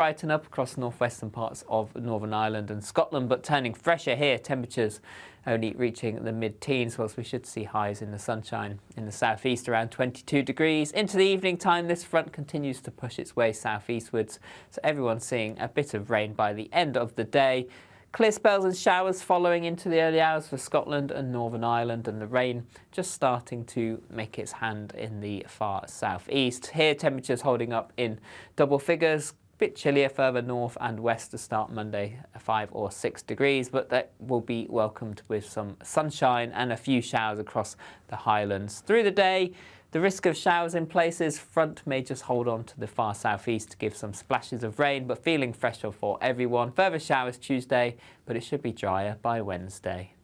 Brighten up across northwestern parts of Northern Ireland and Scotland, but turning fresher here. Temperatures only reaching the mid-teens, whilst we should see highs in the sunshine in the southeast around 22 degrees. Into the evening time, this front continues to push its way southeastwards, so everyone's seeing a bit of rain by the end of the day. Clear spells and showers following into the early hours for Scotland and Northern Ireland, and the rain just starting to make its hand in the far southeast. Here, temperatures holding up in double figures. Bit chillier further north and west to start Monday, 5 or 6 degrees, but that will be welcomed with some sunshine and a few showers across the Highlands. Through the day, the risk of showers in places. Front may just hold on to the far southeast to give some splashes of rain, but feeling fresher for everyone. Further showers Tuesday, but it should be drier by Wednesday.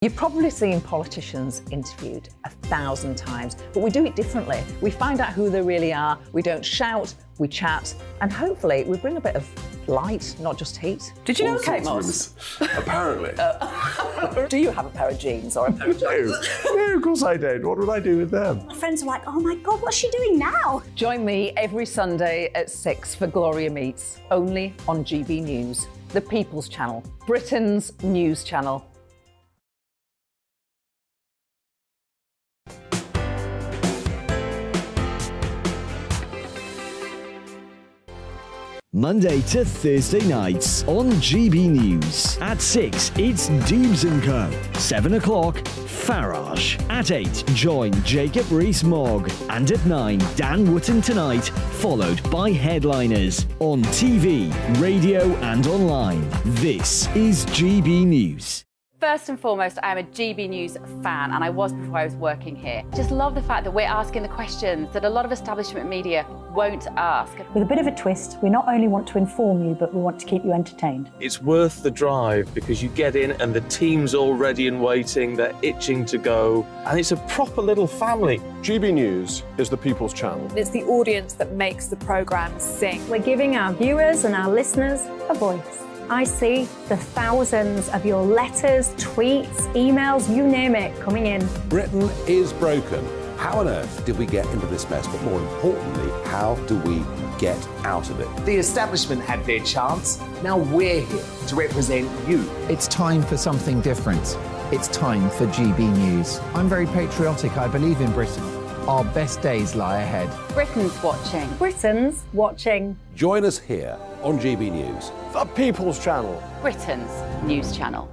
You've probably seen politicians interviewed 1,000 times, but we do it differently. We find out who they really are, we don't shout, we chat, and hopefully we bring a bit of light, not just heat. Did you know Kate Moss? Apparently. Do you have a pair of jeans or a pair of jeans? No, of course I don't. What would I do with them? My friends are like, oh my God, what's she doing now? Join me every Sunday at 6 for Gloria Meets, only on GB News, the People's Channel, Britain's news channel. Monday to Thursday nights on GB News. At 6, it's Dubes & Co. 7 o'clock, Farage. At 8, join Jacob Rees-Mogg. And at 9, Dan Wootton Tonight, followed by headliners on TV, radio and online. This is GB News. First and foremost, I'm a GB News fan, and I was before I was working here. Just love the fact that we're asking the questions that a lot of establishment media won't ask. With a bit of a twist, we not only want to inform you, but we want to keep you entertained. It's worth the drive because you get in and the team's all ready and waiting, they're itching to go, and it's a proper little family. GB News is the People's Channel. It's the audience that makes the programme sing. We're giving our viewers and our listeners a voice. I see the thousands of your letters, tweets, emails, you name it, coming in. Britain is broken. How on earth did we get into this mess? But more importantly, how do we get out of it? The establishment had their chance. Now we're here to represent you. It's time for something different. It's time for GB News. I'm very patriotic. I believe in Britain. Our best days lie ahead. Britain's watching. Britain's watching. Join us here on GB News. The People's Channel. Britain's news channel.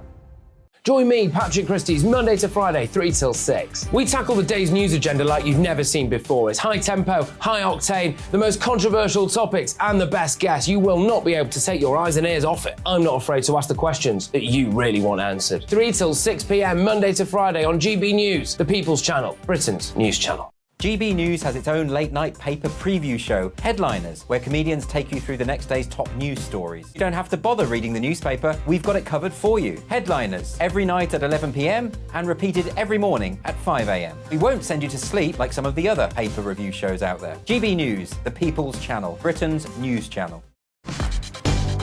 Join me, Patrick Christie's, Monday to Friday, 3 till 6. We tackle the day's news agenda like you've never seen before. It's high tempo, high octane, the most controversial topics, and the best guests. You will not be able to take your eyes and ears off it. I'm not afraid to ask the questions that you really want answered. 3 till 6 p.m, Monday to Friday on GB News, the People's Channel, Britain's news channel. GB News has its own late-night paper preview show, Headliners, where comedians take you through the next day's top news stories. You don't have to bother reading the newspaper, we've got it covered for you. Headliners, every night at 11 p.m, and repeated every morning at 5 a.m. We won't send you to sleep like some of the other paper review shows out there. GB News, the People's Channel, Britain's news channel.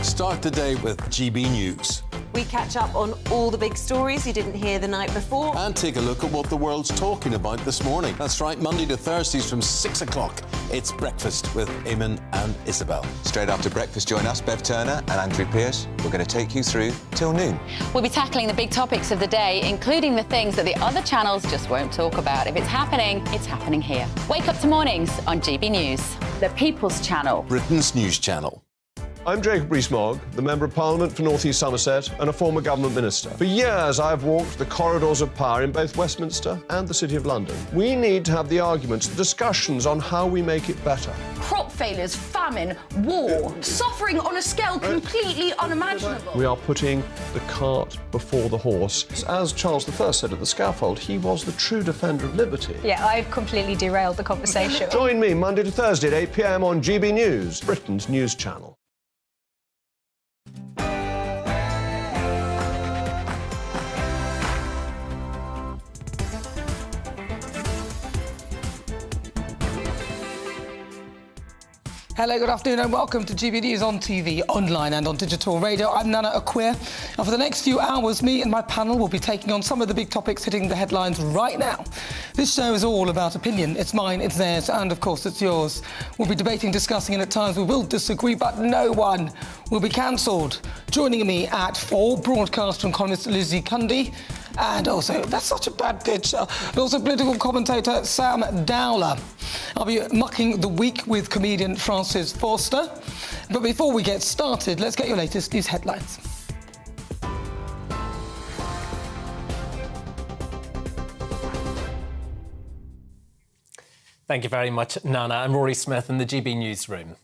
Start the day with GB News. We catch up on all the big stories you didn't hear the night before. And take a look at what the world's talking about this morning. That's right, Monday to Thursdays from 6 o'clock. It's Breakfast with Eamon and Isabel. Straight after breakfast, join us, Bev Turner and Andrew Pearce. We're going to take you through till noon. We'll be tackling the big topics of the day, including the things that the other channels just won't talk about. If it's happening here. Wake up to mornings on GB News, the People's Channel. Britain's news channel. I'm Jacob Rees-Mogg, the Member of Parliament for North East Somerset and a former government minister. For years, I have walked the corridors of power in both Westminster and the City of London. We need to have the arguments, the discussions on how we make it better. Crop failures, famine, war, suffering on a scale completely unimaginable. We are putting the cart before the horse. As Charles I said at the scaffold, he was the true defender of liberty. Yeah, I've completely derailed the conversation. Join me Monday to Thursday at 8 p.m. on GB News, Britain's news channel. Hello, good afternoon and welcome to GB News on TV, online and on digital radio. I'm Nana Akua, and for the next few hours, me and my panel will be taking on some of the big topics hitting the headlines right now. This show is all about opinion. It's mine, it's theirs, and of course it's yours. We'll be debating, discussing, and at times we will disagree, but no one will be cancelled. Joining me at 4, broadcaster and columnist Lizzie Cundy, and also, that's such a bad pitch, but also political commentator Sam Dowler. I'll be mucking the week with comedian Francis Forster. But before we get started, let's get your latest news headlines. Thank you very much, Nana. I'm Rory Smith in the GB newsroom.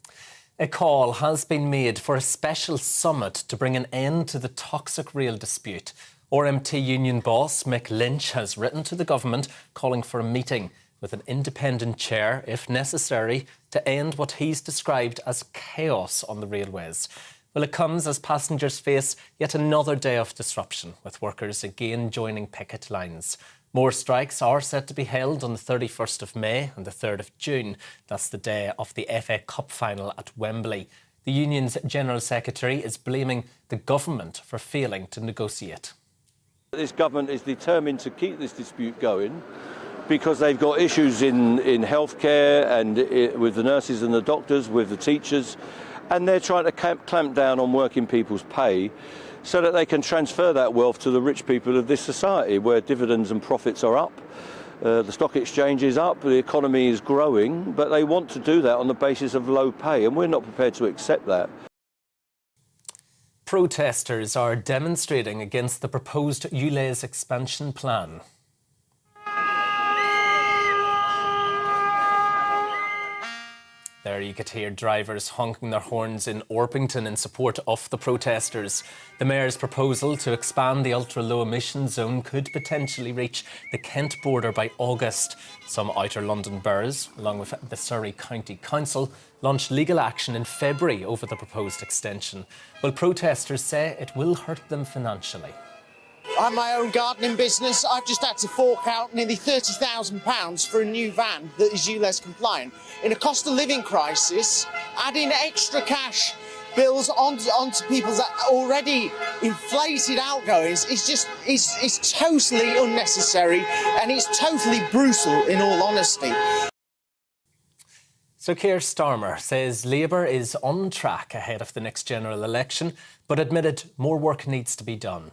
A call has been made for a special summit to bring an end to the toxic rail dispute. RMT union boss Mick Lynch has written to the government calling for a meeting with an independent chair, if necessary, to end what he's described as chaos on the railways. Well, it comes as passengers face yet another day of disruption, with workers again joining picket lines. More strikes are set to be held on the 31st of May and the 3rd of June. That's the day of the FA Cup final at Wembley. The union's General Secretary is blaming the government for failing to negotiate. This government is determined to keep this dispute going because they've got issues in healthcare and with the nurses and the doctors, with the teachers, and they're trying to clamp down on working people's pay so that they can transfer that wealth to the rich people of this society where dividends and profits are up. The stock exchange is up, the economy is growing, but they want to do that on the basis of low pay, and we're not prepared to accept that. Protesters are demonstrating against the proposed ULEZ expansion plan. There you could hear drivers honking their horns in Orpington in support of the protesters. The Mayor's proposal to expand the ultra-low emission zone could potentially reach the Kent border by August. Some outer London boroughs, along with the Surrey County Council, launched legal action in February over the proposed extension. Well, protesters say it will hurt them financially. I have my own gardening business. I've just had to fork out nearly £30,000 for a new van that is ULEZ compliant. In a cost of living crisis, adding extra cash bills onto people's already inflated outgoings is totally unnecessary, and it's totally brutal in all honesty. So Keir Starmer says Labour is on track ahead of the next general election, but admitted more work needs to be done.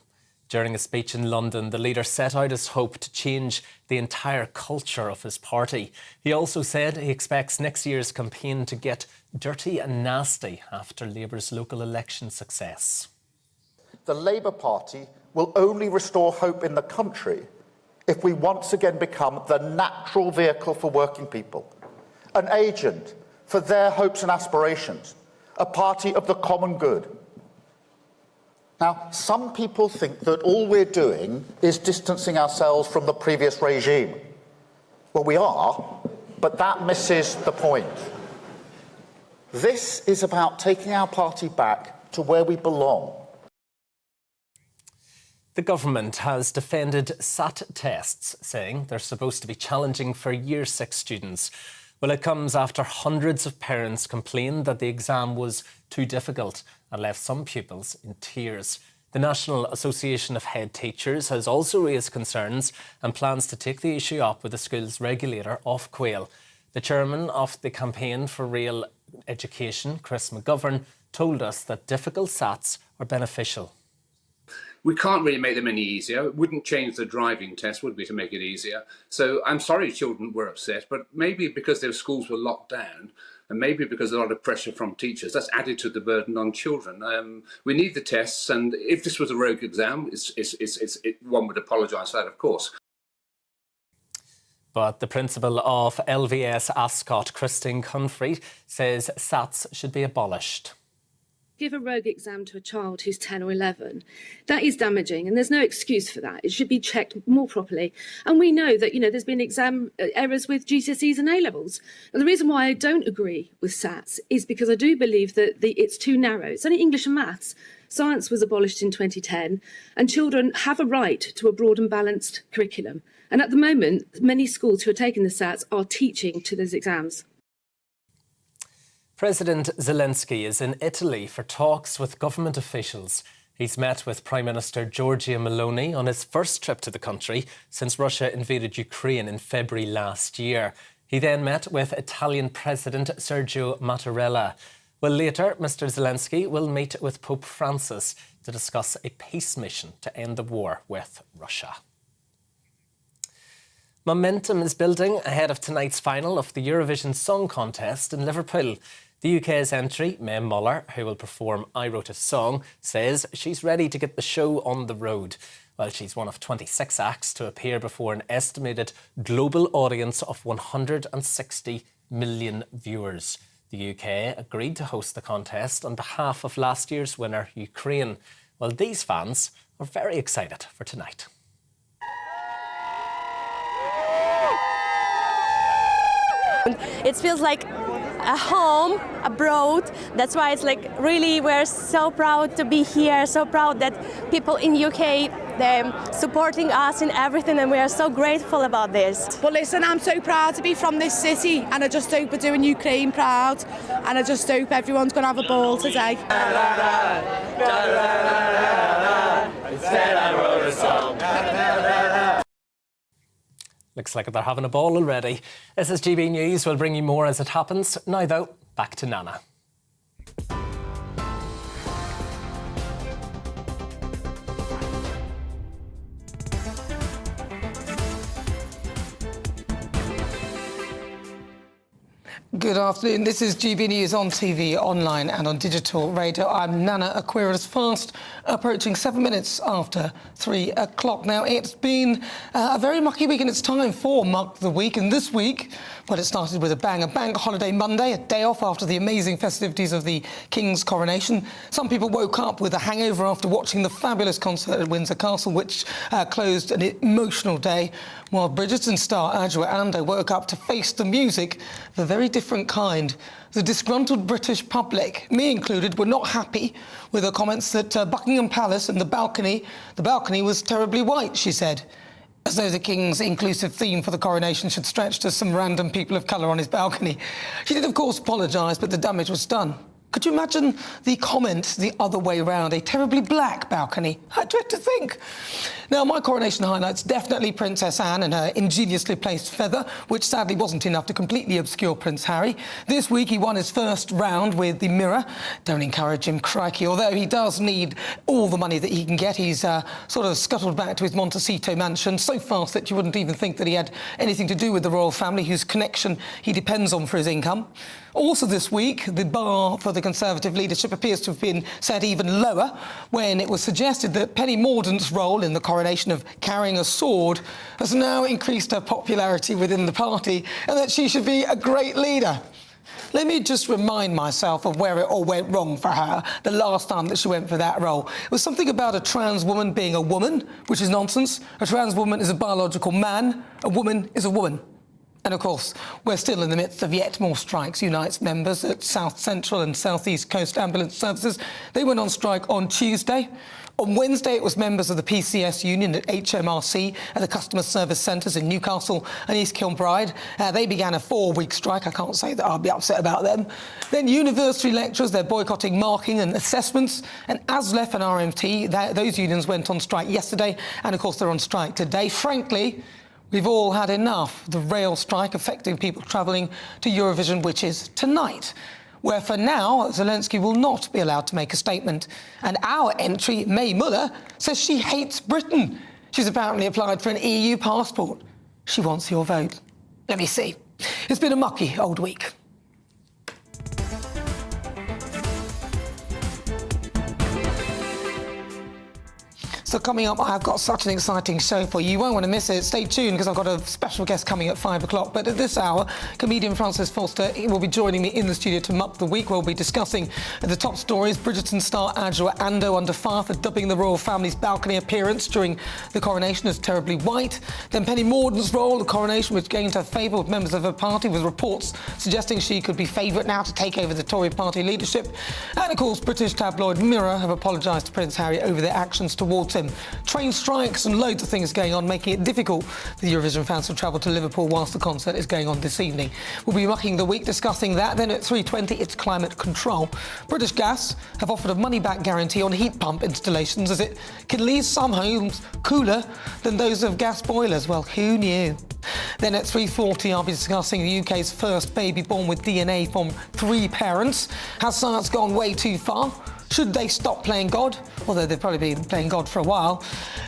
During a speech in London, the leader set out his hope to change the entire culture of his party. He also said he expects next year's campaign to get dirty and nasty after Labour's local election success. The Labour Party will only restore hope in the country if we once again become the natural vehicle for working people, an agent for their hopes and aspirations, a party of the common good. Now, some people think that all we're doing is distancing ourselves from the previous regime. Well, we are, but that misses the point. This is about taking our party back to where we belong. The government has defended SAT tests, saying they're supposed to be challenging for Year 6 students. Well, it comes after hundreds of parents complained that the exam was too difficult and left some pupils in tears. The National Association of Head Teachers has also raised concerns and plans to take the issue up with the school's regulator, Ofquail. The chairman of the Campaign for Real Education, Chris McGovern, told us that difficult SATs are beneficial. We can't really make them any easier. It wouldn't change the driving test, would we, to make it easier? So I'm sorry children were upset, but maybe because their schools were locked down, and maybe because of a lot of pressure from teachers, that's added to the burden on children. We need the tests, and if this was a rogue exam, one would apologise for that, of course. But the principal of LVS Ascot, Christine Cunfrey, says SATs should be abolished. Give a rogue exam to a child who's 10 or 11. That is damaging, and there's no excuse for that. It should be checked more properly. And we know that, there's been exam errors with GCSEs and A-levels. And the reason why I don't agree with SATs is because I do believe that it's too narrow. It's only English and maths. Science was abolished in 2010, and children have a right to a broad and balanced curriculum. And at the moment, many schools who are taking the SATs are teaching to those exams. President Zelenskyy is in Italy for talks with government officials. He's met with Prime Minister Giorgia Meloni on his first trip to the country since Russia invaded Ukraine in February last year. He then met with Italian President Sergio Mattarella. Well, later, Mr. Zelenskyy will meet with Pope Francis to discuss a peace mission to end the war with Russia. Momentum is building ahead of tonight's final of the Eurovision Song Contest in Liverpool. The UK's entry, Mae Muller, who will perform I Wrote a Song, says she's ready to get the show on the road. Well, she's one of 26 acts to appear before an estimated global audience of 160 million viewers. The UK agreed to host the contest on behalf of last year's winner, Ukraine. Well, these fans are very excited for tonight. It feels like a home abroad. That's why it's like really we're so proud to be here, so proud that people in UK they're supporting us in everything, and we are so grateful about this. Well, listen, I'm so proud to be from this city, and I just hope we're doing Ukraine proud, and I just hope everyone's going to have a ball today. Instead I wrote a song. Looks like they're having a ball already. This is GB News. We'll bring you more as it happens. Now, though, back to Nana. Good afternoon. This is GB News on TV, online and on digital radio. I'm Nana Akua. It's fast approaching 7 minutes after 3 o'clock. Now, it's been a very mucky week, and it's time for Muck the Week. And this week, well, it started with a bang. A bank holiday Monday, a day off after the amazing festivities of the King's Coronation. Some people woke up with a hangover after watching the fabulous concert at Windsor Castle, which closed an emotional day, while Bridgen star Adjoa Ando woke up to face the music of a very different kind. The disgruntled British public, me included, were not happy with her comments that Buckingham Palace and the balcony was terribly white, she said, as though the King's inclusive theme for the coronation should stretch to some random people of colour on his balcony. She did, of course, apologise, but the damage was done. Could you imagine the comment the other way round? A terribly black balcony. I dread to think. Now, my coronation highlights definitely Princess Anne and her ingeniously placed feather, which sadly wasn't enough to completely obscure Prince Harry. This week, he won his first round with the Mirror. Don't encourage him, crikey. Although he does need all the money that he can get, he's sort of scuttled back to his Montecito mansion so fast that you wouldn't even think that he had anything to do with the royal family, whose connection he depends on for his income. Also this week, the bar for the Conservative leadership appears to have been set even lower when it was suggested that Penny Mordaunt's role in the coronation of carrying a sword has now increased her popularity within the party, and that she should be a great leader. Let me just remind myself of where it all went wrong for her the last time that she went for that role. It was something about a trans woman being a woman, which is nonsense. A trans woman is a biological man. A woman is a woman. And, of course, we're still in the midst of yet more strikes. Unite's members at South Central and South East Coast Ambulance Services, they went on strike on Tuesday. On Wednesday, it was members of the PCS union at HMRC at the customer service centres in Newcastle and East Kilbride. They began a 4-week strike. I can't say that I'll be upset about them. Then university lecturers, they're boycotting marking and assessments. And ASLEF and RMT, those unions went on strike yesterday. And, of course, they're on strike today. Frankly, we've all had enough of the rail strike affecting people travelling to Eurovision, which is tonight, where for now Zelenskyy will not be allowed to make a statement. And our entry, Mae Muller, says she hates Britain. She's apparently applied for an EU passport. She wants your vote. Let me see. It's been a mucky old week. So coming up, I've got such an exciting show for you. You won't want to miss it. Stay tuned, because I've got a special guest coming at 5 o'clock. But at this hour, comedian Francis Foster will be joining me in the studio to Muck the Week. We'll be discussing the top stories. Bridgen star Adjoa Ando under fire for dubbing the royal family's balcony appearance during the coronation as terribly white. Then Penny Mordaunt's role, the coronation, which gained her favour with members of her party, with reports suggesting she could be favourite now to take over the Tory party leadership. And, of course, British tabloid Mirror have apologised to Prince Harry over their actions towards him. him. Train strikes and loads of things going on, making it difficult for the Eurovision fans to travel to Liverpool whilst the concert is going on this evening. We'll be mucking the week discussing that. Then at 3:20, it's climate control. British Gas have offered a money-back guarantee on heat pump installations as it can leave some homes cooler than those of gas boilers. Well, who knew? Then at 3:40, I'll be discussing the UK's first baby born with DNA from 3 parents. Has science gone way too far? Should they stop playing God? Although they've probably been playing God for a while.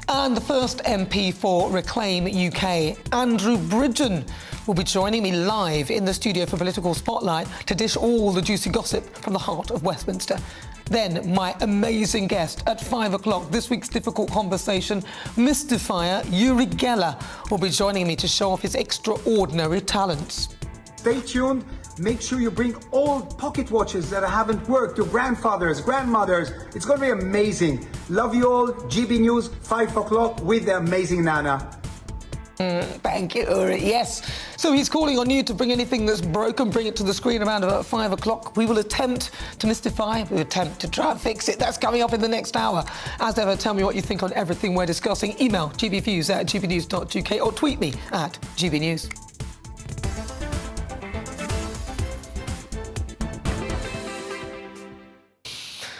And the first MP for Reclaim UK, Andrew Bridgen, will be joining me live in the studio for Political Spotlight to dish all the juicy gossip from the heart of Westminster. Then my amazing guest at 5 o'clock, this week's difficult conversation, mystifier Yuri Geller will be joining me to show off his extraordinary talents. Stay tuned. Make sure you bring old pocket watches that haven't worked, your grandfathers, grandmothers. It's going to be amazing. Love you all. GB News, 5 o'clock with the amazing Nana. Thank you, Uri. Yes. So he's calling on you to bring anything that's broken, bring it to the screen around about 5 o'clock. We will attempt to mystify, we will attempt to try and fix it. That's coming up in the next hour. As ever, tell me what you think on everything we're discussing. Email gbviews@gbnews.uk or tweet me at gbnews.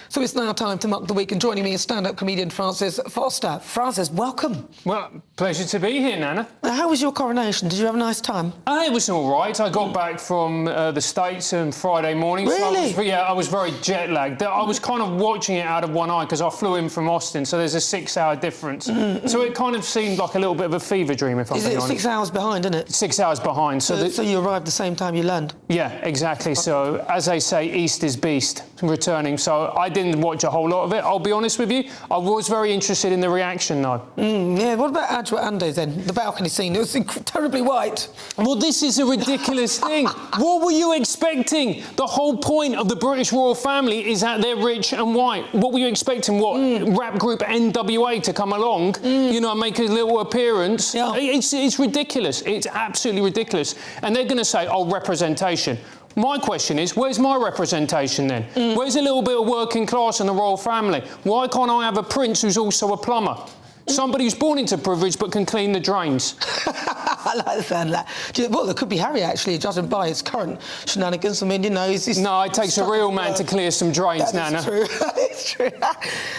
So it's now time to muck the week, and joining me is stand-up comedian Francis Foster. Francis, welcome. Well, pleasure to be here, Nana. How was your coronation? Did you have a nice time? It was all right. I got back from the States on Friday morning. Really? So I was very jet-lagged. I was kind of watching it out of one eye because I flew in from Austin, so there's a 6-hour difference. So it kind of seemed like a little bit of a fever dream, if I'm being honest. 6 hours behind, isn't it? 6 hours behind. So you arrived the same time you land? Yeah, exactly. So, as they say, East is beast, returning. So I didn't watch a whole lot of it, I'll be honest with you. I was very interested in the reaction, though. Yeah, what about Adjoa Ando, then? The balcony scene, it was terribly white. Well, this is a ridiculous thing. What were you expecting? The whole point of the British royal family is that they're rich and white. What were you expecting? What, rap group NWA to come along, you know, and make a little appearance? Yeah. It's ridiculous. It's absolutely ridiculous. And they're going to say, oh, representation. My question is, where's my representation then? Where's a little bit of working class in the royal family? Why can't I have a prince who's also a plumber? Somebody who's born into privilege but can clean the drains. I like the sound of that. Well, there could be Harry, actually, judging by his current shenanigans. I mean, you know, he's... No, it takes a real man to clear some drains, Nana. That's true. It's true.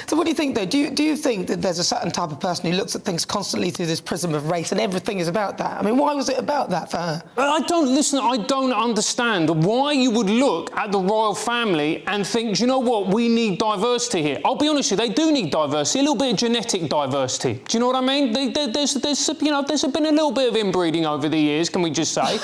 So what do you think, though? Do you think that there's a certain type of person who looks at things constantly through this prism of race and everything is about that? I mean, why was it about that for her? I don't understand why you would look at the royal family and think, do you know what, we need diversity here. I'll be honest with you, they do need diversity, a little bit of genetic diversity. Do you know what I mean? There's been a little bit of inbreeding over the years, can we just say?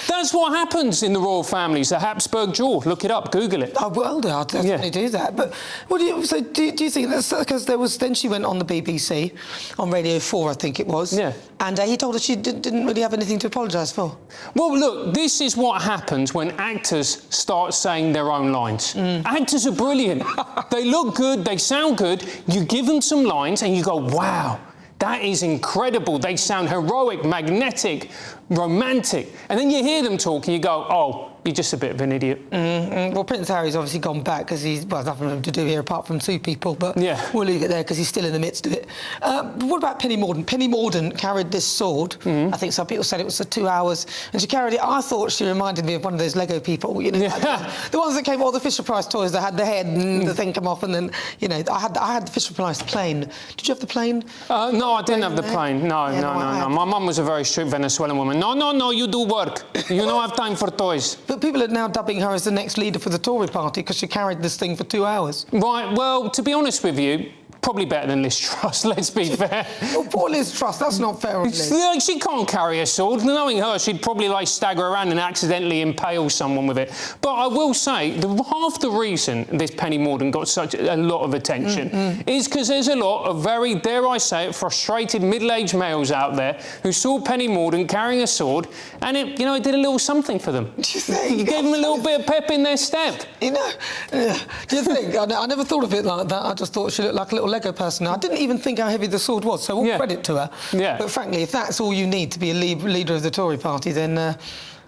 That's what happens in the royal families, the Habsburg jaw. Look it up, Google it. Oh, well, I'll definitely do that. But what do you think that's because then she went on the BBC, on Radio 4, I think it was. Yeah. And he told her she didn't really have anything to apologise for. Well, look, this is what happens when actors start saying their own lines. Actors are brilliant. They look good, they sound good. You give them some lines and you go, wow, that is incredible. They sound heroic, magnetic, romantic. And then you hear them talk and you go, oh, you're just a bit of an idiot. Well, Prince Harry's obviously gone back because there's nothing to do here apart from 2 people, but we'll leave it there because he's still in the midst of it. What about Penny Mordaunt? Penny Mordaunt carried this sword. I think some people said it was for 2 hours, and she carried it. I thought she reminded me of one of those Lego people, you know, like the ones that came with all the Fisher-Price toys that had the head and the thing come off, and then, you know, I had the Fisher-Price plane. Did you have the plane? No, I didn't have the plane. No. My mum was a very strict Venezuelan woman. No, you do work. You don't have time for toys. But people are now dubbing her as the next leader for the Tory party because she carried this thing for 2 hours. Right, well, to be honest with you, probably better than Liz Truss, let's be fair. Oh, poor Liz Truss, that's not fair on Liz. She can't carry a sword. Knowing her, she'd probably like stagger around and accidentally impale someone with it. But I will say, half the reason this Penny Mordaunt got such a lot of attention is because there's a lot of very, dare I say it, frustrated middle-aged males out there who saw Penny Mordaunt carrying a sword and it did a little something for them. Do you think? You gave them a little bit of pep in their step. You know, do you think? I never thought of it like that. I just thought she looked like a little Lego person. I didn't even think how heavy the sword was, so all credit to her. Yeah. But frankly, if that's all you need to be a leader of the Tory party, then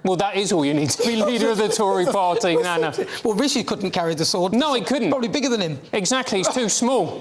Well, that is all you need to be leader of the Tory party, Nana. Well, Rishi couldn't carry the sword. No, he couldn't. Probably bigger than him. Exactly, he's too small.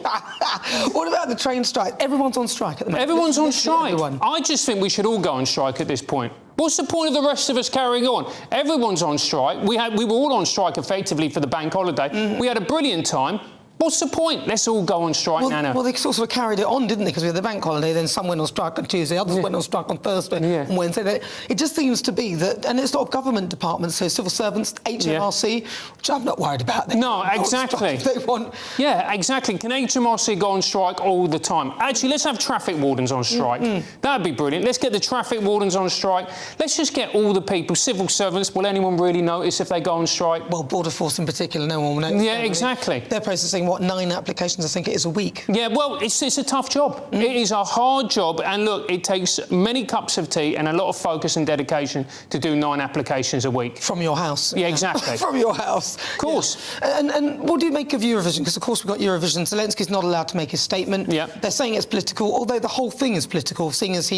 What about the train strike? Everyone's on strike at the moment. Everyone's on strike. Everyone. I just think we should all go on strike at this point. What's the point of the rest of us carrying on? Everyone's on strike. We were all on strike effectively for the bank holiday. We had a brilliant time. What's the point? Let's all go on strike, Nana. Well, they sort of carried it on, didn't they? Because we had the bank holiday, then some went on strike on Tuesday, others went on strike on Thursday and Wednesday. It just seems to be that, and it's not government departments, so civil servants, HMRC, which I'm not worried about. No, exactly. They want... Yeah, exactly. Can HMRC go on strike all the time? Actually, let's have traffic wardens on strike. That'd be brilliant. Let's get the traffic wardens on strike. Let's just get all the people, civil servants. Will anyone really notice if they go on strike? Well, Border Force in particular, no one will notice. Yeah, exactly. They're processing, what, 9 applications, I think it is, a week. Yeah, well, it's a tough job. It is a hard job, and look, it takes many cups of tea and a lot of focus and dedication to do 9 applications a week. From your house. Yeah, exactly. From your house. Of course. Yeah. And what do you make of Eurovision? Because, of course, we've got Eurovision. Zelensky's not allowed to make his statement. Yeah. They're saying it's political, although the whole thing is political, seeing as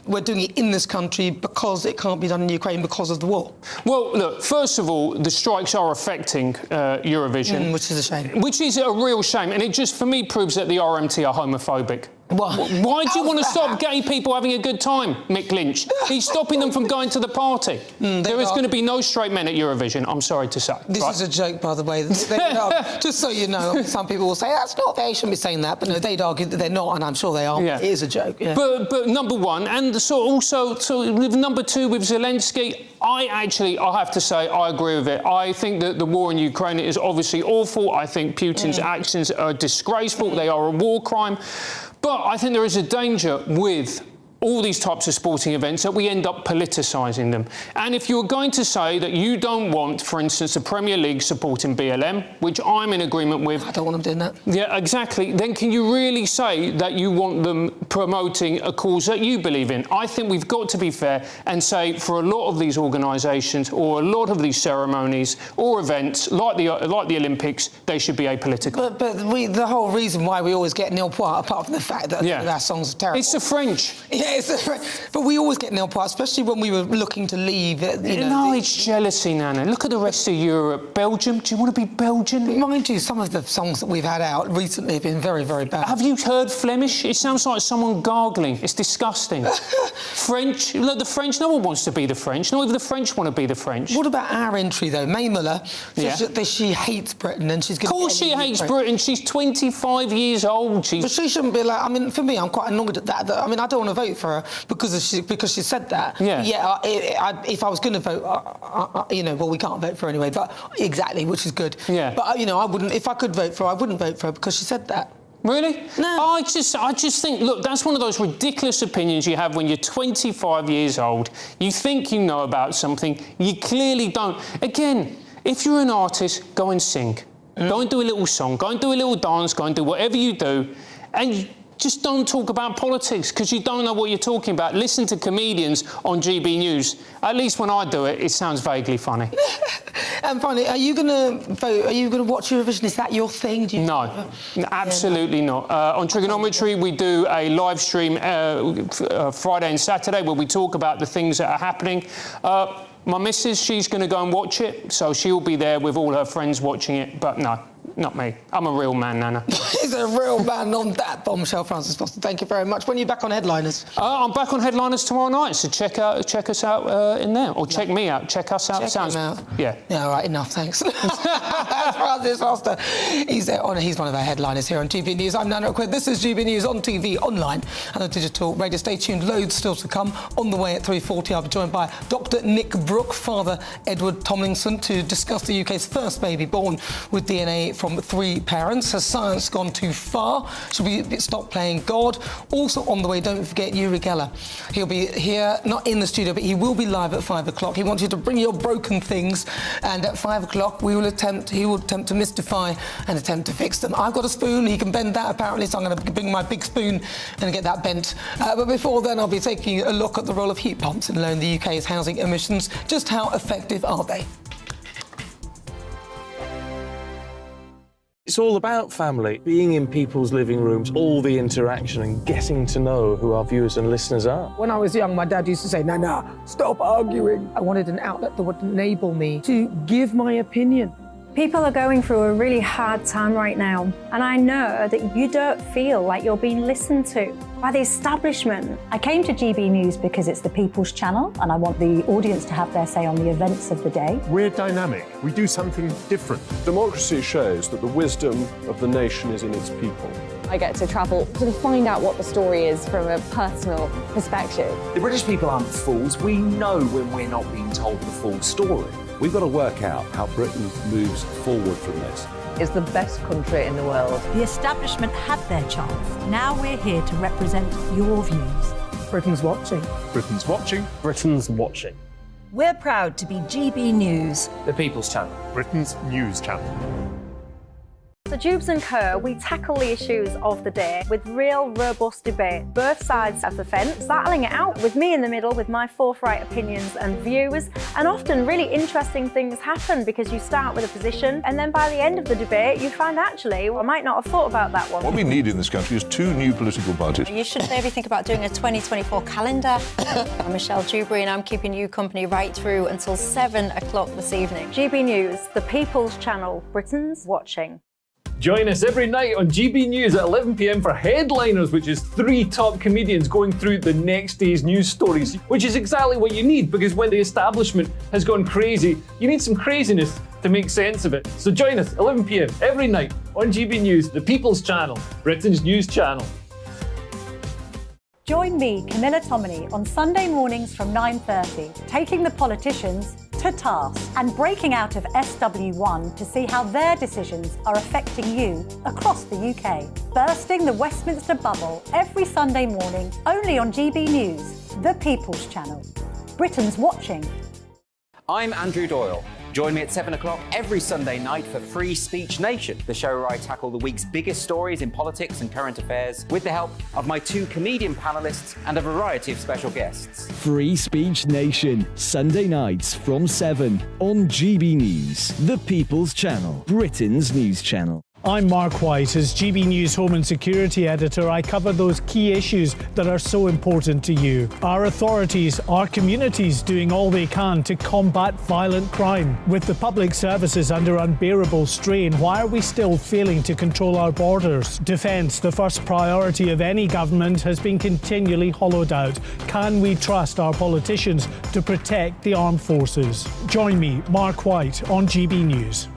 we're doing it in this country because it can't be done in Ukraine because of the war. Well, look, first of all, the strikes are affecting Eurovision. Which is a shame. Which is a real shame, and it just, for me, proves that the RMT are homophobic. Why do you want to stop gay people having a good time, Mick Lynch? He's stopping them from going to the party. There is going to be no straight men at Eurovision, I'm sorry to say. This is a joke, by the way. Just so you know, some people will say, that's not, they shouldn't be saying that, but no, they'd argue that they're not, and I'm sure they are. Yeah. It is a joke, yeah. But number one, and also with number two, with Zelenskyy, I have to say, I agree with it. I think that the war in Ukraine is obviously awful. I think Putin's actions are disgraceful. They are a war crime. But I think there is a danger with all these types of sporting events that we end up politicising them. And if you're going to say that you don't want, for instance, the Premier League supporting BLM, which I'm in agreement with... I don't want them doing that. Yeah, exactly. Then can you really say that you want them promoting a cause that you believe in? I think we've got to be fair and say for a lot of these organisations or a lot of these ceremonies or events, like the Olympics, they should be apolitical. But the whole reason why we always get nil point, apart from the fact that our songs are terrible... It's the French. Yeah, but we always get nil points, especially when we were looking to leave. It's jealousy, Nana. Look at the rest of Europe. Belgium, do you want to be Belgian? Mind you, some of the songs that we've had out recently have been very, very bad. Have you heard Flemish? It sounds like someone gargling. It's disgusting. French, look, the French, no one wants to be the French. Not even the French want to be the French. What about our entry, though? May Muller, she hates Britain and she's going to... Of course she hates Britain. She's 25 years old. But she shouldn't be like... I mean, for me, I'm quite annoyed at that. I mean, I don't want to vote for her because she said that. Yeah. If I was going to vote, well, we can't vote for her anyway, but exactly, which is good. Yeah. But, I wouldn't... If I could vote for her, I wouldn't vote for her because she said that. Really? No. I just think, look, that's one of those ridiculous opinions you have when you're 25 years old. You think you know about something, you clearly don't. Again, if you're an artist, go and sing. Go and do a little song, go and do a little dance, go and do whatever you do, and just don't talk about politics, because you don't know what you're talking about. Listen to comedians on GB News. At least when I do it, it sounds vaguely funny. And finally, are you going to vote? Are you going to watch Eurovision? Is that your thing? No, absolutely not. On Trigonometry, we do a live stream Friday and Saturday where we talk about the things that are happening. My missus, she's going to go and watch it, so she'll be there with all her friends watching it, but no. Not me. I'm a real man, Nana. He's a real man on that bombshell, Francis Foster. Thank you very much. When are you back on Headliners? I'm back on Headliners tomorrow night, so check us out in there. Or check me out. Check us out. Check him out. Yeah. Yeah, all right, enough, thanks. Francis Foster. He's one of our headliners here on GB News. I'm Nana Akua. This is GB News on TV, online, and on digital radio. Stay tuned. Loads still to come. On the way at 3:40, I'll be joined by Dr. Nick Brooke, Father Edward Tomlinson, to discuss the UK's first baby born with DNA from 3 parents. Has science gone too far? Should we stop playing God? Also on the way, don't forget Yuri Geller. He'll be here, not in the studio, but he will be live at 5 o'clock. He wants you to bring your broken things, and at 5 o'clock he will attempt to mystify and attempt to fix them. I've got a spoon, he can bend that apparently, so I'm going to bring my big spoon and get that bent. But before then, I'll be taking a look at the role of heat pumps in lowering the UK's housing emissions. Just how effective are they? It's all about family, being in people's living rooms, all the interaction and getting to know who our viewers and listeners are. When I was young, my dad used to say, Nana, stop arguing. I wanted an outlet that would enable me to give my opinion. People are going through a really hard time right now, and I know that you don't feel like you're being listened to by the establishment. I came to GB News because it's the People's Channel, and I want the audience to have their say on the events of the day. We're dynamic. We do something different. Democracy shows that the wisdom of the nation is in its people. I get to travel to find out what the story is from a personal perspective. The British people aren't fools. We know when we're not being told the full story. We've got to work out how Britain moves forward from this. It's the best country in the world. The establishment had their chance. Now we're here to represent your views. Britain's watching. Britain's watching. Britain's watching. We're proud to be GB News. The People's Channel. Britain's news channel. So Jubes and Co, we tackle the issues of the day with real, robust debate, both sides of the fence, battling it out with me in the middle with my forthright opinions and views. And often really interesting things happen because you start with a position and then by the end of the debate you find actually, well, I might not have thought about that one. What we need in this country is 2 new political parties. You should maybe think about doing a 2024 calendar. I'm Michelle Dewberry and I'm keeping you company right through until 7 o'clock this evening. GB News, the People's Channel, Britain's watching. Join us every night on GB News at 11 p.m. for Headliners, which is 3 top comedians going through the next day's news stories, which is exactly what you need, because when the establishment has gone crazy, you need some craziness to make sense of it. So join us 11 p.m. every night on GB News, the People's Channel, Britain's news channel. Join me, Camilla Tominey, on Sunday mornings from 9:30, taking the politicians to task and breaking out of SW1 to see how their decisions are affecting you across the UK. Bursting the Westminster bubble every Sunday morning, only on GB News, the People's Channel. Britain's watching. I'm Andrew Doyle. Join me at 7 o'clock every Sunday night for Free Speech Nation, the show where I tackle the week's biggest stories in politics and current affairs with the help of my 2 comedian panellists and a variety of special guests. Free Speech Nation, Sunday nights from 7 on GB News, the People's Channel, Britain's news channel. I'm Mark White. As GB News Home and Security Editor, I cover those key issues that are so important to you. Our authorities, our communities doing all they can to combat violent crime. With the public services under unbearable strain, why are we still failing to control our borders? Defence, the first priority of any government, has been continually hollowed out. Can we trust our politicians to protect the armed forces? Join me, Mark White, on GB News.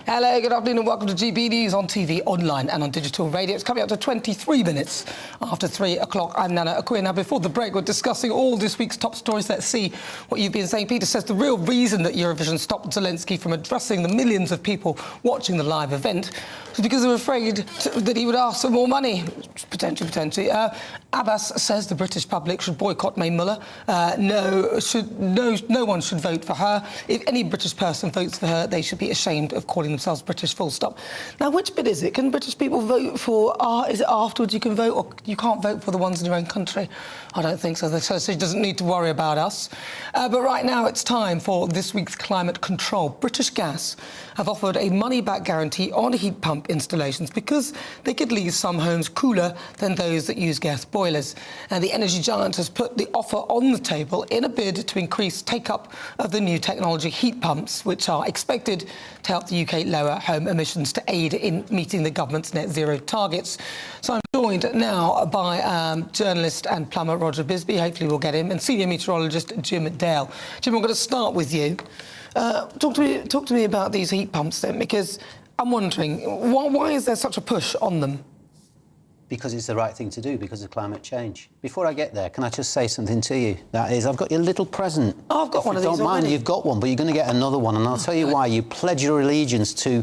Hello, good afternoon and welcome to GB News on TV, online and on digital radio. It's coming up to 23 minutes after 3 o'clock. I'm Nana Akua. Now, before the break, we're discussing all this week's top stories. Let's see what you've been saying. Peter says the real reason that Eurovision stopped Zelenskyy from addressing the millions of people watching the live event was because they were afraid that he would ask for more money. Potentially. Abbas says the British public should boycott May Muller. No one should vote for her. If any British person votes for her, they should be ashamed of calling themselves British, full stop. Now, which bit is it? Can British people vote for... is it afterwards you can vote, or you can't vote for the ones in your own country? I don't think so. So she doesn't need to worry about us. But right now, it's time for this week's Climate Control. British Gas have offered a money-back guarantee on heat pump installations because they could leave some homes cooler than those that use gas boilers. And the energy giant has put the offer on the table in a bid to increase take-up of the new technology heat pumps, which are expected to help the UK lower home emissions to aid in meeting the government's net zero targets. So I'm joined now by journalist and plumber Roger Bisbee, hopefully we'll get him, and senior meteorologist Jim Dale. Jim, I'm going to start with you. Talk to me about these heat pumps then, because I'm wondering, why is there such a push on them? Because it's the right thing to do, because of climate change. Before I get there, can I just say something to you? That is, I've got your little present. Oh, I've got one of these already. Don't mind, you've got one, but you're going to get another one, and I'll tell you why. You pledged your allegiance to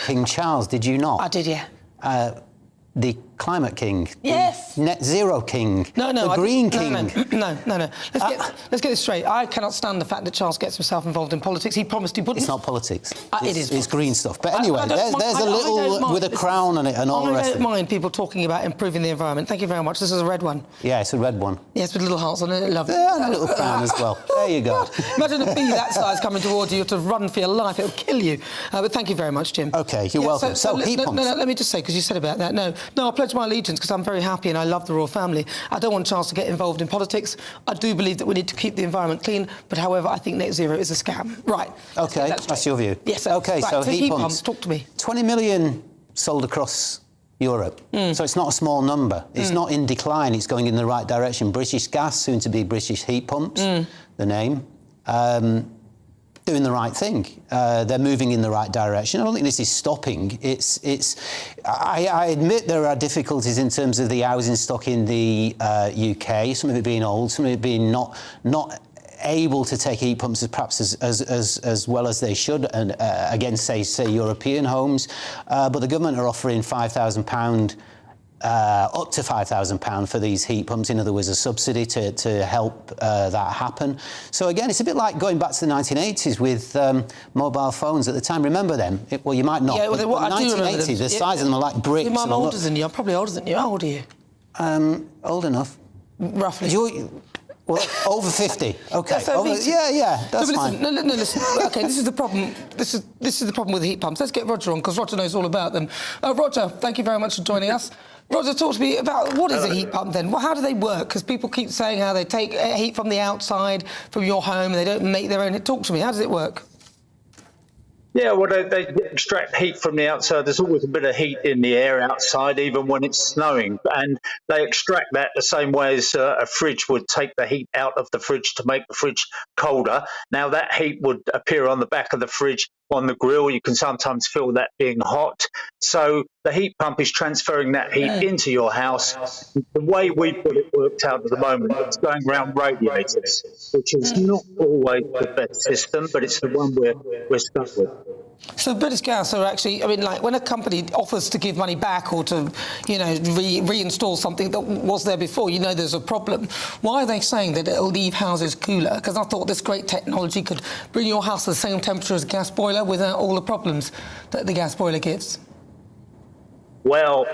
King Charles, did you not? I did, yeah. The climate king. Yes. The net zero king. No, the green king. No. Let's get this straight. I cannot stand the fact that Charles gets himself involved in politics. He promised he wouldn't. It's not politics. It is. It's green stuff. But anyway, there's a little with a crown on it and all the rest of it. I don't mind people talking about improving the environment. Thank you very much. This is a red one. Yeah, it's a red one. Yes, with little hearts on it. Lovely. Yeah, and a little crown as well. There you go. Imagine a bee that size coming towards you. You have to run for your life. It'll kill you. But thank you very much, Jim. OK, you're welcome. So heat pumps. No, let me just say, because you said about that. No, I pledge my allegiance because I'm very happy and I love the royal family. I don't want Charles to get involved in politics. I do believe that we need to keep the environment clean, but however, I think net zero is a scam. Right. OK, that's your view. Yes. OK, right, so heat pumps. Talk to me. 20 million sold across Europe. So it's not a small number. It's not in decline. It's going in the right direction. British Gas, soon to be British Heat Pumps, the name. Doing the right thing. They're moving in the right direction. I don't think this is stopping. I admit there are difficulties in terms of the housing stock in the UK, some of it being old, some of it being not able to take heat pumps as well as they should, and against say European homes. But the government are offering £5,000. Up to £5,000 for these heat pumps, in other words, a subsidy to help that happen. So again, it's a bit like going back to the 1980s with mobile phones at the time. Remember them? Well, you might not. Yeah, but 1980s, the size of them are like bricks. I'm older than you. I'm probably older than you. How old are you? Old enough. Roughly. Well, over 50. OK. Yeah, that's fine. No, listen. OK, this is the problem. This is the problem with heat pumps. Let's get Roger on, because Roger knows all about them. Roger, thank you very much for joining us. Roger, talk to me about what is a heat pump then? Well, how do they work? Because people keep saying how they take heat from the outside, from your home, and they don't make their own. Talk to me. How does it work? Yeah, well, they extract heat from the outside. There's always a bit of heat in the air outside, even when it's snowing. And they extract that the same way as a fridge would take the heat out of the fridge to make the fridge colder. Now, that heat would appear on the back of the fridge, on the grill. You can sometimes feel that being hot. So the heat pump is transferring that heat into your house. The way we've got it worked out at the moment, it's going around radiators, which is not always the best system, but it's the one we're stuck with. So British Gas are actually, I mean, like when a company offers to give money back or to, reinstall something that was there before, there's a problem. Why are they saying that it'll leave houses cooler? Because I thought this great technology could bring your house to the same temperature as a gas boiler without all the problems that the gas boiler gives. Well,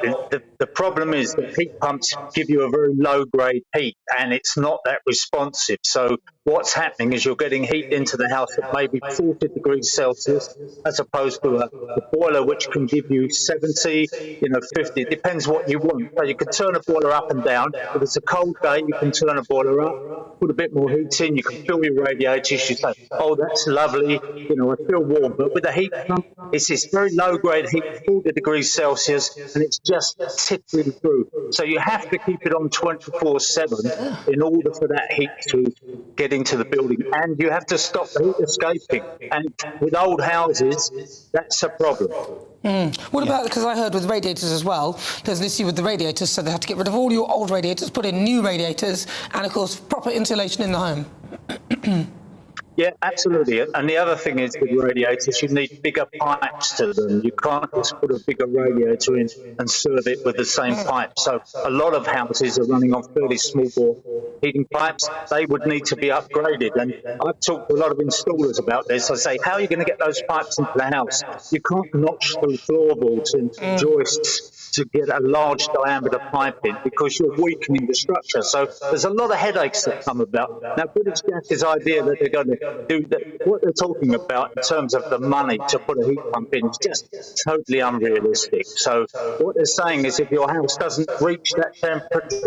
the problem is that heat pumps give you a very low-grade heat, and it's not that responsive. So what's happening is you're getting heat into the house at maybe 40 degrees Celsius, as opposed to a boiler which can give you 70, 50. It depends what you want. So you can turn a boiler up and down. If it's a cold day, you can turn a boiler up, put a bit more heat in. You can fill your radiators. You say, oh, that's lovely. I feel warm. But with a heat pump, it's this very low-grade heat, 40 degrees Celsius, and it's just tipping through. So you have to keep it on 24/7 in order for that heat to get into the building, and you have to stop the heat escaping. And with old houses, that's a problem. What about, because I heard with radiators as well, there's an issue with the radiators, so they have to get rid of all your old radiators, put in new radiators, and of course proper insulation in the home. Yeah, absolutely. And the other thing is with radiators, you need bigger pipes to them. You can't just put a bigger radiator in and serve it with the same pipe. So a lot of houses are running on fairly small bore heating pipes. They would need to be upgraded. And I've talked to a lot of installers about this. I say, how are you going to get those pipes into the house? You can't notch through floorboards and joists to get a large diameter pipe in, because you're weakening the structure. So there's a lot of headaches that come about. Now, British Gas's idea that they're going to do that, what they're talking about in terms of the money to put a heat pump in, is just totally unrealistic. So what they're saying is if your house doesn't reach that temperature,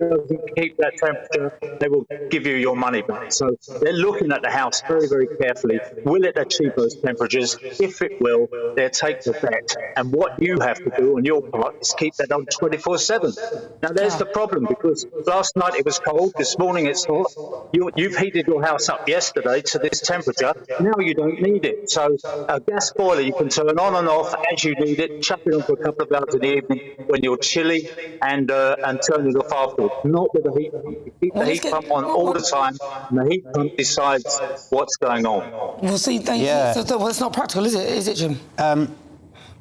doesn't keep that temperature, they will give you your money back. So they're looking at the house very, very carefully. Will it achieve those temperatures? If it will, they'll take the bet. And what you have to do on your part is keep that on 24/7. Now, there's the problem, because last night it was cold, this morning it's hot. You've heated your house up yesterday to this temperature. Now you don't need it. So a gas boiler you can turn on and off as you need it, chuck it on for a couple of hours in the evening when you're chilly, and turn it off afterwards. Not with a heat pump. You keep the heat pump on all the time, and the heat pump decides what's going on. Well, see, well, it's not practical, is it, Jim?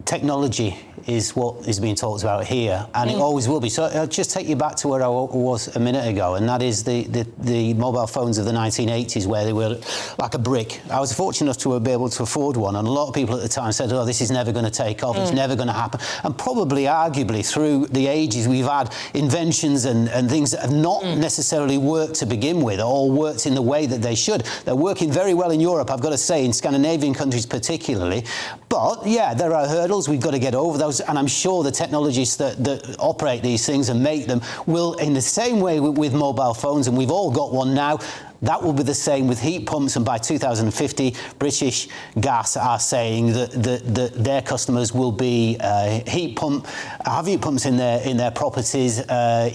technology is what is being talked about here, and it always will be. So I'll just take you back to where I was a minute ago, and that is the mobile phones of the 1980s, where they were like a brick. I was fortunate enough to be able to afford one, and a lot of people at the time said, oh, this is never going to take off, it's never going to happen. And probably, arguably, through the ages, we've had inventions and things that have not necessarily worked to begin with, or worked in the way that they should. They're working very well in Europe, I've got to say, in Scandinavian countries particularly. But, yeah, there are hurdles. We've got to get over those, and I'm sure the technologies that operate these things and make them will, in the same way with mobile phones, and we've all got one now, that will be the same with heat pumps, and by 2050, British Gas are saying that their customers will be have heat pumps in their properties,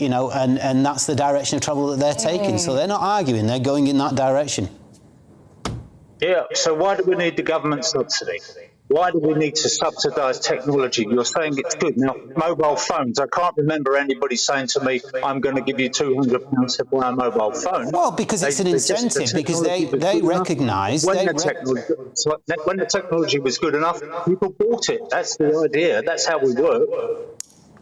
you know, and that's the direction of travel that they're taking. So they're not arguing; they're going in that direction. Yeah. So why do we need the government subsidy? Why do we need to subsidise technology? You're saying it's good. Now, mobile phones, I can't remember anybody saying to me, I'm going to give you £200 to buy a mobile phone. Well, because it's an incentive, because they recognise... When the technology was good enough, people bought it. That's the idea. That's how we work.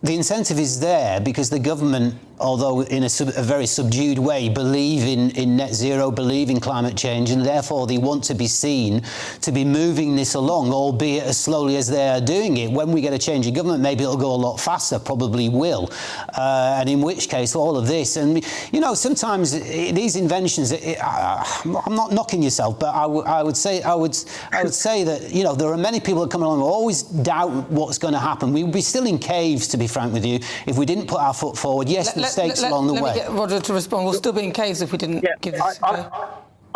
The incentive is there because the government, although in a very subdued way, believe in net zero, believe in climate change, and therefore they want to be seen to be moving this along, albeit as slowly as they are doing it. When we get a change in government, maybe it'll go a lot faster, probably will. And in which case, all of this, and you know, sometimes these inventions, I'm not knocking yourself, but I would say that, you know, there are many people that come along who always doubt what's going to happen. We would be still in caves, to be frank with you, if we didn't put our foot forward. Yes, mistakes along the way. Let me get Roger to respond. We'll still be in caves if we didn't give this.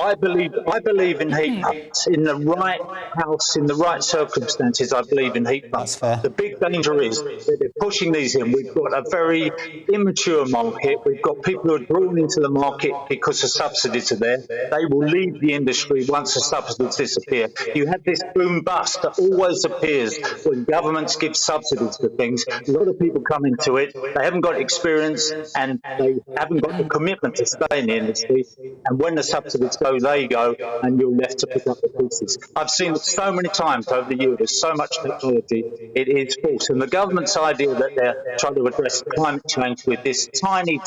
I believe in heat pumps. In the right house, in the right circumstances, I believe in heat pumps. The big danger is that they're pushing these in. We've got a very immature market. We've got people who are drawn into the market because the subsidies are there. They will leave the industry once the subsidies disappear. You have this boom bust that always appears when governments give subsidies to things. A lot of people come into it. They haven't got experience and they haven't got the commitment to stay in the industry. And when the subsidies go, they go, and you're left to pick up the pieces. I've seen it so many times over the years. There's so much technology, it is false. And the government's idea that they're trying to address climate change with this tiny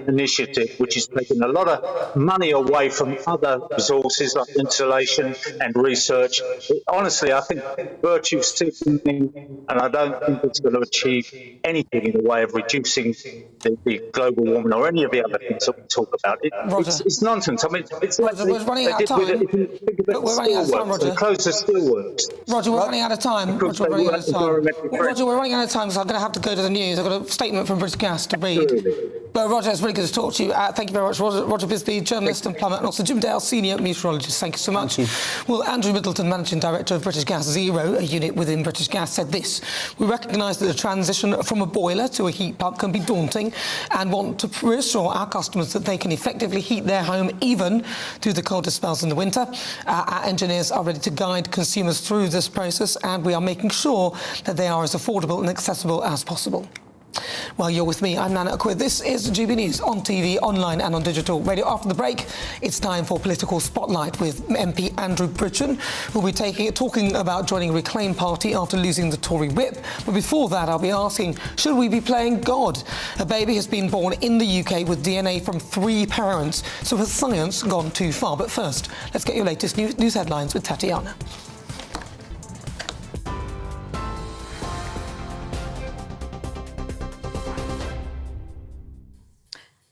initiative, which is taking a lot of money away from other resources like insulation and research. Honestly, I think virtue's sickening, and I don't think it's going to achieve anything in the way of reducing the global warming or any of the other things that we talk about. It's nonsense. I mean, it's like we're running out of time. We're running out of time, Roger. They closed the steelworks. Roger, we're running out of time. Roger, we're running out of time. Roger, we're running out of time, so I'm going to have to go to the news. I've got a statement from British Gas to read. But Roger, it's really good to talk to you. Thank you very much, Roger Bisbee, journalist and plumber, and also Jim Dale, senior meteorologist. Thank you so much. Well, Andrew Middleton, managing director of British Gas Zero, a unit within British Gas, said this: "We recognise that the transition from a boiler to a heat pump can be daunting, and want to reassure our customers that they can effectively heat their home even through the coldest spells in the winter. Our engineers are ready to guide consumers through this process, and we are making sure that they are as affordable and accessible as possible." Well, you're with me. I'm Nana Akua. This is GB News on TV, online and on digital radio. After the break, it's time for Political Spotlight with MP Andrew Bridgen, who'll be talking about joining Reclaim Party after losing the Tory whip. But before that, I'll be asking, should we be playing God? A baby has been born in the UK with DNA from 3 parents. So has science gone too far? But first, let's get your latest news headlines with Tatiana.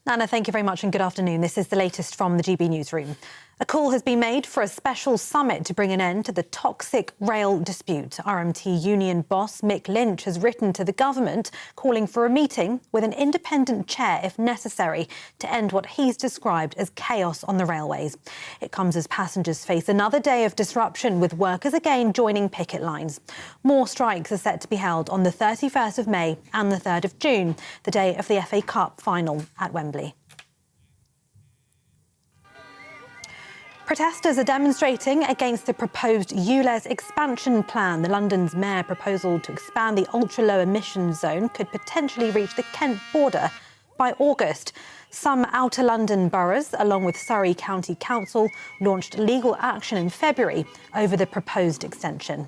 Nana, thank you very much and good afternoon. This is the latest from the GB Newsroom. A call has been made for a special summit to bring an end to the toxic rail dispute. RMT union boss Mick Lynch has written to the government calling for a meeting with an independent chair if necessary to end what he's described as chaos on the railways. It comes as passengers face another day of disruption, with workers again joining picket lines. More strikes are set to be held on the 31st of May and the 3rd of June, the day of the FA Cup final at Wembley. Protesters are demonstrating against the proposed ULEZ expansion plan. The London's mayor proposal to expand the ultra-low emission zone could potentially reach the Kent border by August. Some outer London boroughs, along with Surrey County Council, launched legal action in February over the proposed extension.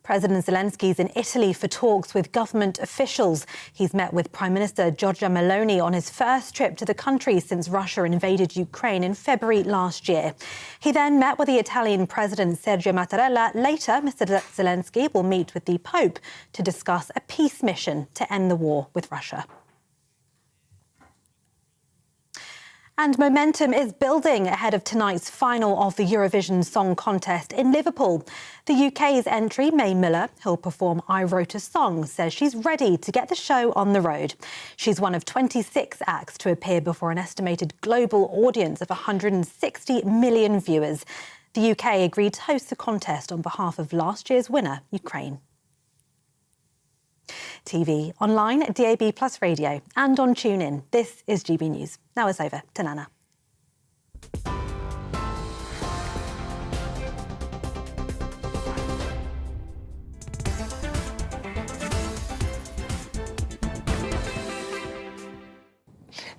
President Zelenskyy is in Italy for talks with government officials. He's met with Prime Minister Giorgia Meloni on his first trip to the country since Russia invaded Ukraine in February last year. He then met with the Italian President Sergio Mattarella. Later, Mr. Zelenskyy will meet with the Pope to discuss a peace mission to end the war with Russia. And momentum is building ahead of tonight's final of the Eurovision Song Contest in Liverpool. The UK's entry, May Miller, who'll perform I Wrote a Song, says she's ready to get the show on the road. She's one of 26 acts to appear before an estimated global audience of 160 million viewers. The UK agreed to host the contest on behalf of last year's winner, Ukraine. TV, online, DAB+ radio and on TuneIn. This is GB News. Now it's over to Nana.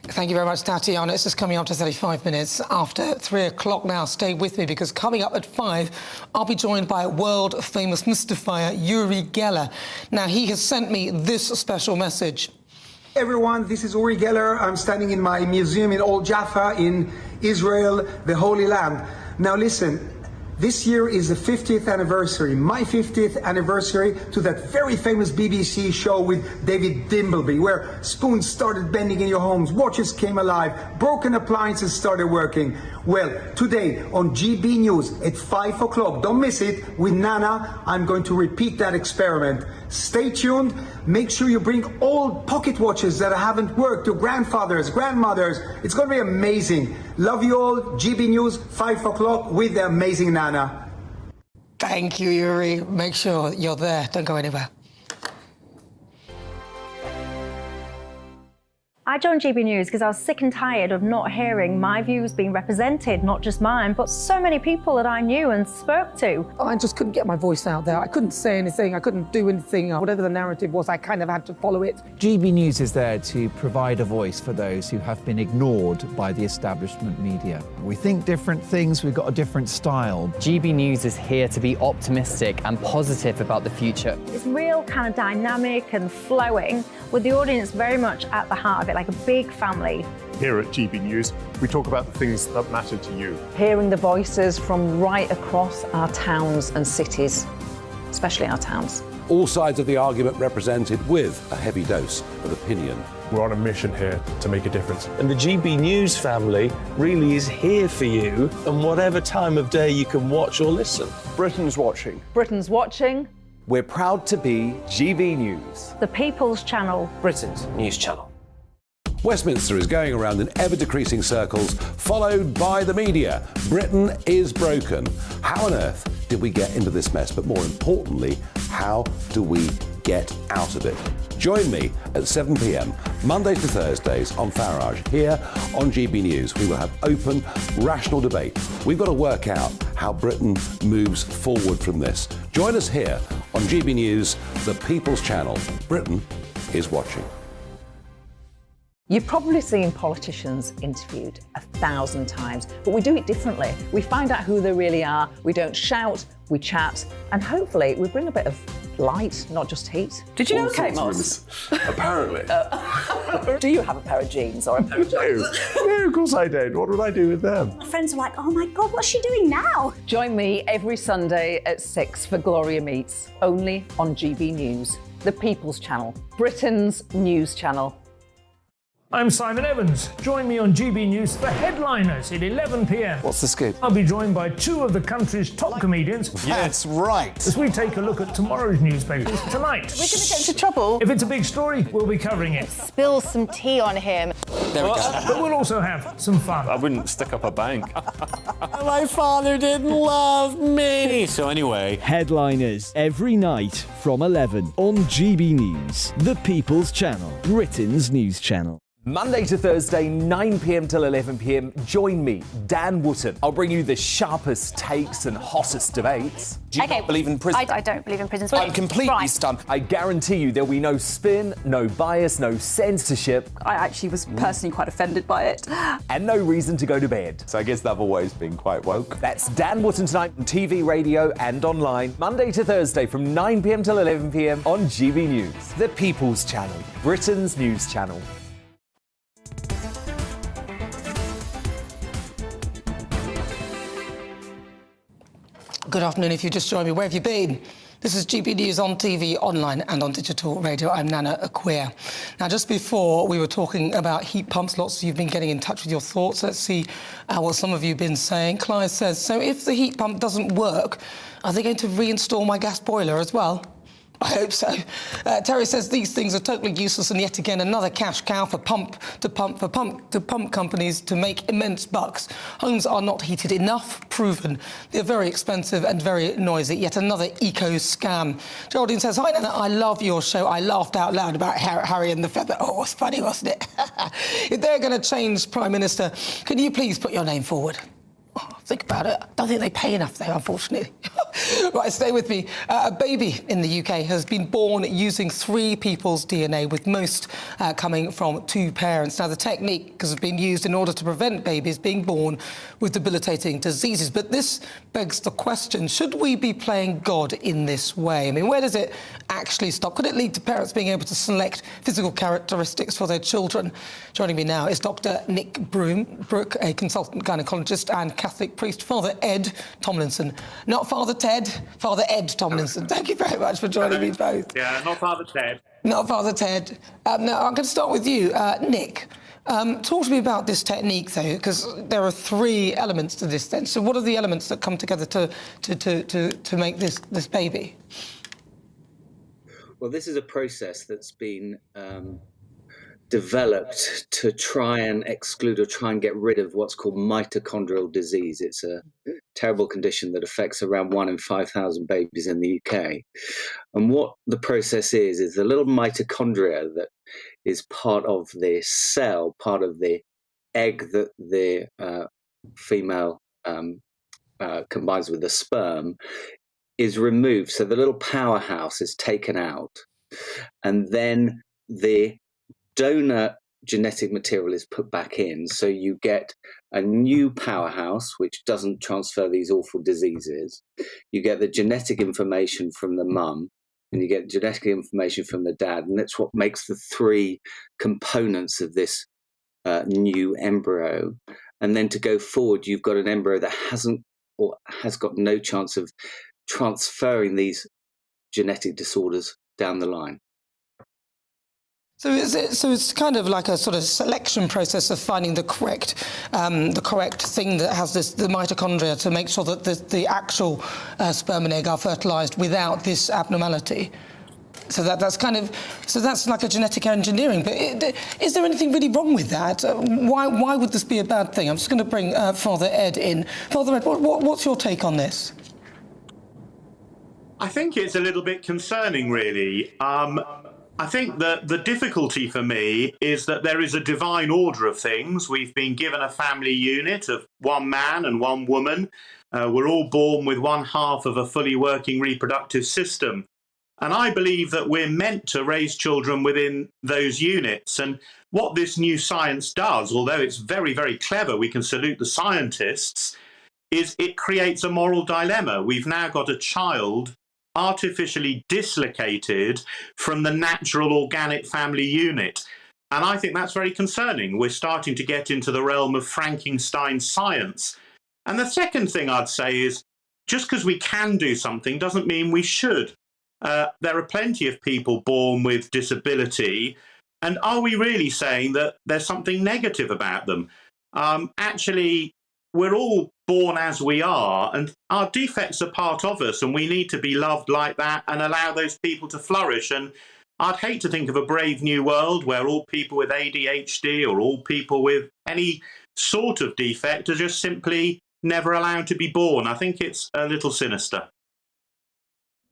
Thank you very much, Tatiana. It's just coming up to 35 minutes after 3 o'clock now. Stay with me because coming up at 5, I'll be joined by world-famous mystifier Yuri Geller. Now, he has sent me this special message. Everyone, this is Yuri Geller. I'm standing in my museum in Old Jaffa in Israel, the Holy Land. Now listen, this year is the 50th anniversary, my 50th anniversary to that very famous BBC show with David Dimbleby, where spoons started bending in your homes, watches came alive, broken appliances started working. Well, today on GB News at 5 o'clock, don't miss it, with Nana, I'm going to repeat that experiment. Stay tuned. Make sure you bring old pocket watches that haven't worked, your grandfathers, grandmothers. It's going to be amazing. Love you all. GB News, 5 o'clock with the amazing Nana. Thank you, Yuri. Make sure you're there. Don't go anywhere. I joined GB News because I was sick and tired of not hearing my views being represented, not just mine, but so many people that I knew and spoke to. I just couldn't get my voice out there. I couldn't say anything. I couldn't do anything. Whatever the narrative was, I kind of had to follow it. GB News is there to provide a voice for those who have been ignored by the establishment media. We think different things, we've got a different style. GB News is here to be optimistic and positive about the future. It's real kind of dynamic and flowing, with the audience very much at the heart of it, like a big family. Here at GB News, we talk about the things that matter to you. Hearing the voices from right across our towns and cities, especially our towns. All sides of the argument represented with a heavy dose of opinion. We're on a mission here to make a difference. And the GB News family really is here for you, and whatever time of day you can watch or listen. Britain's watching. Britain's watching. We're proud to be GB News, The People's Channel. Britain's news channel. Westminster is going around in ever-decreasing circles, followed by the media. Britain is broken. How on earth did we get into this mess? But more importantly, how do we get out of it? Join me at 7 p.m, Mondays to Thursdays on Farage, here on GB News. We will have open, rational debate. We've got to work out how Britain moves forward from this. Join us here on GB News, the People's Channel. Britain is watching. You've probably seen politicians interviewed 1,000 times, but we do it differently. We find out who they really are, we don't shout, we chat, and hopefully we bring a bit of light, not just heat. Did you know Kate Moss? Apparently. Do you have a pair of jeans or a pair of jeans? No, of course I don't. What would I do with them? My friends are like, oh my God, what's she doing now? Join me every Sunday at 6 for Gloria Meets, only on GB News, the People's Channel, Britain's news channel. I'm Simon Evans. Join me on GB News for Headliners at 11 p.m. What's the scoop? I'll be joined by 2 of the country's top comedians. That's right. As we take a look at tomorrow's newspapers tonight. We're going to get into trouble. If it's a big story, we'll be covering it. Spill some tea on him. There we go. But we'll also have some fun. I wouldn't stick up a bank. My father didn't love me. So anyway. Headliners every night from 11 on GB News, the People's Channel, Britain's news channel. Monday to Thursday, 9 p.m. till 11 p.m. Join me, Dan Wootton. I'll bring you the sharpest takes and hottest debates. Do you not believe in prison? I don't believe in prisons. I'm completely stunned. I guarantee you there'll be no spin, no bias, no censorship. I actually was personally quite offended by it. And no reason to go to bed. So I guess they've always been quite woke. That's Dan Wootton tonight on TV, radio and online. Monday to Thursday from 9 p.m. till 11 p.m. on GB News. The People's Channel, Britain's news channel. Good afternoon. If you just joined me, where have you been? This is GB News on TV, online and on digital radio. I'm Nana Akua. Now, just before we were talking about heat pumps, lots of you have been getting in touch with your thoughts. Let's see what some of you have been saying. Clive says, so if the heat pump doesn't work, are they going to reinstall my gas boiler as well? I hope so. Terry says these things are totally useless and yet again another cash cow for pump companies to make immense bucks. Homes are not heated enough, proven. They're very expensive and very noisy. Yet another eco scam. Geraldine says, hi Nana, I love your show. I laughed out loud about Harry and the feather. Oh, it was funny, wasn't it? If they're going to change Prime Minister, can you please put your name forward? Oh, think about it. I don't think they pay enough there, unfortunately. Right, stay with me. A baby in the UK has been born using 3 people's DNA, with most coming from 2 parents. Now, the technique has been used in order to prevent babies being born with debilitating diseases. But this begs the question, should we be playing God in this way? I mean, where does it actually stop? Could it lead to parents being able to select physical characteristics for their children? Joining me now is Dr. Nick Brooke, a consultant gynaecologist and Catholic priest, Father Ed Tomlinson. Not Father Ted, Father Ed Tomlinson. Thank you very much for joining me both. Yeah, not Father Ted. Not Father Ted. Now, I'm going to start with you, Nick. Talk to me about this technique, though, because there are 3 elements to this. Then, so what are the elements that come together to make this baby? Well, this is a process that's been developed to try and exclude or try and get rid of what's called mitochondrial disease. It's a terrible condition that affects around 1 in 5,000 babies in the UK. And what the process is the little mitochondria that is part of the cell, part of the egg that the female combines with the sperm, is removed. So the little powerhouse is taken out, and then the donor genetic material is put back in. So you get a new powerhouse, which doesn't transfer these awful diseases. You get the genetic information from the mum, and you get genetic information from the dad. And that's what makes the 3 components of this new embryo. And then to go forward, you've got an embryo that hasn't or has got no chance of transferring these genetic disorders down the line. So it's kind of like a sort of selection process of finding the correct thing that has the mitochondria to make sure that the actual sperm and egg are fertilized without this abnormality. So that's like a genetic engineering. But is there anything really wrong with that? Why would this be a bad thing? I'm just going to bring Father Ed in. Father Ed, what's your take on this? I think it's a little bit concerning, really. I think that the difficulty for me is that there is a divine order of things. We've been given a family unit of 1 man and 1 woman. We're all born with 1/2 of a fully working reproductive system. And I believe that we're meant to raise children within those units. And what this new science does, although it's very, very clever, we can salute the scientists, is it creates a moral dilemma. We've now got a child artificially dislocated from the natural organic family unit. And I think that's very concerning. We're starting to get into the realm of Frankenstein science. And the second thing I'd say is, just because we can do something doesn't mean we should. There are plenty of people born with disability. And are we really saying that there's something negative about them? Actually, we're all born as we are, and our defects are part of us, and we need to be loved like that and allow those people to flourish. And I'd hate to think of a brave new world where all people with ADHD or all people with any sort of defect are just simply never allowed to be born. I think it's a little sinister.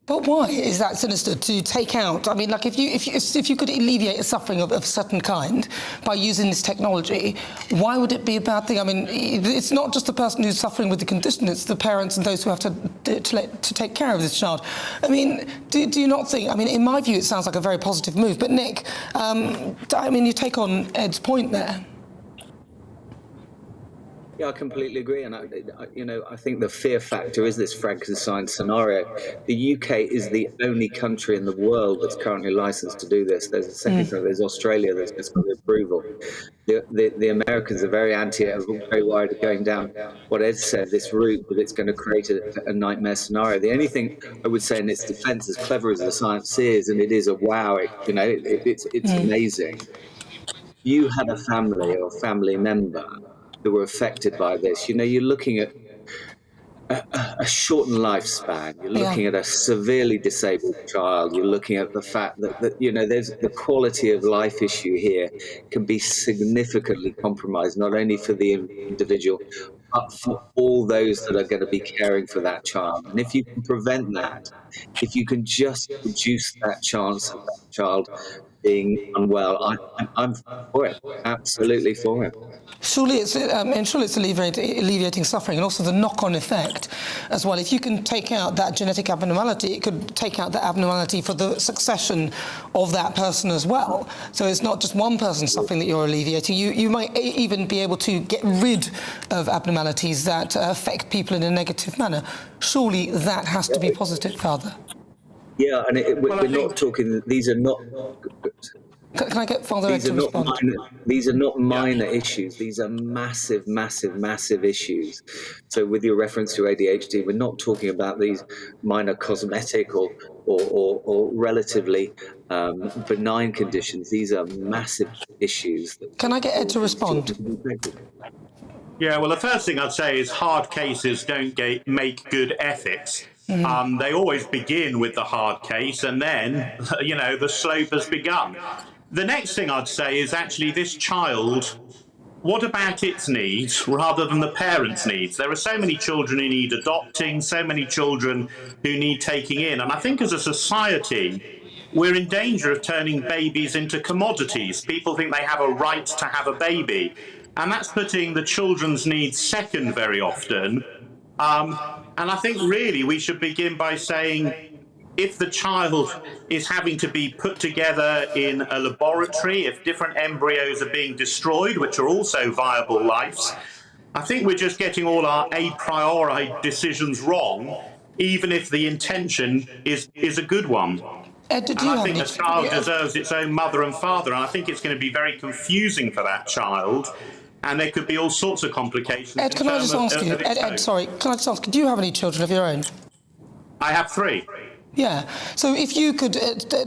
But why is that sinister to take out? I mean, like if you could alleviate a suffering of a certain kind by using this technology, why would it be a bad thing? I mean, it's not just the person who's suffering with the condition; it's the parents and those who have to take care of this child. I mean, do you not think? I mean, in my view, it sounds like a very positive move. But Nick, I mean, you take on Ed's point there. Yeah, I completely agree, and I think the fear factor is this Frankenstein scenario. The UK is the only country in the world that's currently licensed to do this. There's a second country, there's Australia that's just got the approval. The Americans are very anti it, very worried of going down what Ed said, this route, but it's going to create a nightmare scenario. The only thing I would say in its defence, as clever as the science is, and it is a wow, it's amazing. You had a family or a family member that were affected by this. You're looking at a shortened lifespan. You're looking at a severely disabled child. You're looking at the fact that there's the quality of life issue here can be significantly compromised, not only for the individual, but for all those that are going to be caring for that child. And if you can prevent that, if you can just reduce that chance of that child being unwell, I'm for it, absolutely for it. Surely it's alleviating suffering, and also the knock-on effect as well. If you can take out that genetic abnormality, it could take out the abnormality for the succession of that person as well. So it's not just one person suffering that you're alleviating. You might even be able to get rid of abnormalities that affect people in a negative manner. Surely that has to be positive, Father. Yeah, and we're not talking. These are not. Can I get Father Ed to respond? These are not minor issues. These are massive, massive, massive issues. So with your reference to ADHD, we're not talking about these minor cosmetic or relatively benign conditions. These are massive issues. Can I get Ed to respond? Yeah, well, the first thing I'd say is hard cases don't make good ethics. They always begin with the hard case, and then, the slope has begun. The next thing I'd say is actually this child, what about its needs rather than the parents' needs? There are so many children who need adopting, so many children who need taking in. And I think as a society, we're in danger of turning babies into commodities. People think they have a right to have a baby. And that's putting the children's needs second very often. And I think really we should begin by saying, if the child is having to be put together in a laboratory, if different embryos are being destroyed, which are also viable lives, I think we're just getting all our a priori decisions wrong, even if the intention is a good one. Ed, and I think the child deserves its own mother and father, and I think it's going to be very confusing for that child. And there could be all sorts of complications. Ed, can I just ask you? Ed, sorry, can I just ask you, do you have any children of your own? I have 3. Yeah. So if you could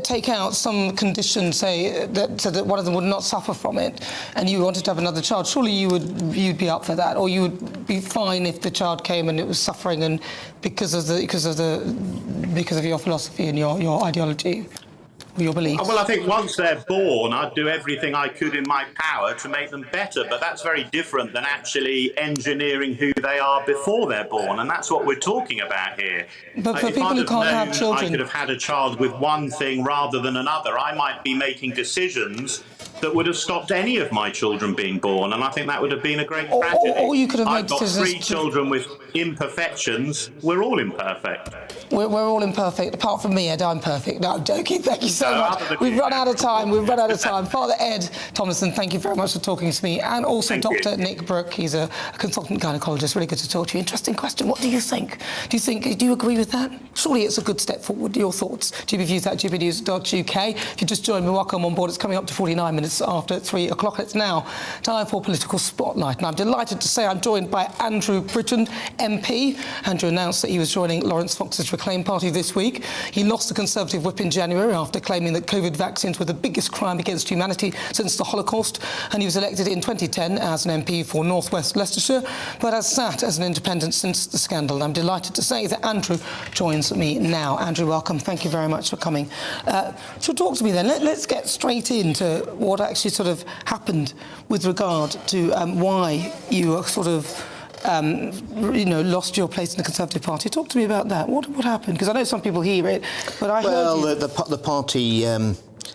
take out some condition, say, so that one of them would not suffer from it, and you wanted to have another child, surely you'd be up for that, or you would be fine if the child came and it was suffering, and because of your philosophy and your ideology. Your beliefs? Well, I think once they're born, I'd do everything I could in my power to make them better, but that's very different than actually engineering who they are before they're born, and that's what we're talking about here. But for people who can't have children... I could have had a child with one thing rather than another. I might be making decisions that would have stopped any of my children being born, and I think that would have been a great tragedy. Or you could have made I've got 3 children with imperfections. We're all imperfect. We're all imperfect, apart from me, Ed. I'm perfect. No, I'm joking. Thank you so much. We've run out of time. Father Ed Thomason, thank you very much for talking to me, and also Dr. Nick Brooke. He's a consultant gynaecologist. Really good to talk to you. Interesting question. What do you think? Do you agree with that? Surely it's a good step forward. Your thoughts? GBViews at gbnews.uk. If you just joined me, welcome on board. It's coming up to 49 minutes after 3 o'clock. It's now time for Political Spotlight, and I'm delighted to say I'm joined by Andrew Bridgen, MP. Andrew announced that he was joining Lawrence Fox's Reclaim Party this week. He lost the Conservative whip in January after claiming that COVID vaccines were the biggest crime against humanity since the Holocaust, and he was elected in 2010 as an MP for North West Leicestershire, but has sat as an independent since the scandal. I'm delighted to say that Andrew joins me now. Andrew, welcome. Thank you very much for coming. So talk to me then. Let's get straight into what actually sort of happened with regard to why you are sort of lost your place in the Conservative Party. Talk to me about that. What happened? Because I know some people hear it, but I heard you... the party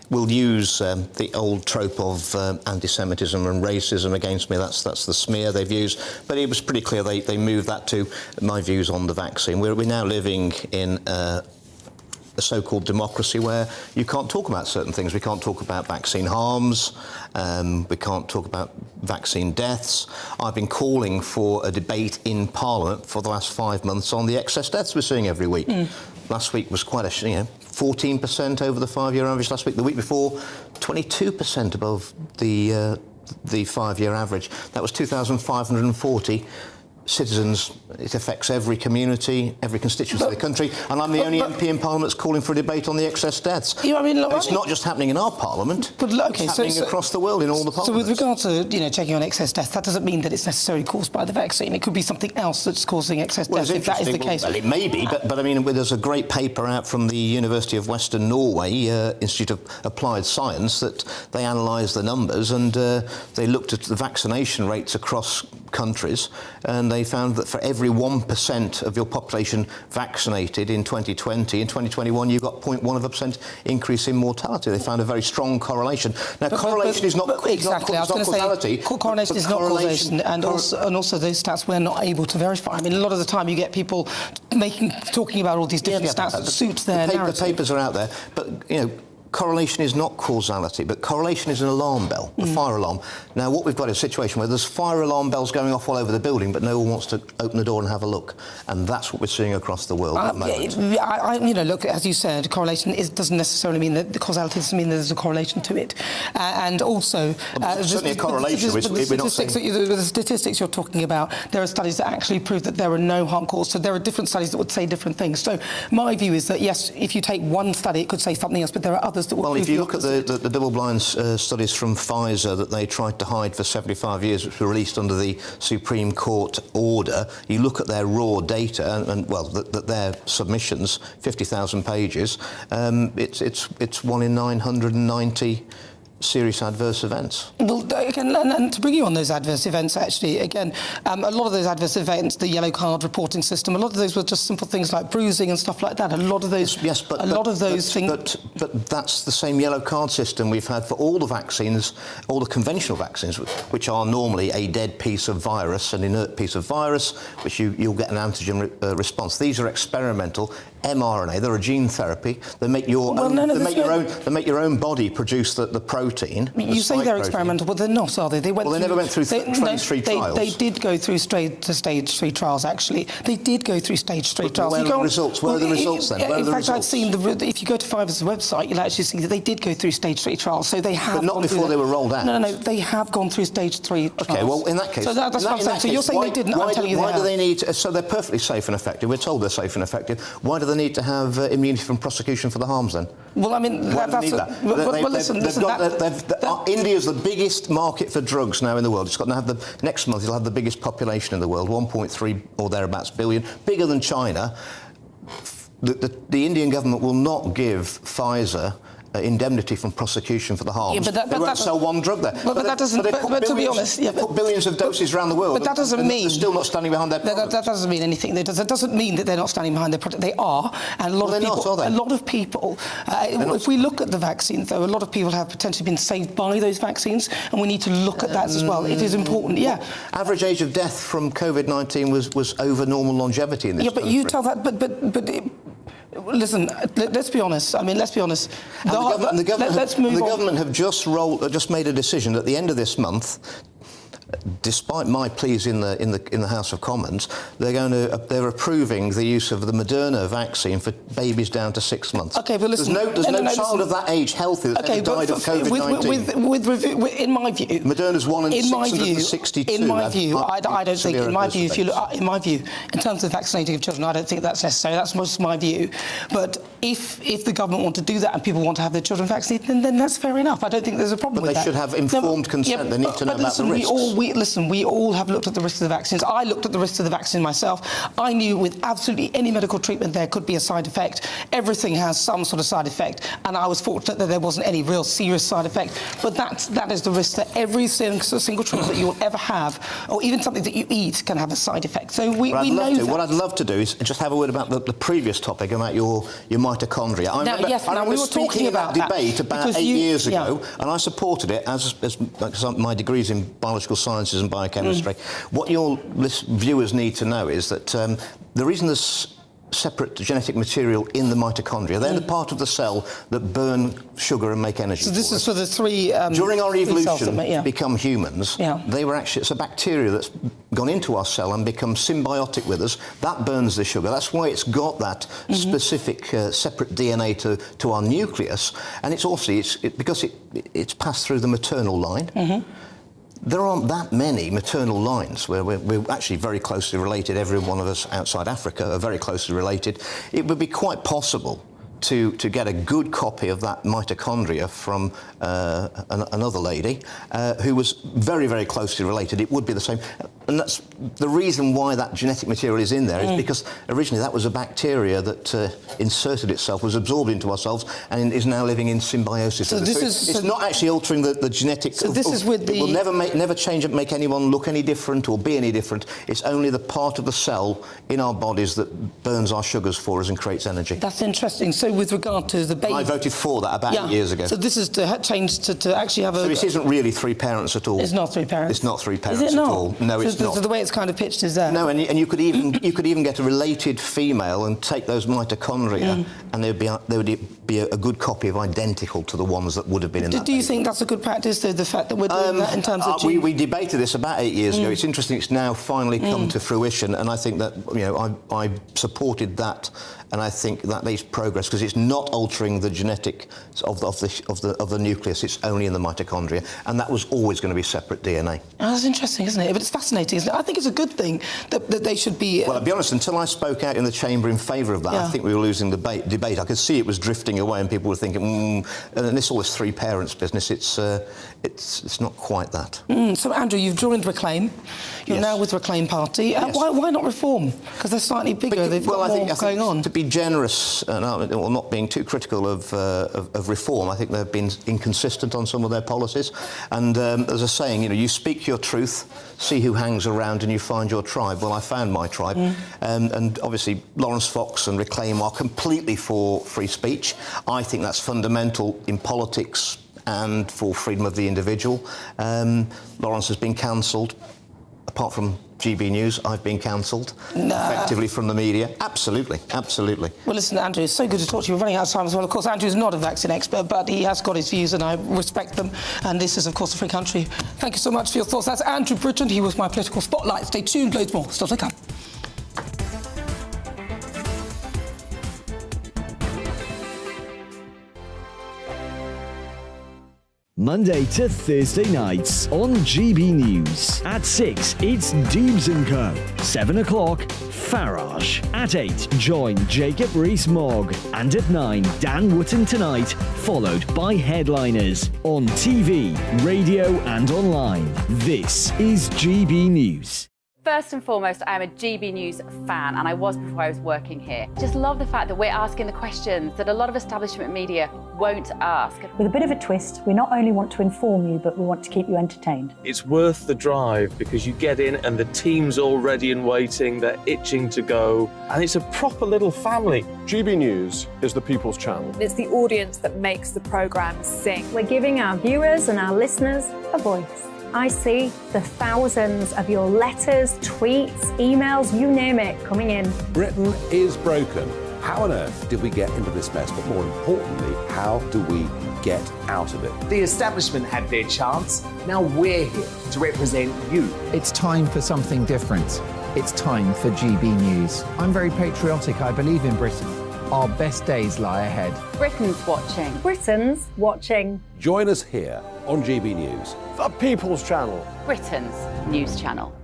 will use the old trope of anti-Semitism and racism against me. That's the smear they've used. But it was pretty clear they moved that to my views on the vaccine. We're now living in a so-called democracy where you can't talk about certain things. We can't talk about vaccine harms. We can't talk about vaccine deaths. I've been calling for a debate in Parliament for the last 5 months on the excess deaths we're seeing every week. Last week was quite a 14% over the 5-year average. Last week, the week before, 22% above the 5-year average. That was 2,540 citizens. It affects every community, every constituency of the country, and I'm the only MP in Parliament that's calling for a debate on the excess deaths. It's not just happening in our Parliament, it's happening across the world in all the parliaments. So with regard to checking on excess deaths, that doesn't mean that it's necessarily caused by the vaccine. It could be something else that's causing excess deaths, if that is the case. Well, it may be, but I mean, there's a great paper out from the University of Western Norway, Institute of Applied Science, that they analysed the numbers and they looked at the vaccination rates across countries, and they found that for every 1% of your population vaccinated in 2020, in 2021 you got 0.1% increase in mortality. They found a very strong correlation. Now, correlation is not exactly. I was going to say correlation is not causation, and also those stats we're not able to verify. I mean, a lot of the time you get people talking about all these different stats that suit their narrative. The papers are out there, but correlation is not causality, but correlation is an alarm bell, a fire alarm. Now, what we've got is a situation where there's fire alarm bells going off all over the building, but no one wants to open the door and have a look. And that's what we're seeing across the world at the moment. Look, as you said, correlation doesn't necessarily mean that the causality doesn't mean there's a correlation to it. And also... certainly a correlation. The statistics you're talking about, there are studies that actually prove that there are no harm caused. So there are different studies that would say different things. So my view is that, yes, if you take one study, it could say something else, but there are others. Well, if you look at the double-blind studies from Pfizer that they tried to hide for 75 years, which were released under the Supreme Court order, you look at their raw data and their submissions, 50,000 pages, it's 1 in 990 serious adverse events. Well, again, and to bring you on those adverse events, actually, again, a lot of those adverse events, the yellow card reporting system, a lot of those were just simple things like bruising and stuff like that. A lot of those, things. But that's the same yellow card system we've had for all the vaccines, all the conventional vaccines, which are normally a dead piece of virus, an inert piece of virus, which you'll get an antigen response. These are experimental mRNA. They're a gene therapy. They make your own body produce the protein. You say they're experimental, but they're not, are they? They never went through phase 3 trials. They did go through stage 3 trials. Actually, they did go through stage 3 trials. Where are the results? Where are the results then? In fact, I've seen if you go to Pfizer's website, you'll actually see that they did go through stage 3 trials. So they have. But not before they were rolled out. No, they have gone through stage 3 trials. Okay, well, in that case, so that's what I'm saying. So you're saying they didn't. I'm telling you they have. Why do they need? So they're perfectly safe and effective. We're told they're safe and effective. Why do they need to have immunity from prosecution for the harms then? Well, I mean, India's the biggest market for drugs now in the world. It's got to have next month it'll have the biggest population in the world, 1.3 or thereabouts billion, bigger than China. The Indian government will not give Pfizer indemnity from prosecution for the harms. Yeah, they won't sell one drug there. But that doesn't. But to be honest, they put billions of doses around the world. But that doesn't mean they're still not standing behind their product. That doesn't mean anything. That doesn't mean that they're not standing behind their product. They are, and a lot of people. Not, are they? A lot of people. If we look at the vaccines, though, a lot of people have potentially been saved by those vaccines, and we need to look at that as well. It is important. Yeah. Average age of death from COVID-19 was over normal longevity in this country. Yeah, but you tell that. But. Listen, let's be honest. I mean, let's be honest. The government have just made a decision at the end of this month. Despite my pleas in the House of Commons, they're approving the use of the Moderna vaccine for babies down to 6 months. Okay, but listen, there's no child of that age healthy that's ever died of COVID-19. In my view, Moderna's 1 in 662. In my view, I don't think. In my view, in my view, in terms of vaccinating of children, I don't think that's necessary. That's just my view. But if the government want to do that and people want to have their children vaccinated, then that's fair enough. I don't think there's a problem with that. But they should have informed consent. They need to know about the risks. we all have looked at the risks of the vaccines. I looked at the risks of the vaccine myself. I knew with absolutely any medical treatment there could be a side effect. Everything has some sort of side effect, and I was fortunate that there wasn't any real serious side effect. But that is the risk, that every single treatment that you will ever have, or even something that you eat, can have a side effect. So we know that. What I'd love to do is just have a word about the previous topic about your mitochondria. I remember we were talking about that debate about 8 years ago, yeah. and I supported it as my degree's in biological sciences and biochemistry. What your viewers need to know is that the reason there's separate genetic material in the mitochondria, they're the part of the cell that burn sugar and make energy. So this is for the three during our evolution to become humans. They were actually, it's a bacteria that's gone into our cell and become symbiotic with us. That burns the sugar. That's why it's got that specific separate DNA to our nucleus, and it's also because it's passed through the maternal line. There aren't that many maternal lines where we're actually very closely related. Every one of us outside Africa are very closely related. It would be quite possible to get a good copy of that mitochondria from another lady who was very, very closely related. It would be the same. And that's the reason why that genetic material is in there, is because originally that was a bacteria that inserted itself, was absorbed into ourselves, and is now living in symbiosis. So it's not actually altering the genetic. So this is with it will never change it, make anyone look any different or be any different. It's only the part of the cell in our bodies that burns our sugars for us and creates energy. That's interesting. So with regard to the baby, I voted for that about 8 years ago. So this is to change to actually have a. So this isn't really three parents at all. It's not three parents. It's not three parents is it not? at all. No, it's not. So the way it's kind of pitched is that. No, and you could even get a related female and take those mitochondria, and there would be a good copy of identical to the ones that would have been in that. Do you think that's a good practice, the fact that we're doing that in terms of we debated this about 8 years ago. It's interesting. It's now finally come to fruition, and I think that I supported that, and I think that makes progress because it's not altering the genetic of the nucleus. It's only in the mitochondria, and that was always going to be separate DNA. Oh, that's interesting, isn't it? But it's fascinating, isn't it? I think it's a good thing that they should be. Well, I'll be honest. Until I spoke out in the chamber in favour of that, I think we were losing the debate. I could see it was drifting away, and people were thinking, and all this three parents business. It's not quite that. So, Andrew, you've joined Reclaim. You're now with Reclaim Party. Yes. Why not Reform? Because they're slightly bigger. They've got more going on. To be generous, and not being too critical of Reform, I think they've been inconsistent on some of their policies. And as a saying, you speak your truth, see who hangs around, and you find your tribe. Well, I found my tribe. And obviously, Lawrence Fox and Reclaim are completely for free speech. I think that's fundamental in politics and for freedom of the individual. Lawrence has been cancelled. Apart from GBNews, I've been cancelled effectively from the media. Absolutely. Well, listen, Andrew, it's so good to talk to you. We're running out of time as well. Of course, Andrew's not a vaccine expert, but he has got his views, and I respect them. And this is, of course, a free country. Thank you so much for your thoughts. That's Andrew Bridgen. He was my political spotlight. Stay tuned. Loads more still to come. Monday to Thursday nights on GB News. At 6, it's Dubes & Co. 7 o'clock, Farage. At 8, join Jacob Rees-Mogg. And at 9, Dan Wootton Tonight, followed by Headliners. On TV, radio and online. This is GB News. First and foremost, I am a GB News fan, and I was before I was working here. Just love the fact that we're asking the questions that a lot of establishment media won't ask. With a bit of a twist, we not only want to inform you, but we want to keep you entertained. It's worth the drive because you get in and the team's all ready and waiting, they're itching to go, and it's a proper little family. GB News is the people's channel. It's the audience that makes the programme sing. We're giving our viewers and our listeners a voice. I see the thousands of your letters, tweets, emails, you name it, coming in. Britain is broken. How on earth did we get into this mess? But more importantly, how do we get out of it? The establishment had their chance. Now we're here to represent you. It's time for something different. It's time for GB News. I'm very patriotic. I believe in Britain. Our best days lie ahead. Britain's watching. Britain's watching. Join us here on GB News. The people's channel. Britain's news channel.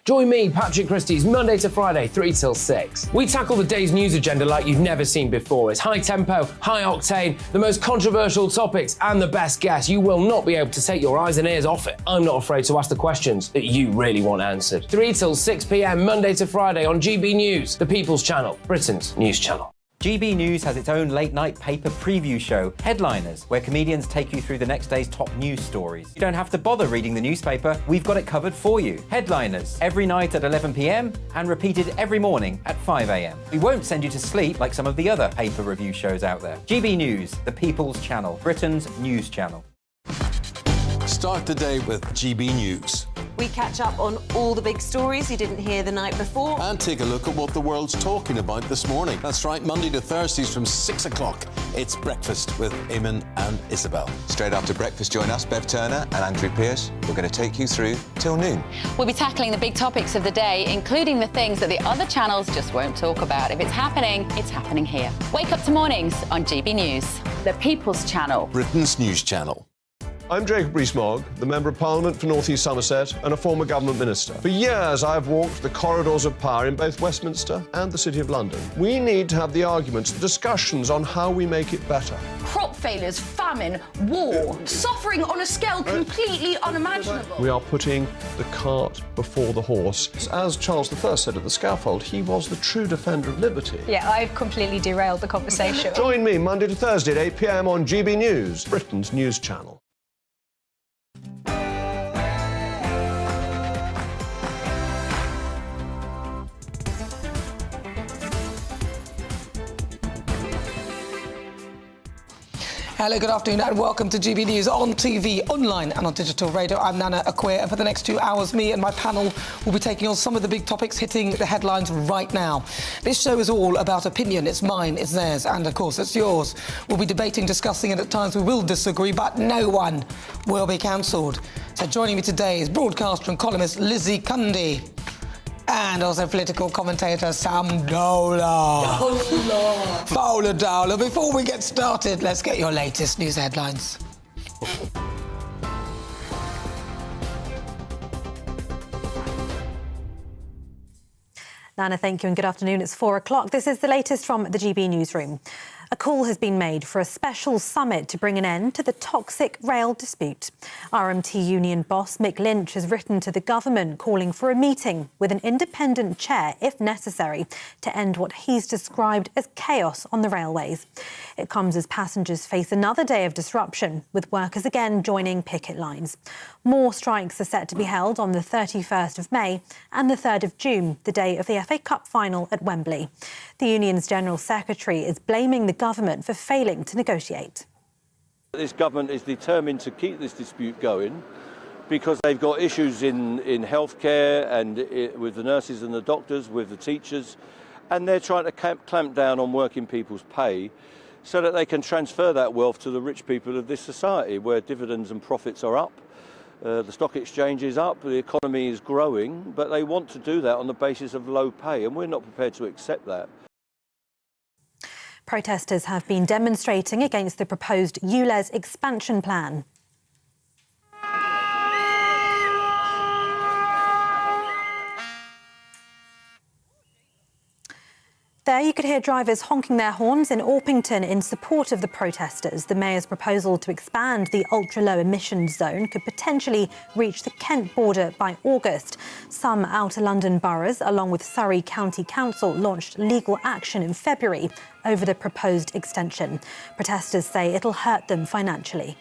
Join me, Patrick Christie's, Monday to Friday, 3 till 6. We tackle the day's news agenda like you've never seen before. It's high tempo, high octane, the most controversial topics, and the best guests. You will not be able to take your eyes and ears off it. I'm not afraid to ask the questions that you really want answered. 3 till 6 p.m, Monday to Friday on GB News, the People's Channel, Britain's news channel. GB News has its own late-night paper preview show, Headliners, where comedians take you through the next day's top news stories. You don't have to bother reading the newspaper, we've got it covered for you. Headliners, every night at 11 p.m, and repeated every morning at 5 a.m. We won't send you to sleep like some of the other paper review shows out there. GB News, the People's Channel, Britain's news channel. Start the day with GB News. We catch up on all the big stories you didn't hear the night before. And take a look at what the world's talking about this morning. That's right, Monday to Thursdays from 6 o'clock. It's Breakfast with Eamon and Isabel. Straight after breakfast, join us, Bev Turner and Andrew Pearce. We're going to take you through till noon. We'll be tackling the big topics of the day, including the things that the other channels just won't talk about. If it's happening here. Wake up to mornings on GB News, the People's Channel, Britain's news channel. I'm Jacob Rees-Mogg, the Member of Parliament for North East Somerset and a former government minister. For years, I've walked the corridors of power in both Westminster and the City of London. We need to have the arguments, the discussions on how we make it better. Crop failures, famine, war, suffering on a scale completely unimaginable. We are putting the cart before the horse. As Charles I said at the scaffold, he was the true defender of liberty. Yeah, I've completely derailed the conversation. Join me Monday to Thursday at 8 p.m. on GB News, Britain's news channel. Hello, good afternoon and welcome to GB News on TV, online and on digital radio. I'm Nana Akua, and for the next 2 hours, me and my panel will be taking on some of the big topics hitting the headlines right now. This show is all about opinion. It's mine, it's theirs, and of course it's yours. We'll be debating, discussing, and at times we will disagree, but no one will be cancelled. So joining me today is broadcaster and columnist Lizzie Cundy. And also political commentator Sam Dowler. Fowler Dowler. Before we get started, let's get your latest news headlines. Nana, thank you and good afternoon. It's 4 o'clock. This is the latest from the GB newsroom. A call has been made for a special summit to bring an end to the toxic rail dispute. RMT union boss Mick Lynch has written to the government calling for a meeting with an independent chair, if necessary, to end what he's described as chaos on the railways. It comes as passengers face another day of disruption, with workers again joining picket lines. More strikes are set to be held on the 31st of May and the 3rd of June, the day of the FA Cup final at Wembley. The union's General Secretary is blaming the government for failing to negotiate. This government is determined to keep this dispute going because they've got issues in healthcare and with the nurses and the doctors, with the teachers, and they're trying to clamp down on working people's pay so that they can transfer that wealth to the rich people of this society where dividends and profits are up. The stock exchange is up, the economy is growing, but they want to do that on the basis of low pay, and we're not prepared to accept that. Protesters have been demonstrating against the proposed ULEZ expansion plan. There you could hear drivers honking their horns in Orpington in support of the protesters. The Mayor's proposal to expand the ultra-low emissions zone could potentially reach the Kent border by August. Some outer London boroughs, along with Surrey County Council, launched legal action in February over the proposed extension. Protesters say it'll hurt them financially.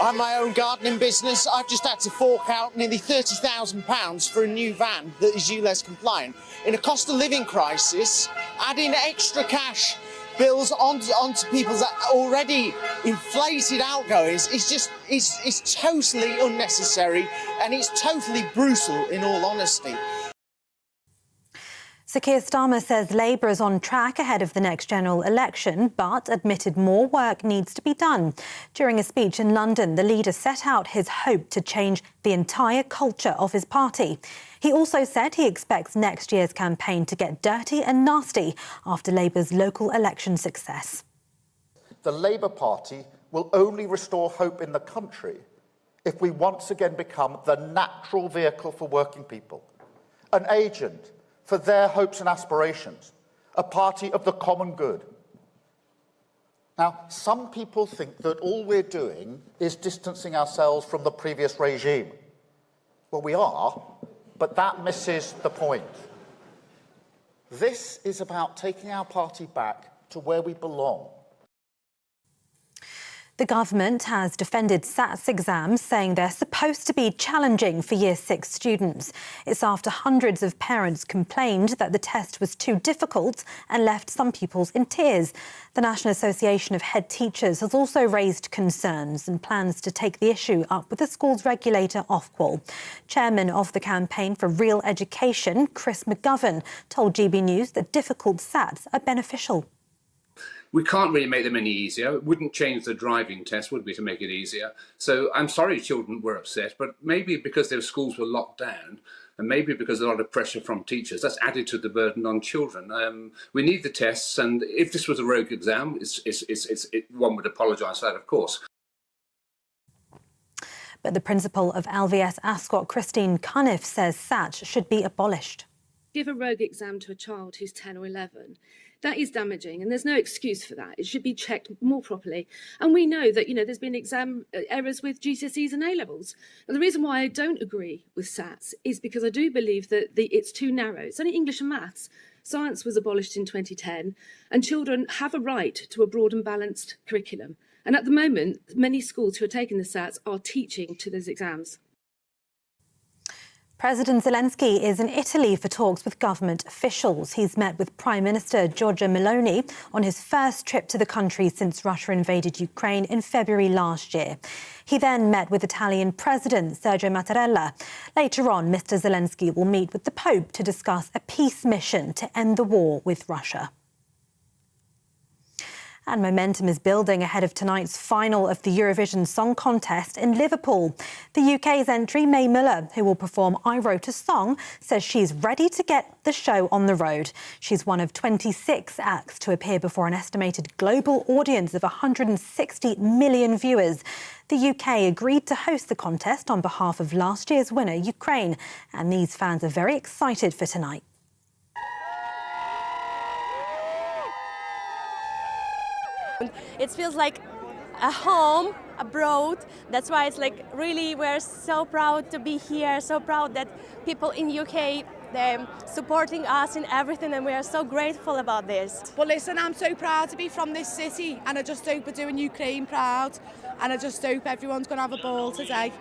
I have my own gardening business. I've just had to fork out nearly £30,000 for a new van that is ULEZ compliant. In a cost of living crisis, adding extra cash bills onto people's already inflated outgoings is totally unnecessary, and it's totally brutal, in all honesty. Sir Keir Starmer says Labour is on track ahead of the next general election, but admitted more work needs to be done. During a speech in London, the leader set out his hope to change the entire culture of his party. He also said he expects next year's campaign to get dirty and nasty after Labour's local election success. The Labour Party will only restore hope in the country if we once again become the natural vehicle for working people. an agent for their hopes and aspirations, a party of the common good. Now, some people think that all we're doing is distancing ourselves from the previous regime. Well, we are, but that misses the point. This is about taking our party back to where we belong. The government has defended SATS exams, saying they're supposed to be challenging for Year 6 students. It's after hundreds of parents complained that the test was too difficult and left some pupils in tears. The National Association of Head Teachers has also raised concerns and plans to take the issue up with the school's regulator, Ofqual. Chairman of the Campaign for Real Education, Chris McGovern, told GB News that difficult SATs are beneficial. We can't really make them any easier. It wouldn't change the driving test, would we, to make it easier? So I'm sorry children were upset, but maybe because their schools were locked down and maybe because a lot of pressure from teachers, that's added to the burden on children. We need the tests, and if this was a rogue exam, one would apologise for that, of course. But the principal of LVS Ascot, Christine Cunniff, says SAT should be abolished. Give a rogue exam to a child who's 10 or 11. That is damaging, and there's no excuse for that. It should be checked more properly. And we know that, there's been exam errors with GCSEs and A-levels. And the reason why I don't agree with SATs is because I do believe that it's too narrow. It's only English and maths. Science was abolished in 2010, and children have a right to a broad and balanced curriculum. And at the moment, many schools who are taking the SATs are teaching to those exams. President Zelenskyy is in Italy for talks with government officials. He's met with Prime Minister Giorgia Meloni on his first trip to the country since Russia invaded Ukraine in February last year. He then met with Italian President Sergio Mattarella. Later on, Mr. Zelenskyy will meet with the Pope to discuss a peace mission to end the war with Russia. And momentum is building ahead of tonight's final of the Eurovision Song Contest in Liverpool. The UK's entry, Mae Muller, who will perform I Wrote a Song, says she's ready to get the show on the road. She's one of 26 acts to appear before an estimated global audience of 160 million viewers. The UK agreed to host the contest on behalf of last year's winner, Ukraine, and these fans are very excited for tonight. It feels like a home abroad. That's why it's like really we're so proud to be here, so proud that people in UK they're supporting us in everything, and we are so grateful about this. Well, listen, I'm so proud to be from this city, and I just hope we're doing Ukraine proud, and I just hope everyone's going to have a ball today.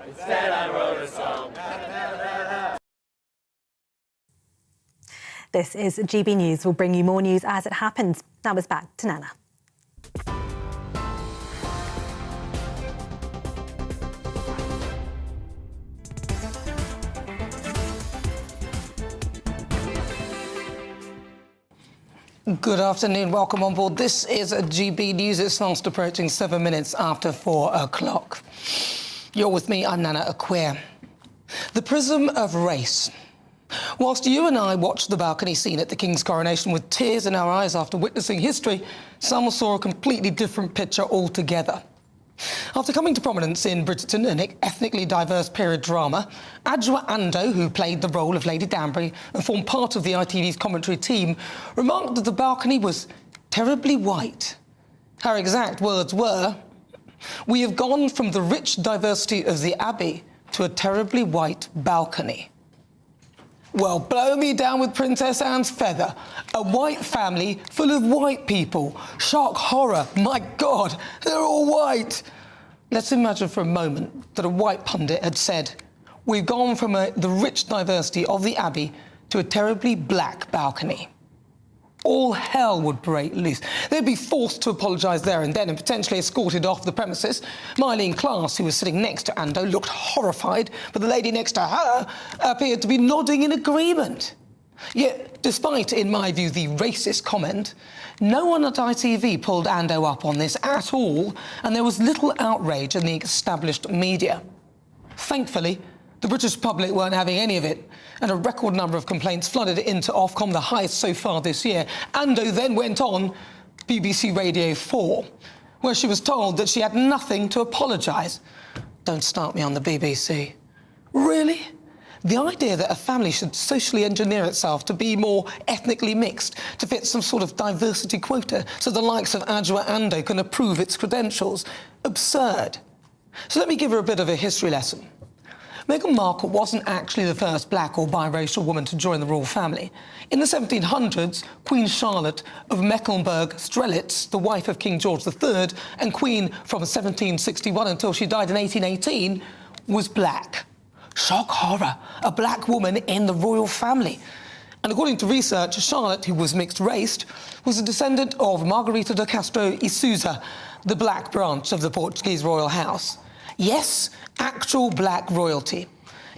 Instead I wrote a song. This is GB News. We'll bring you more news as it happens. Now it's back to Nana. Good afternoon. Welcome on board. This is GB News. It's fast approaching 7 minutes after 4 o'clock. You're with me. I'm Nana Akua. The prism of race. Whilst you and I watched the balcony scene at the King's coronation with tears in our eyes after witnessing history, some saw a completely different picture altogether. After coming to prominence in Bridgen, an ethnically diverse period drama, Adjoa Ando, who played the role of Lady Danbury and formed part of the ITV's commentary team, remarked that the balcony was terribly white. Her exact words were, "We have gone from the rich diversity of the Abbey to a terribly white balcony." Well, blow me down with Princess Anne's feather. A white family full of white people. Shock, horror, my God, they're all white. Let's imagine for a moment that a white pundit had said, "We've gone from the rich diversity of the Abbey to a terribly black balcony." All hell would break loose. They'd be forced to apologise there and then and potentially escorted off the premises. Mylene Class, who was sitting next to Ando, looked horrified, but the lady next to her appeared to be nodding in agreement. Yet, despite, in my view, the racist comment, no one at ITV pulled Ando up on this at all, and there was little outrage in the established media. Thankfully, the British public weren't having any of it, and a record number of complaints flooded into Ofcom, the highest so far this year. Ando then went on BBC Radio 4, where she was told that she had nothing to apologise. Don't start me on the BBC. Really? The idea that a family should socially engineer itself to be more ethnically mixed, to fit some sort of diversity quota, so the likes of Adjoa Ando can approve its credentials. Absurd. So let me give her a bit of a history lesson. Meghan Markle wasn't actually the first black or biracial woman to join the royal family. In the 1700s, Queen Charlotte of Mecklenburg-Strelitz, the wife of King George III, and Queen from 1761 until she died in 1818, was black. Shock horror, a black woman in the royal family. And according to research, Charlotte, who was mixed-raced, was a descendant of Margarita de Castro y Sousa, the black branch of the Portuguese royal house. Yes, actual black royalty.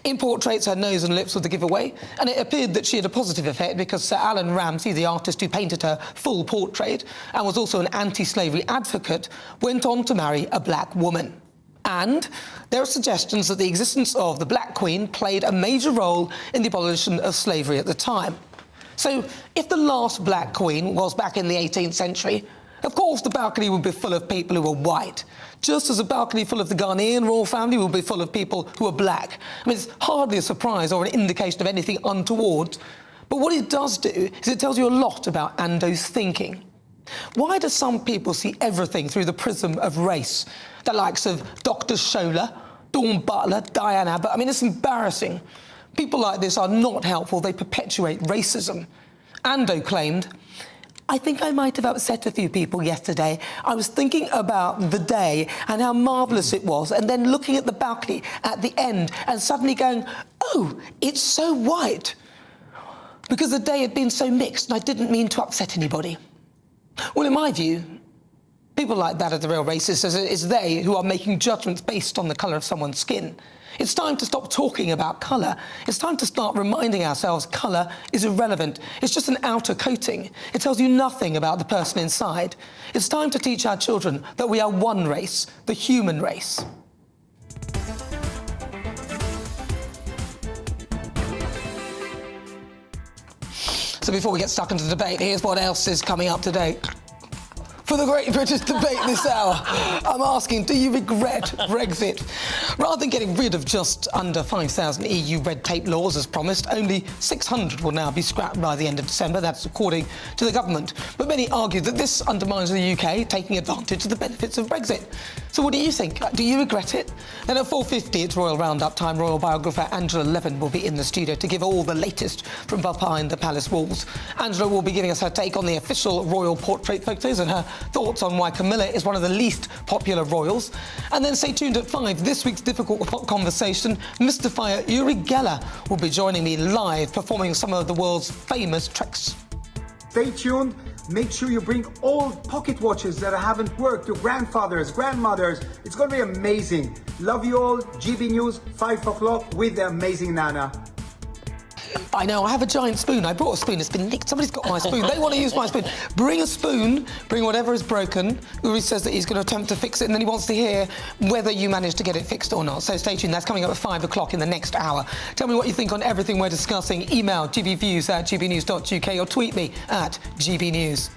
In portraits, her nose and lips were the giveaway, and it appeared that she had a positive effect because Sir Alan Ramsay, the artist who painted her full portrait and was also an anti-slavery advocate, went on to marry a black woman. And there are suggestions that the existence of the Black Queen played a major role in the abolition of slavery at the time. So, if the last Black Queen was back in the 18th century, of course the balcony would be full of people who were white, just as a balcony full of the Ghanaian royal family will be full of people who are black. I mean, it's hardly a surprise or an indication of anything untoward, but what it does do is it tells you a lot about Ando's thinking. Why do some people see everything through the prism of race? The likes of Dr. Scholar, Dawn Butler, Diane Abbott. I mean, it's embarrassing. People like this are not helpful. They perpetuate racism. Ando claimed, I think I might have upset a few people yesterday. I was thinking about the day and how marvellous it was, and then looking at the balcony at the end and suddenly going, oh, it's so white. Because the day had been so mixed and I didn't mean to upset anybody. Well, in my view, people like that are the real racists, as it's they who are making judgments based on the colour of someone's skin. It's time to stop talking about colour. It's time to start reminding ourselves colour is irrelevant. It's just an outer coating. It tells you nothing about the person inside. It's time to teach our children that we are one race, the human race. So before we get stuck into the debate, here's what else is coming up today. For the Great British Debate this hour, I'm asking, do you regret Brexit? Rather than getting rid of just under 5,000 EU red tape laws as promised, only 600 will now be scrapped by the end of December. That's according to the government. But many argue that this undermines the UK taking advantage of the benefits of Brexit. So what do you think? Do you regret it? Then at 4:50, it's Royal Roundup time. Royal biographer Angela Levin will be in the studio to give all the latest from behind the palace walls. Angela will be giving us her take on the official royal portrait photos and her thoughts on why Camilla is one of the least popular royals. And then stay tuned at 5. This week's difficult conversation, Mystifier Yuri Geller will be joining me live, performing some of the world's famous tricks. Stay tuned. Make sure you bring old pocket watches that haven't worked, your grandfathers, grandmothers. It's going to be amazing. Love you all. GB News, 5 o'clock with the amazing Nana. I know, I have a giant spoon. I brought a spoon, it's been nicked. Somebody's got my spoon. They want to use my spoon. Bring a spoon, bring whatever is broken. Uri says that he's going to attempt to fix it, and then he wants to hear whether you managed to get it fixed or not. So stay tuned, that's coming up at 5 o'clock in the next hour. Tell me what you think on everything we're discussing. Email gbviews@gbnews.uk or tweet me at gbnews.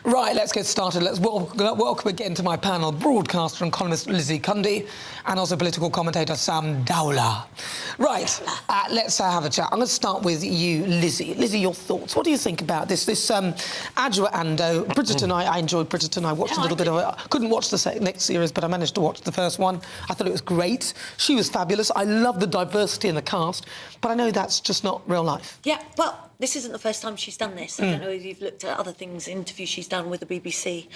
Right, let's get started. Let's welcome again to my panel broadcaster and columnist Lizzie Cundy and also political commentator Sam Dowler. Right, let's have a chat. I'm going to start with you, Lizzie. Lizzie, your thoughts. What do you think about this? This Adjoa Ando, Bridgen, I enjoyed Bridgen. I watched a little bit of it. Couldn't watch the next series, but I managed to watch the first one. I thought it was great. She was fabulous. I love the diversity in the cast, but I know that's just not real life. Yeah, well, this isn't the first time she's done this. I don't know if you've looked at other things, interviews she's done with the BBC.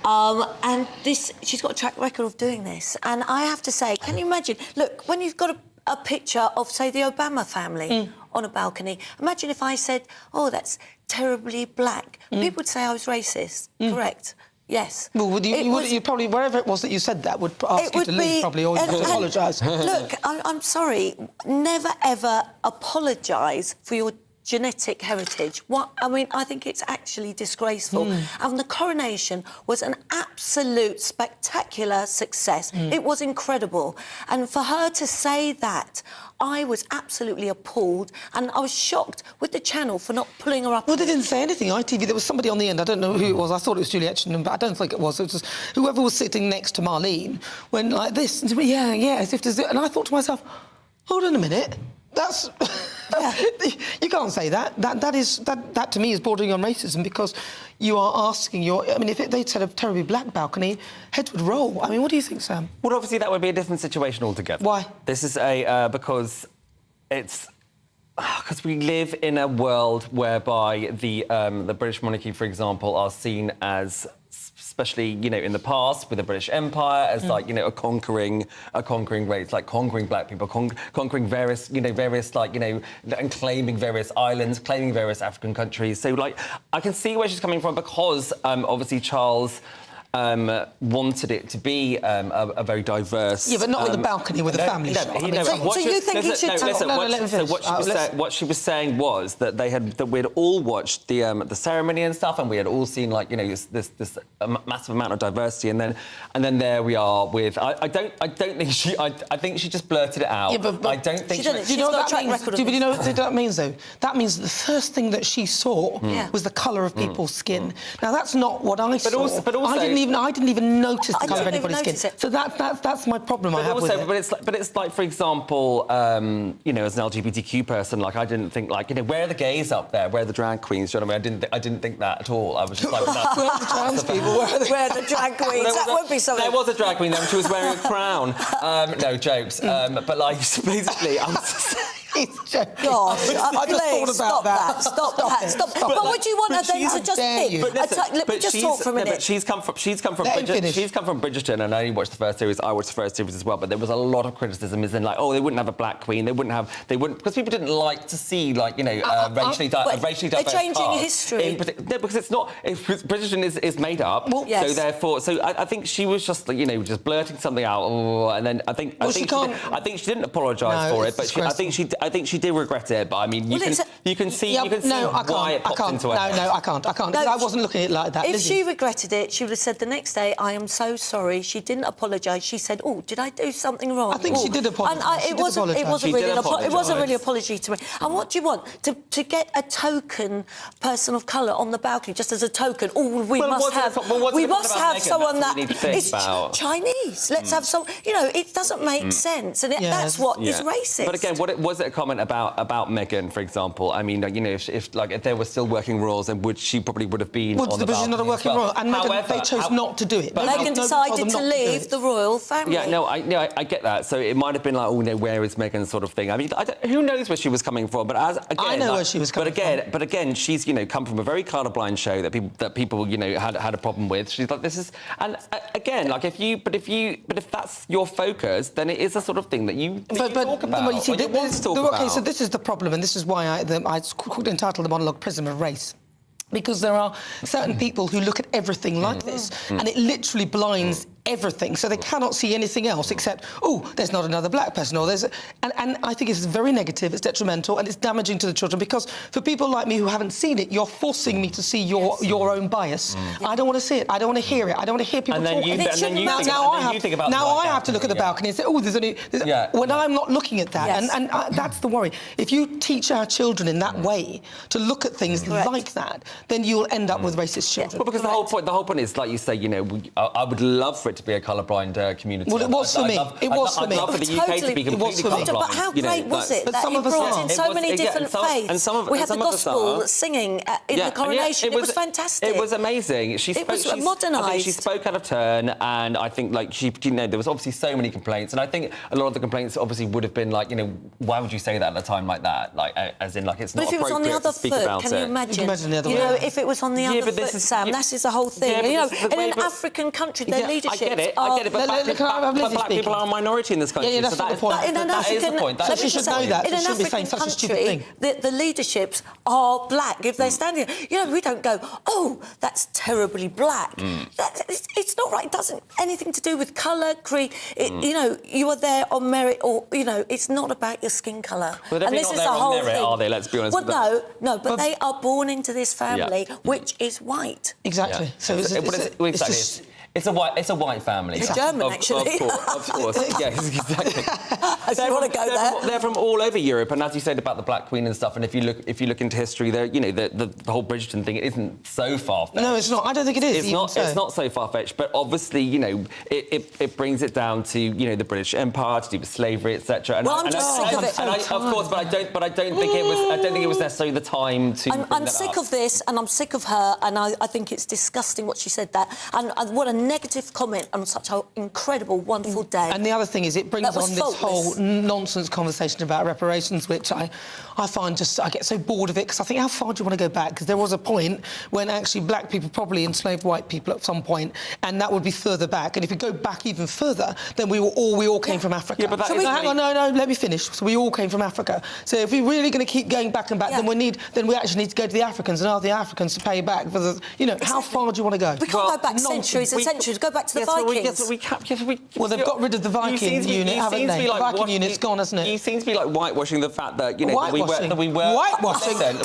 And she's got a track record of doing this. And I have to say, can you imagine? Look, when you've got a picture of, say, the Obama family on a balcony, imagine if I said, oh, that's terribly black. People would say I was racist, correct? Yes. Well, you probably, wherever it was that you said that, would ask you to leave, probably, or you'd apologise. Look, I'm sorry, never, ever apologise for your genetic heritage. What I mean, I think it's actually disgraceful. And the Coronation was an absolute spectacular success. It was incredible. And for her to say that, I was absolutely appalled, and I was shocked with the channel for not pulling her up. Well, they didn't say anything. ITV, there was somebody on the end, I don't know who it was, I thought it was Juliet Chenham, but I don't think it was. It was just whoever was sitting next to Marlene went like this, and to me, yeah, as if there's... And I thought to myself, hold on a minute, that's... You can't say that. That to me is bordering on racism, because you are asking I mean, if they'd said a terribly black balcony, heads would roll. I mean, what do you think, Sam? Well, obviously that would be a different situation altogether. Why? This is because it's... Because we live in a world whereby the British monarchy, for example, are seen as, especially, you know, in the past with the British Empire, as like, you know, a conquering race, like conquering black people, conquering various, like, you know, and claiming various islands, claiming various African countries. So, like, I can see where she's coming from, because obviously Charles wanted it to be a very diverse... Yeah, but not with the balcony with the family shot. So you think he should... What she was saying was that we'd all watched the ceremony and stuff, and we had all seen, like, you know, this massive amount of diversity, and then there we are with... I think she just blurted it out. Yeah, but I don't think she... Do you know what that means? Do you know what that means, though? That means the first thing that she saw was the colour of people's skin. Now, that's not what I saw. But also... I didn't even notice the colour of anybody's skin. So that's my problem I have with it. But it's like, for example, you know, as an LGBTQ person, like, I didn't think, like, you know, where are the gays up there? Where are the drag queens? Do you know what I mean? I didn't think that at all. I was just like... Where are the trans people? Where are the drag queens? That would be something. There was a drag queen there, and she was wearing a crown. No, jokes. But, like, basically, I was... Gosh, I just thought about that. Stop that. But would you want her then to just pick? Let me just talk for a minute. But she's come from Bridgerton, and I only watched the first series. I watched the first series as well. But there was a lot of criticism, as in, like, oh, they wouldn't have a black queen. They wouldn't because people didn't like to see, like, you know, racially diverse. They're changing history. No, because it's not. Bridgerton is made up. Well, yes. So therefore, I think she was just, you know, just blurting something out, and then I think she didn't apologise for it, but I think she did regret it, but I mean, you can see why it popped into her. No, I can't. I wasn't looking at it like that. If she regretted it, she would have said the next day, I am so sorry. She didn't apologise. She said, oh, did I do something wrong? I think she did apologise. It wasn't really an apology to me. And what do you want? To get a token person of colour on the balcony, just as a token, we must have someone that is Chinese. Let's have some... You know, it doesn't make sense, and that's what is racist. But again, was it a comment about Meghan, for example? I mean, you know, if there were still working royals, then she probably would have been on the balcony. She's not a working royal, and Meghan, they chose not to do it. Meghan decided to leave the royal family. Yeah, no, I get that. So it might have been like, oh, no, where is Meghan, sort of thing. I mean, who knows where she was coming from? But I know where she was coming from. But again, she's, you know, come from a very colourblind show that people you know had a problem with. She's like, this is, and again, like, if that's your focus, then it is a sort of thing that you talk about. But you see, okay, so this is the problem, and this is why I entitled the monologue "Prism of Race." Because there are certain people who look at everything like this, and it literally blinds everything, so they cannot see anything else except, oh, there's not another black person, or there's... And I think it's very negative, it's detrimental, and it's damaging to the children, because for people like me who haven't seen it, you're forcing me to see your own bias. I don't want to see it, I don't want to hear it, I don't want to hear people talking. Now I have to look at the balcony and say, oh, there's only... When I'm not looking at that, and that's the worry. If you teach our children in that way to look at things like that, then you'll end up with racist children. Well, because the whole point is, like you say, you know, I would love for it to be a colourblind community. Well, it was for me. It was for me. I'd love for the UK to be completely colourblind. But how great was it that you brought in so many different faiths? We had the gospel singing in the Coronation. It was fantastic. It was amazing. It was modernised. I think she spoke out of turn, and I think, like, you know, there was obviously so many complaints, and I think a lot of the complaints obviously would have been like, you know, why would you say that at a time like that? Like, as in, like, it's not appropriate to speak about it. But if it was on the other foot, can you imagine? You know, if it was on the other foot, Sam, that is the whole thing. You know, in an African country, their leadership leaderships I get it, but black people are a minority in this country. Yeah, that's so not the point. That is the point. So she should know that. She shouldn't be saying such a stupid thing. The leaderships are black. If they're standing, we don't go, oh, that's terribly black. It's not right. It doesn't anything to do with colour, creed. You are there on merit, or it's not about your skin colour. Well, and this not is there the on whole merit, thing. are they? Let's be honest. Well, no, but they are born into this family, which is white. Exactly. Yeah. So it's a white family. It's German, actually. Of course. Yes, exactly. Do you want to go there? They're from all over Europe, and as you said about the Black Queen and stuff, and if you look into history, the whole Bridgen thing, it isn't so far-fetched. No, it's not. I don't think it is. It's not so far-fetched, but obviously, it brings it down to the British Empire, to do with slavery, etc. Well, I'm just sick of it. Of course, but I don't think it was necessarily the time to. I'm sick of this, and I'm sick of her, and I think it's disgusting what she said that, and what a negative comment on such an incredible, wonderful day. And the other thing is, it brings on this whole nonsense conversation about reparations, which I find I get so bored of it, because I think, how far do you want to go back? Because there was a point when actually black people probably enslaved white people at some point, and that would be further back. And if you go back even further, then we all came from Africa. Yeah, but hang on, no, let me finish. So we all came from Africa. So if we're really going to keep going back and back, then we actually need to go to the Africans and ask the Africans to pay back for the. How far do you want to go? We can't go back centuries and centuries. Go back to the Vikings. Well, they've got rid of the Viking unit, haven't they? The Viking unit's gone, hasn't it? You seem to be like whitewashing the fact that whitewashing. that we were whitewashing. That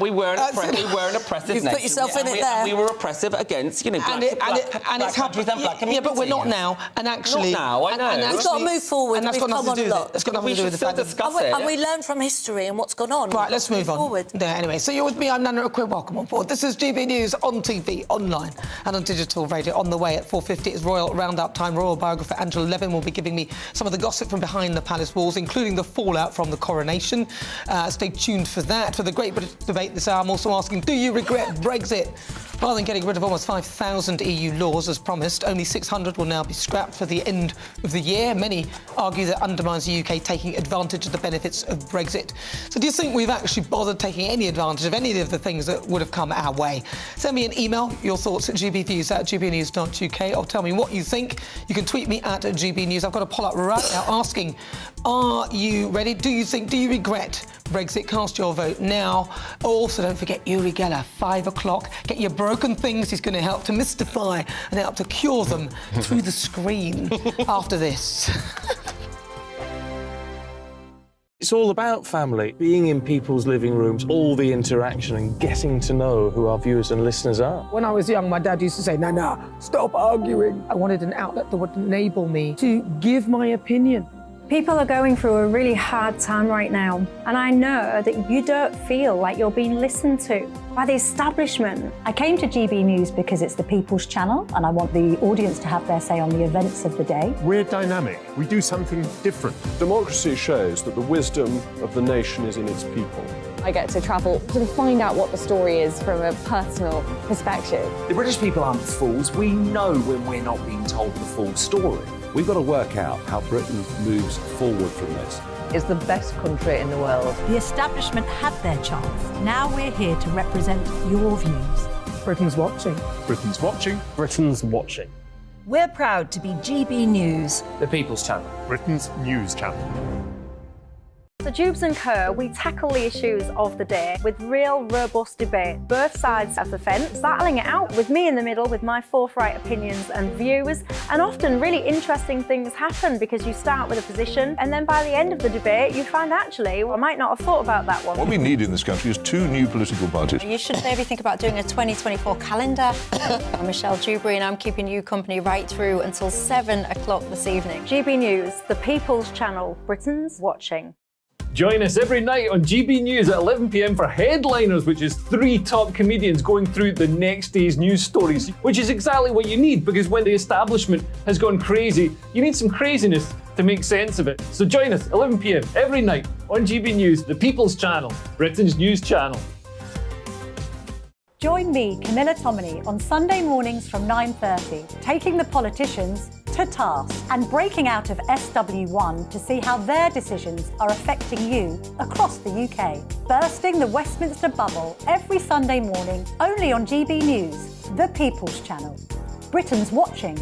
we were an oppressive nation. You've put yourself in it there. We were oppressive against black countries and black communities. Yeah, but we're not now. And actually, not now. I know. We've got to move forward. And that's got nothing to do with it. That's got nothing to do with the fact that. And we learn from history and what's gone on. Right, let's move on. Anyway, so you're with me. I'm Nana Akua. Welcome on board. This is GB News on TV, online, and on digital radio. On the way at 4:50 is Royal Roundup time. Royal biographer Angela Levin will be giving me some of the gossip from behind the palace walls, including the fallout from the Coronation. Stay tuned for that. For the Great British Debate this hour, I'm also asking, do you regret Brexit? Rather than getting rid of almost 5,000 EU laws as promised, only 600 will now be scrapped for the end of the year. Many argue that undermines the UK taking advantage of the benefits of Brexit. So do you think we've actually bothered taking any advantage of any of the things that would have come our way? Send me an email, your thoughts at gbnews@gbnews.uk, or tell me what you think. You can tweet me at GBNews. I've got a poll up right now asking, are you ready? Do you regret Brexit? Cast your vote now. Also, don't forget Yuri Geller, 5 o'clock. Get your broken things. He's going to help to mystify and help to cure them through the screen after this. It's all about family, being in people's living rooms, all the interaction and getting to know who our viewers and listeners are. When I was young, my dad used to say, Nana, stop arguing. I wanted an outlet that would enable me to give my opinion. People are going through a really hard time right now, and I know that you don't feel like you're being listened to by the establishment. I came to GB News because it's the People's Channel, and I want the audience to have their say on the events of the day. We're dynamic. We do something different. Democracy shows that the wisdom of the nation is in its people. I get to travel to find out what the story is from a personal perspective. The British people aren't fools. We know when we're not being told the full story. We've got to work out how Britain moves forward from this. It's the best country in the world. The establishment had their chance. Now we're here to represent your views. Britain's watching. Britain's watching. Britain's watching. We're proud to be GB News, The People's Channel. Britain's news channel. So Jubes and Co, we tackle the issues of the day with real, robust debate. Both sides of the fence, battling it out with me in the middle with my forthright opinions and views. And often really interesting things happen because you start with a position and then by the end of the debate you find actually, I might not have thought about that one. What we need in this country is 2 new political parties. You should maybe think about doing a 2024 calendar. I'm Michelle Dewberry and I'm keeping you company right through until 7 o'clock this evening. GB News, the People's Channel, Britain's watching. Join us every night on GB News at 11 p.m. for Headliners, which is 3 top comedians going through the next day's news stories, which is exactly what you need, because when the establishment has gone crazy, you need some craziness to make sense of it. So join us 11 p.m. every night on GB News, the People's Channel, Britain's news channel. Join me, Camilla Tominey, on Sunday mornings from 9:30, taking the politicians to task and breaking out of SW1 to see how their decisions are affecting you across the UK. Bursting the Westminster bubble every Sunday morning, only on GB News, the People's Channel. Britain's watching.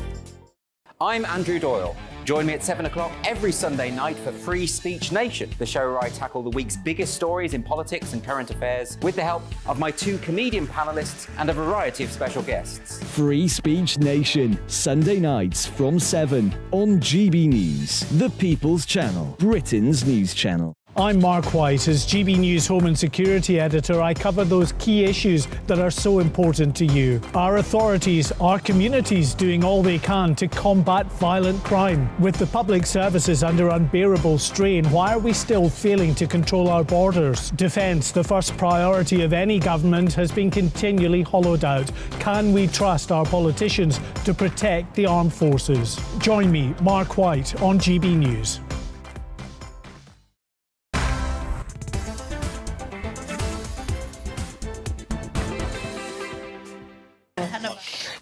I'm Andrew Doyle. Join me at 7 o'clock every Sunday night for Free Speech Nation, the show where I tackle the week's biggest stories in politics and current affairs with the help of my 2 comedian panellists and a variety of special guests. Free Speech Nation, Sunday nights from 7 on GB News, the People's Channel, Britain's news channel. I'm Mark White. As GB News Home and Security Editor, I cover those key issues that are so important to you. Our authorities, our communities doing all they can to combat violent crime. With the public services under unbearable strain, why are we still failing to control our borders? Defence, the first priority of any government, has been continually hollowed out. Can we trust our politicians to protect the armed forces? Join me, Mark White, on GB News.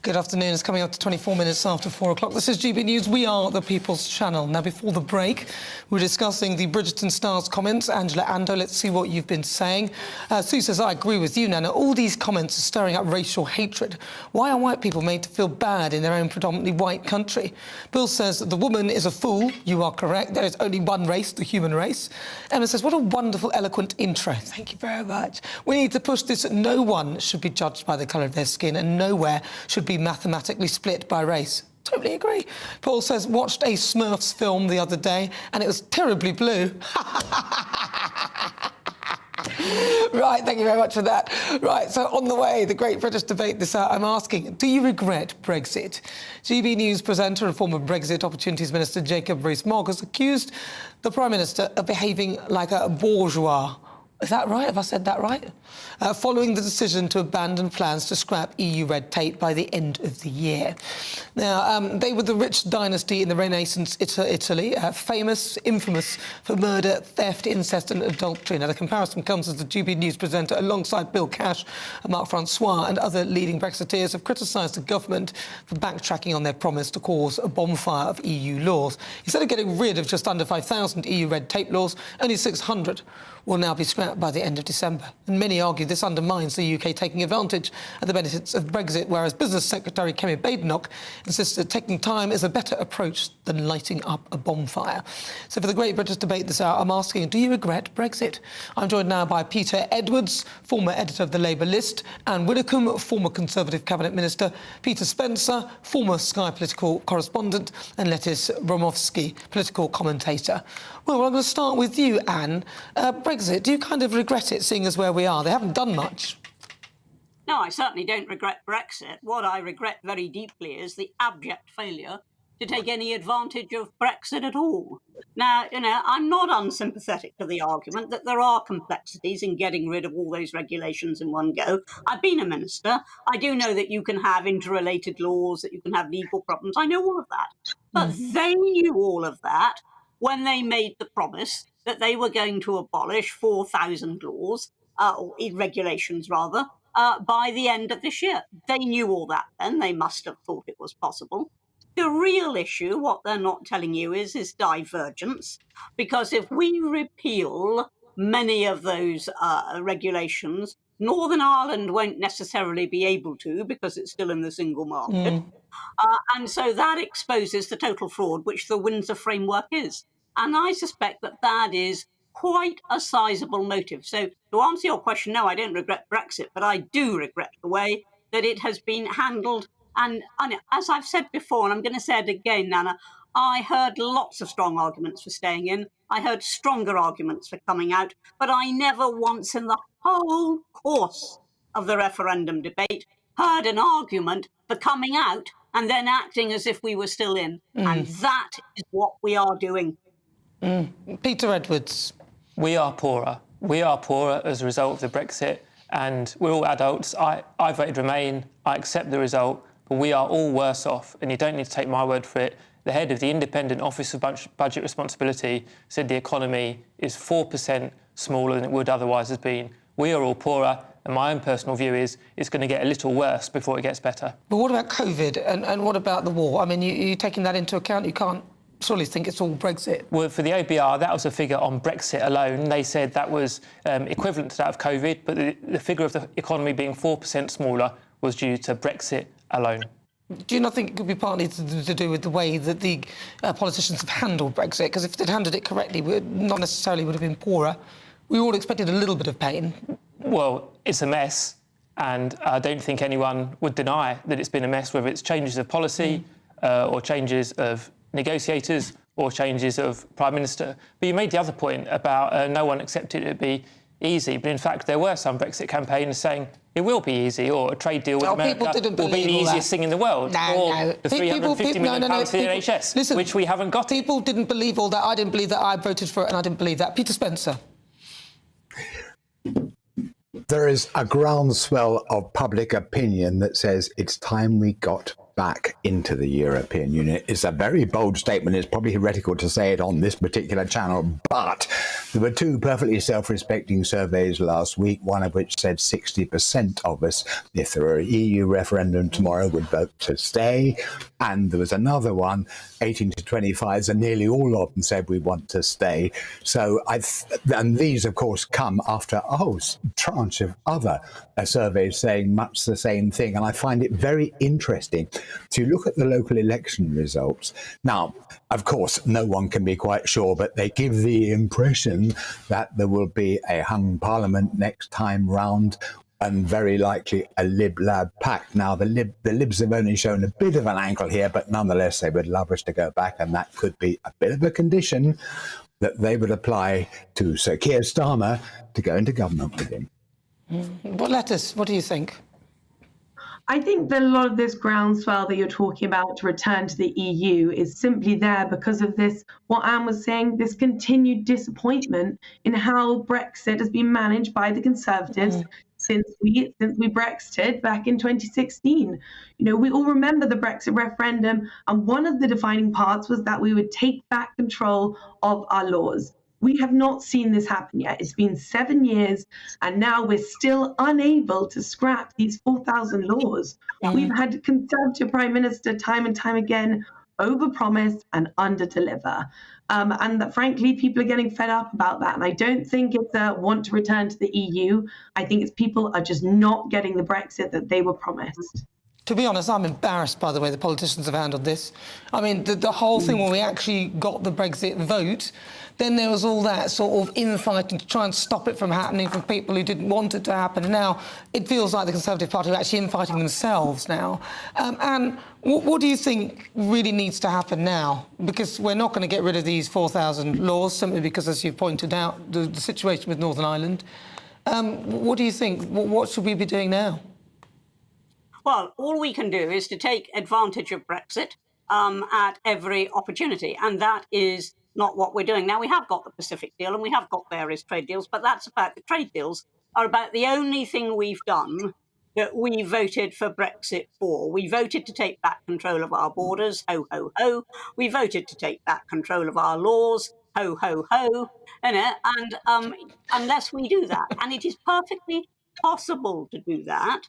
Good afternoon. It's coming up to 24 minutes after 4 o'clock. This is GB News. We are the People's Channel. Now, before the break, we're discussing the Bridgen Stars comments. Angela Ando, let's see what you've been saying. Sue says, I agree with you, Nana. All these comments are stirring up racial hatred. Why are white people made to feel bad in their own predominantly white country? Bill says, the woman is a fool. You are correct. There is only one race, the human race. Emma says, what a wonderful, eloquent intro. Thank you very much. We need to push this. No one should be judged by the colour of their skin, and nowhere should be mathematically split by race. Totally agree. Paul says, watched a Smurfs film the other day and it was terribly blue. Right, thank you very much for that. Right, so on the way, the Great British Debate this hour, I'm asking, do you regret Brexit? GB News presenter and former Brexit Opportunities Minister Jacob Rees-Mogg has accused the Prime Minister of behaving like a bourgeois. Is that right? Have I said that right? Following the decision to abandon plans to scrap EU red tape by the end of the year. Now, they were the rich dynasty in the Renaissance Italy, famous, infamous for murder, theft, incest and adultery. Now, the comparison comes as the GB News presenter, alongside Bill Cash, Mark Francois and other leading Brexiteers, have criticised the government for backtracking on their promise to cause a bonfire of EU laws. Instead of getting rid of just under 5,000 EU red tape laws, only 600 will now be scrapped by the end of December. And many argue this undermines the UK taking advantage of the benefits of Brexit, whereas Business Secretary Kemi Badenoch insists that taking time is a better approach than lighting up a bonfire. So for the Great British Debate this hour, I'm asking, do you regret Brexit? I'm joined now by Peter Edwards, former editor of the Labour List, Anne Widdecombe, former Conservative Cabinet Minister, Peter Spencer, former Sky political correspondent, and Letis Romovsky, political commentator. Well, I'm going to start with you, Anne. Brexit, do you kind of regret it, seeing as where we are? They haven't done much. No, I certainly don't regret Brexit. What I regret very deeply is the abject failure to take any advantage of Brexit at all. Now, I'm not unsympathetic to the argument that there are complexities in getting rid of all those regulations in one go. I've been a minister. I do know that you can have interrelated laws, that you can have legal problems. I know all of that. But they knew all of that when they made the promise that they were going to abolish 4,000 laws, or regulations rather, by the end of this year. They knew all that then. They must have thought it was possible. The real issue, what they're not telling you is divergence, because if we repeal many of those regulations, Northern Ireland won't necessarily be able to, because it's still in the single market. And so that exposes the total fraud, which the Windsor framework is. And I suspect that that is quite a sizable motive. So to answer your question, no, I don't regret Brexit, but I do regret the way that it has been handled. And as I've said before, and I'm going to say it again, Nana, I heard lots of strong arguments for staying in. I heard stronger arguments for coming out, but I never once in the whole course of the referendum debate heard an argument for coming out and then acting as if we were still in. And that is what we are doing. Peter Edwards. We are poorer. We are poorer as a result of the Brexit, and we're all adults. I voted Remain. I accept the result, but we are all worse off, and you don't need to take my word for it. The head of the Independent Office of Budget Responsibility said the economy is 4% smaller than it would otherwise have been. We are all poorer, And my own personal view is it's going to get a little worse before it gets better. But what about COVID and what about the war? I mean, you're taking that into account? You can't surely think it's all Brexit. Well, for the OBR, that was a figure on Brexit alone. They said that was equivalent to that of COVID, but the figure of the economy being 4% smaller was due to Brexit alone. Do you not think it could be partly to do with the way that the politicians have handled Brexit? Because if they'd handled it correctly, we not necessarily would have been poorer. We all expected a little bit of pain. Well, it's a mess, and I don't think anyone would deny that it's been a mess, whether it's changes of policy or changes of negotiators or changes of Prime Minister. But you made the other point about no one accepted it would be easy, but in fact there were some Brexit campaigners saying it will be easy, or a trade deal with America will be the easiest thing in the world, or the £350 million for the NHS, listen, which we haven't got. People didn't believe all that. I didn't believe that. I voted for it and I didn't believe that. Peter Spencer. There is a groundswell of public opinion that says it's time we got back into the European Union. It's a very bold statement. It's probably heretical to say it on this particular channel, but there were two perfectly self-respecting surveys last week, one of which said 60% of us, if there were an EU referendum tomorrow, would vote to stay. And there was another one, 18 to 25, and nearly all of them said we want to stay. So and these, of course, come after a whole tranche of other surveys saying much the same thing. And I find it very interesting to look at the local election results. Now, of course, no one can be quite sure, but they give the impression that there will be a hung parliament next time round, and very likely a Lib-Lab pact. Now, the Libs have only shown a bit of an ankle here, but nonetheless, they would love us to go back, and that could be a bit of a condition that they would apply to Sir Keir Starmer to go into government with him. What do you think? I think that a lot of this groundswell that you're talking about to return to the EU is simply there because of this, what Anne was saying, this continued disappointment in how Brexit has been managed by the Conservatives since we Brexited back in 2016. You know, we all remember the Brexit referendum, and one of the defining parts was that we would take back control of our laws. We have not seen this happen yet. It's been 7 years, and now we're still unable to scrap these 4,000 laws. We've had Conservative Prime Minister time and time again overpromise and underdeliver. And that, frankly, people are getting fed up about that. And I don't think it's a want to return to the EU. I think it's people are just not getting the Brexit that they were promised. To be honest, I'm embarrassed by the way the politicians have handled this. I mean, the whole thing when we actually got the Brexit vote, then there was all that sort of infighting to try and stop it from happening from people who didn't want it to happen. And now it feels like the Conservative Party are actually infighting themselves now. And what do you think really needs to happen now? Because we're not going to get rid of these 4,000 laws, simply because, as you pointed out, the situation with Northern Ireland. What do you think? What should we be doing now? Well, all we can do is to take advantage of Brexit at every opportunity, and that is not what we're doing. Now, we have got the Pacific deal and we have got various trade deals, but that's about, the trade deals are about the only thing we've done that we voted for Brexit for. We voted to take back control of our borders, ho, ho, ho. We voted to take back control of our laws, ho, ho, ho. And unless we do that, and it is perfectly possible to do that,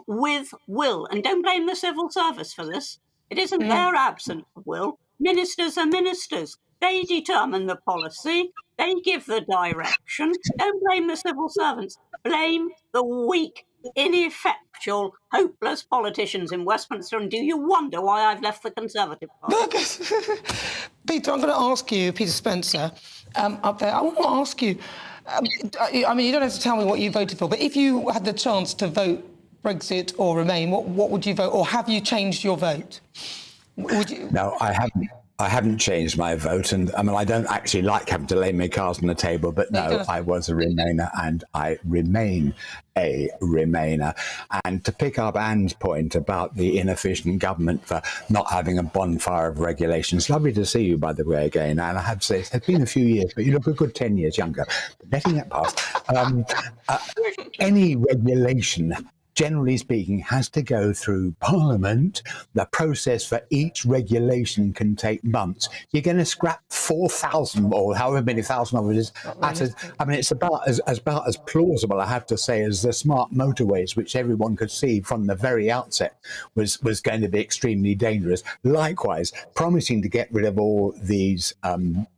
with will. And don't blame the civil service for this. It isn't their absence of will. Ministers are ministers. They determine the policy. They give the direction. Don't blame the civil servants. Blame the weak, ineffectual, hopeless politicians in Westminster. And do you wonder why I've left the Conservative Party? Peter, I'm going to ask you, Peter Spencer, up there, I want to ask you, I mean, you don't have to tell me what you voted for, but if you had the chance to vote Brexit or Remain, what would you vote? Or have you changed your vote? Would you... No, I haven't. I haven't changed my vote, and I mean, I don't actually like having to lay my cards on the table, but no, I was a Remainer and I remain a Remainer. And to pick up Anne's point about the inefficient government for not having a bonfire of regulations, lovely to see you, by the way, again, and I have to say, it's been a few years, but you look a good 10 years younger. But letting that pass, any regulation generally speaking, has to go through Parliament. The process for each regulation can take months. You're going to scrap 4,000 or however many thousand of it is. I mean, it's about as plausible, I have to say, as the smart motorways, which everyone could see from the very outset was going to be extremely dangerous. Likewise, promising to get rid of all these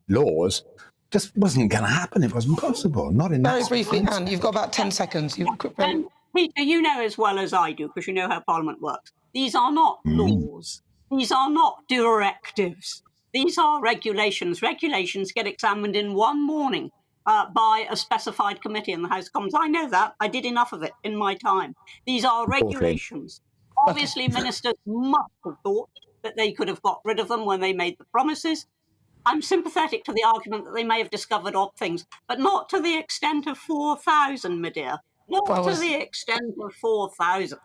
laws just wasn't going to happen. It wasn't possible. Not in Very that briefly, space. Anne, you've got about 10 seconds. Peter, you know as well as I do, because you know how Parliament works. These are not laws. These are not directives. These are regulations. Regulations get examined in one morning by a specified committee in the House of Commons. I know that. I did enough of it in my time. These are regulations. Obviously, ministers must have thought that they could have got rid of them when they made the promises. I'm sympathetic to the argument that they may have discovered odd things, but not to the extent of 4,000, my dear. Not to the extent of 4,000.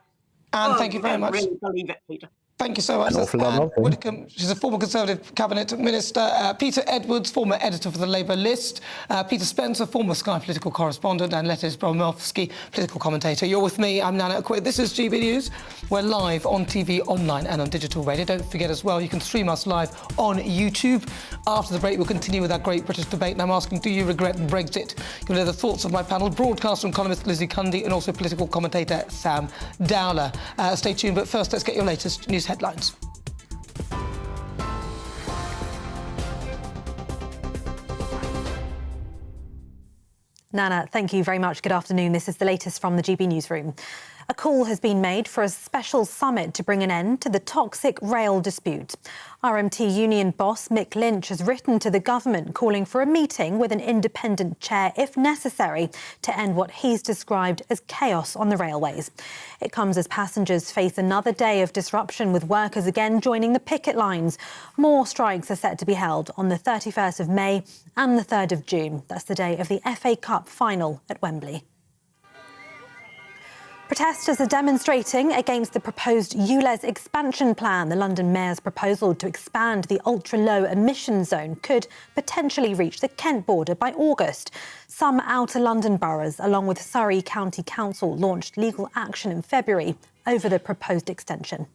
Anne, thank you very much. I don't really believe it, Peter. Thank you so much. An awful lot Anne of them. Widdecombe. She's a former Conservative Cabinet Minister. Peter Edwards, former editor for the Labour List. Peter Spencer, former Sky political correspondent. And Letis Bromovsky, political commentator. You're with me. I'm Nana Akua. This is GB News. We're live on TV, online and on digital radio. Don't forget as well, you can stream us live on YouTube. After the break, we'll continue with our great British debate. And I'm asking, do you regret Brexit? You'll hear the thoughts of my panel, broadcaster and columnist Lizzie Cundy and also political commentator Sam Dowler. Stay tuned, but first, let's get your latest news headlines. Nana, thank you very much. Good afternoon. This is the latest from the GB Newsroom. A call has been made for a special summit to bring an end to the toxic rail dispute. RMT union boss Mick Lynch has written to the government calling for a meeting with an independent chair, if necessary, to end what he's described as chaos on the railways. It comes as passengers face another day of disruption, with workers again joining the picket lines. More strikes are set to be held on the 31st of May and the 3rd of June. That's the day of the FA Cup final at Wembley. Protesters are demonstrating against the proposed ULEZ expansion plan. The London Mayor's proposal to expand the ultra-low emission zone could potentially reach the Kent border by August. Some outer London boroughs, along with Surrey County Council, launched legal action in February over the proposed extension.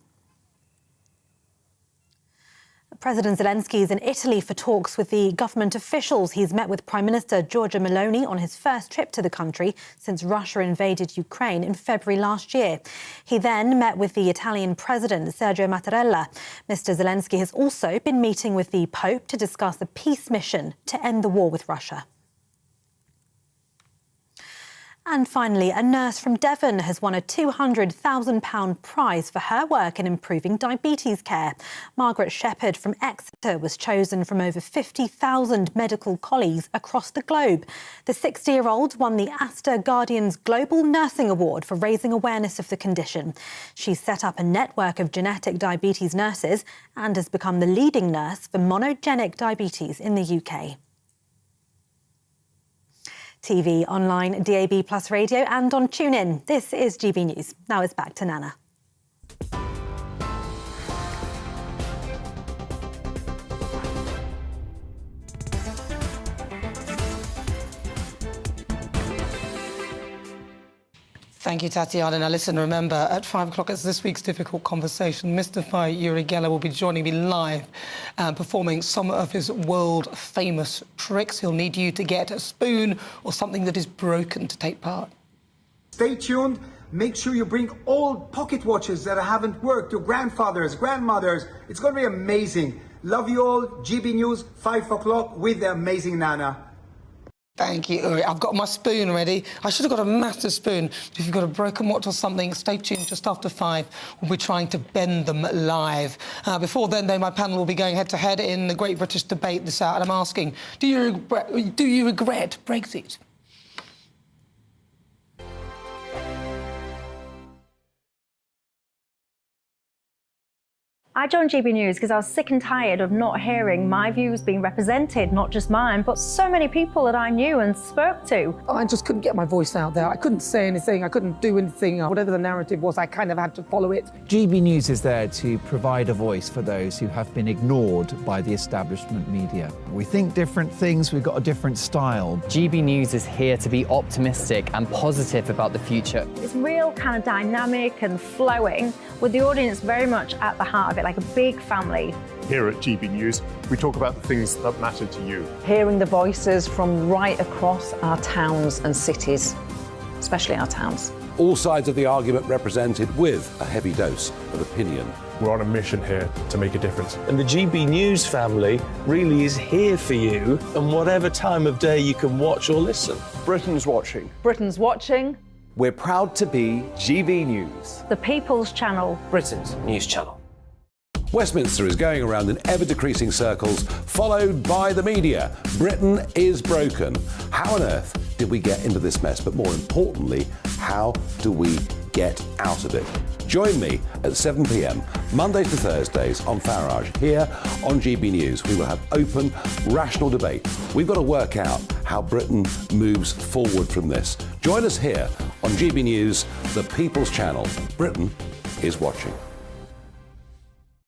President Zelenskyy is in Italy for talks with the government officials. He's met with Prime Minister Giorgia Meloni on his first trip to the country since Russia invaded Ukraine in February last year. He then met with the Italian President Sergio Mattarella. Mr. Zelenskyy has also been meeting with the Pope to discuss the peace mission to end the war with Russia. And finally, a nurse from Devon has won a £200,000 prize for her work in improving diabetes care. Margaret Shepherd from Exeter was chosen from over 50,000 medical colleagues across the globe. The 60-year-old won the Astor Guardian's Global Nursing Award for raising awareness of the condition. She's set up a network of genetic diabetes nurses and has become the leading nurse for monogenic diabetes in the UK. TV, online, DAB+ radio and on TuneIn. This is GB News. Now it's back to Nana. Thank you, Tatiana. Now, listen, remember, at 5 o'clock, it's this week's Difficult Conversation. Mystifier Yuri Geller will be joining me live and performing some of his world-famous tricks. He'll need you to get a spoon or something that is broken to take part. Stay tuned. Make sure you bring old pocket watches that haven't worked, your grandfathers, grandmothers. It's going to be amazing. Love you all. GB News, 5 o'clock with the amazing Nana. Thank you, Uri. I've got my spoon ready. I should have got a massive spoon. If you've got a broken watch or something, stay tuned. Just after 5, we'll be trying to bend them live. Before then, though, my panel will be going head-to-head in the Great British Debate this hour. And I'm asking, do you regret Brexit? I joined GB News because I was sick and tired of not hearing my views being represented, not just mine, but so many people that I knew and spoke to. I just couldn't get my voice out there. I couldn't say anything. I couldn't do anything. Whatever the narrative was, I kind of had to follow it. GB News is there to provide a voice for those who have been ignored by the establishment media. We think different things, we've got a different style. GB News is here to be optimistic and positive about the future. It's real kind of dynamic and flowing, with the audience very much at the heart of it, like a big family. Here at GB News, we talk about the things that matter to you. Hearing the voices from right across our towns and cities, especially our towns. All sides of the argument represented with a heavy dose of opinion. We're on a mission here to make a difference. And the GB News family really is here for you, and whatever time of day you can watch or listen. Britain's watching. Britain's watching. We're proud to be GB News. The People's Channel. Britain's news channel. Westminster is going around in ever-decreasing circles, followed by the media. Britain is broken. How on earth did we get into this mess? But more importantly, how do we get out of it? Join me at 7 p.m, Mondays to Thursdays on Farage, here on GB News. We will have open, rational debate. We've got to work out how Britain moves forward from this. Join us here on GB News, the People's Channel. Britain is watching.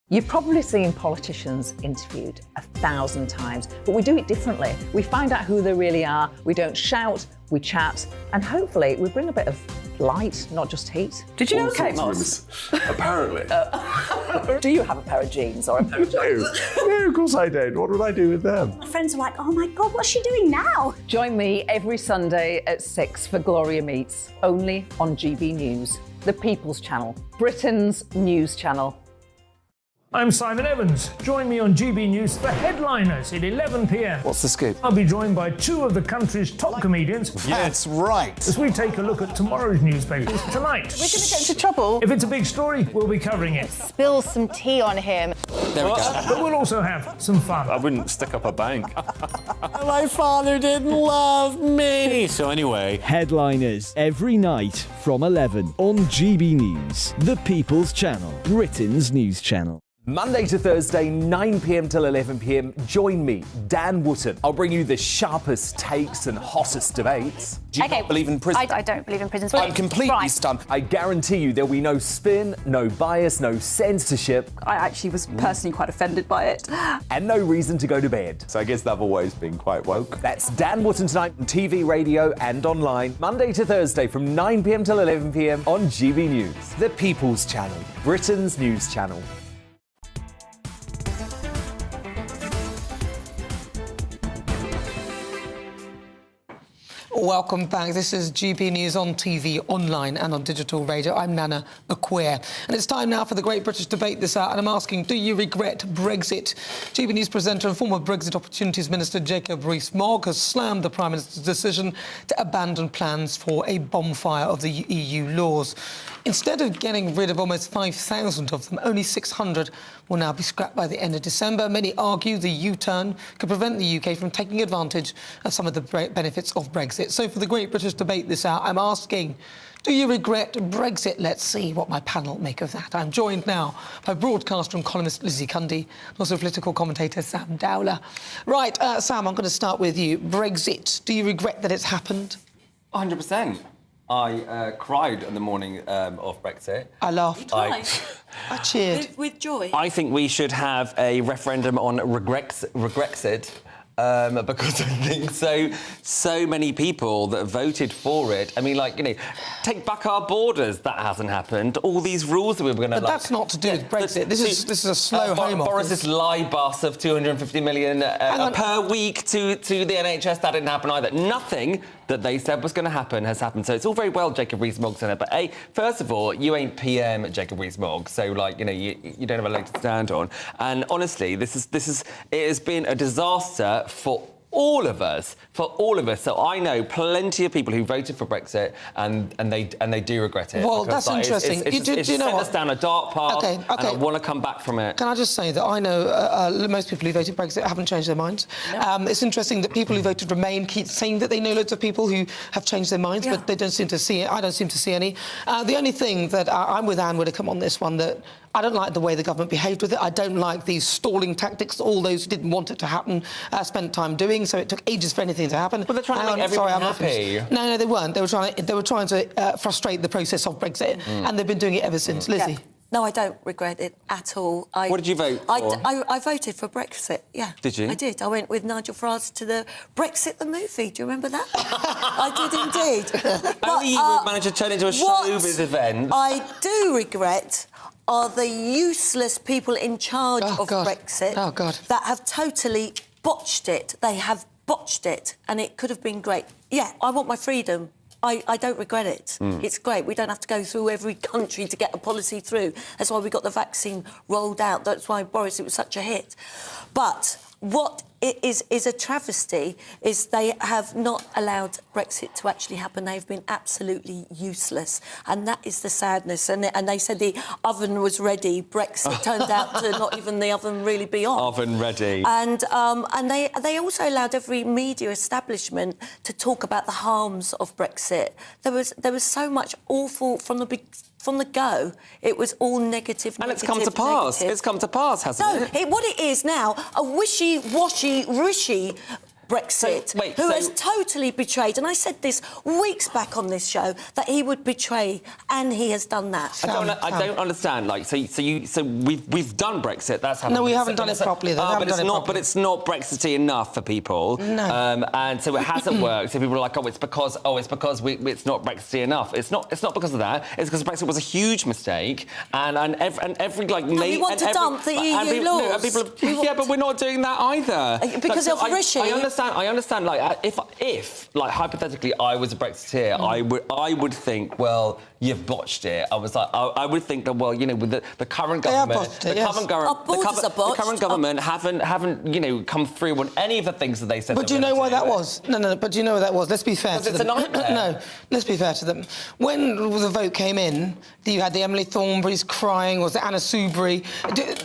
You've probably seen politicians interviewed 1,000 times, but we do it differently. We find out who they really are, we don't shout, we chat, and hopefully we bring a bit of light, not just heat. Did you know Kate Moss? Apparently. Do you have a pair of jeans or a pair of jeans? No, of course I don't. What would I do with them? My friends are like, oh my God, what's she doing now? Join me every Sunday at 6 for Gloria Meets, only on GB News, the People's Channel, Britain's news channel. I'm Simon Evans. Join me on GB News for Headliners at 11 p.m. What's the scoop? I'll be joined by two of the country's top comedians. That's right. As we take a look at tomorrow's newspapers tonight. We're going to get into trouble. If it's a big story, we'll be covering it. Spill some tea on him. There we go. But we'll also have some fun. I wouldn't stick up a bank. My father didn't love me. So anyway. Headliners every night from 11 on GB News, the People's Channel, Britain's news channel. Monday to Thursday, 9 p.m. till 11 p.m. Join me, Dan Wootton. I'll bring you the sharpest takes and hottest debates. Do you not believe in prison? I don't believe in prisons. I'm completely stunned. I guarantee you there'll be no spin, no bias, no censorship. I actually was personally quite offended by it. And no reason to go to bed. So I guess they've always been quite woke. That's Dan Wootton tonight on TV, radio and online. Monday to Thursday from 9 p.m. till 11 p.m. on GB News. The People's Channel, Britain's news channel. Welcome back. This is GB News on TV, online and on digital radio. I'm Nana Akua. And it's time now for the Great British Debate this hour. And I'm asking, do you regret Brexit? GB News presenter and former Brexit Opportunities Minister Jacob Rees-Mogg has slammed the Prime Minister's decision to abandon plans for a bonfire of the EU laws. Instead of getting rid of almost 5,000 of them, only 600 will now be scrapped by the end of December. Many argue the U-turn could prevent the UK from taking advantage of some of the benefits of Brexit. So for the Great British Debate this hour, I'm asking, do you regret Brexit? Let's see what my panel make of that. I'm joined now by broadcaster and columnist Lizzie Cundy, and also political commentator Sam Dowler. Right, Sam, I'm going to start with you. Brexit, do you regret that it's happened? 100%. I cried on the morning of Brexit. I laughed. I cheered. With joy. I think we should have a referendum on Regrexit. Because I think so many people that voted for it. I mean, like, you know, take back our borders. That hasn't happened. All these rules that we were going to. But that's not to do with Brexit. This is a slow home office. Boris's lie bus of 250 million per week to the NHS. That didn't happen either. Nothing that they said was going to happen has happened. So it's all very well Jacob Rees-Mogg saying it, but first of all, you ain't PM Jacob Rees-Mogg, so like, you know, you don't have a leg to stand on. And honestly, it has been a disaster for all of us. So I know plenty of people who voted for Brexit and they do regret it. Well, that's interesting. It's you know sent us down a dark path, okay. and I want to come back from it. Can I just say that I know most people who voted Brexit haven't changed their minds. No. It's interesting that people who voted Remain keep saying that they know loads of people who have changed their minds, but they don't seem to see it. I don't seem to see any. The only thing that I'm with Anne Widdecombe on this one, that I don't like the way the government behaved with it. I don't like these stalling tactics that all those who didn't want it to happen spent time doing, so it took ages for anything to happen. But they're trying to make everyone happy. No, they weren't. They were trying to frustrate the process of Brexit, and they've been doing it ever since. Lizzie? Yeah. No, I don't regret it at all. What did you vote for? I voted for Brexit, yeah. Did you? I did. I went with Nigel Farage to the Brexit the movie. Do you remember that? I did indeed. Only you would manage to turn it into a showbiz event. I do regret are the useless people in charge of Brexit that have totally botched it. They have botched it, and it could have been great. Yeah, I want my freedom. I don't regret it. It's great. We don't have to go through every country to get a policy through. That's why we got the vaccine rolled out. That's why, Boris, it was such a hit. But what it is a travesty is they have not allowed Brexit to actually happen. They've been absolutely useless. And that is the sadness. And they said the oven was ready. Brexit turned out to not even the oven really be on. Oven ready. And they also allowed every media establishment to talk about the harms of Brexit. There was so much awful from the go. It was all negative, and it's come to pass. Negative. It's come to pass, hasn't it? What it is now, a wishy-washy Rishi Brexit, who has totally betrayed, and I said this weeks back on this show, that he would betray, and he has done that. I don't understand. Like, so we've done Brexit. That's happened. No, we haven't done it properly. Though. But it's not Brexity enough for people. No. And so it hasn't worked. So people are like, it's because it's not Brexity enough. It's not because of that. It's because Brexit was a huge mistake, and every like. No, we want to dump the EU laws. Yeah, but we're not doing that either. Because of Rishi. I understand. Like, if like hypothetically, I was a Brexiteer, I would think, well, you've botched it. I was like, I would think that, well, with the current government, the current government haven't come through on any of the things that they said. But do you know why that was? No. But do you know why that was? Let's be fair to them. It's a nightmare. No, let's be fair to them. When the vote came in, you had the Emily Thornberrys crying, was it Anna Soubry?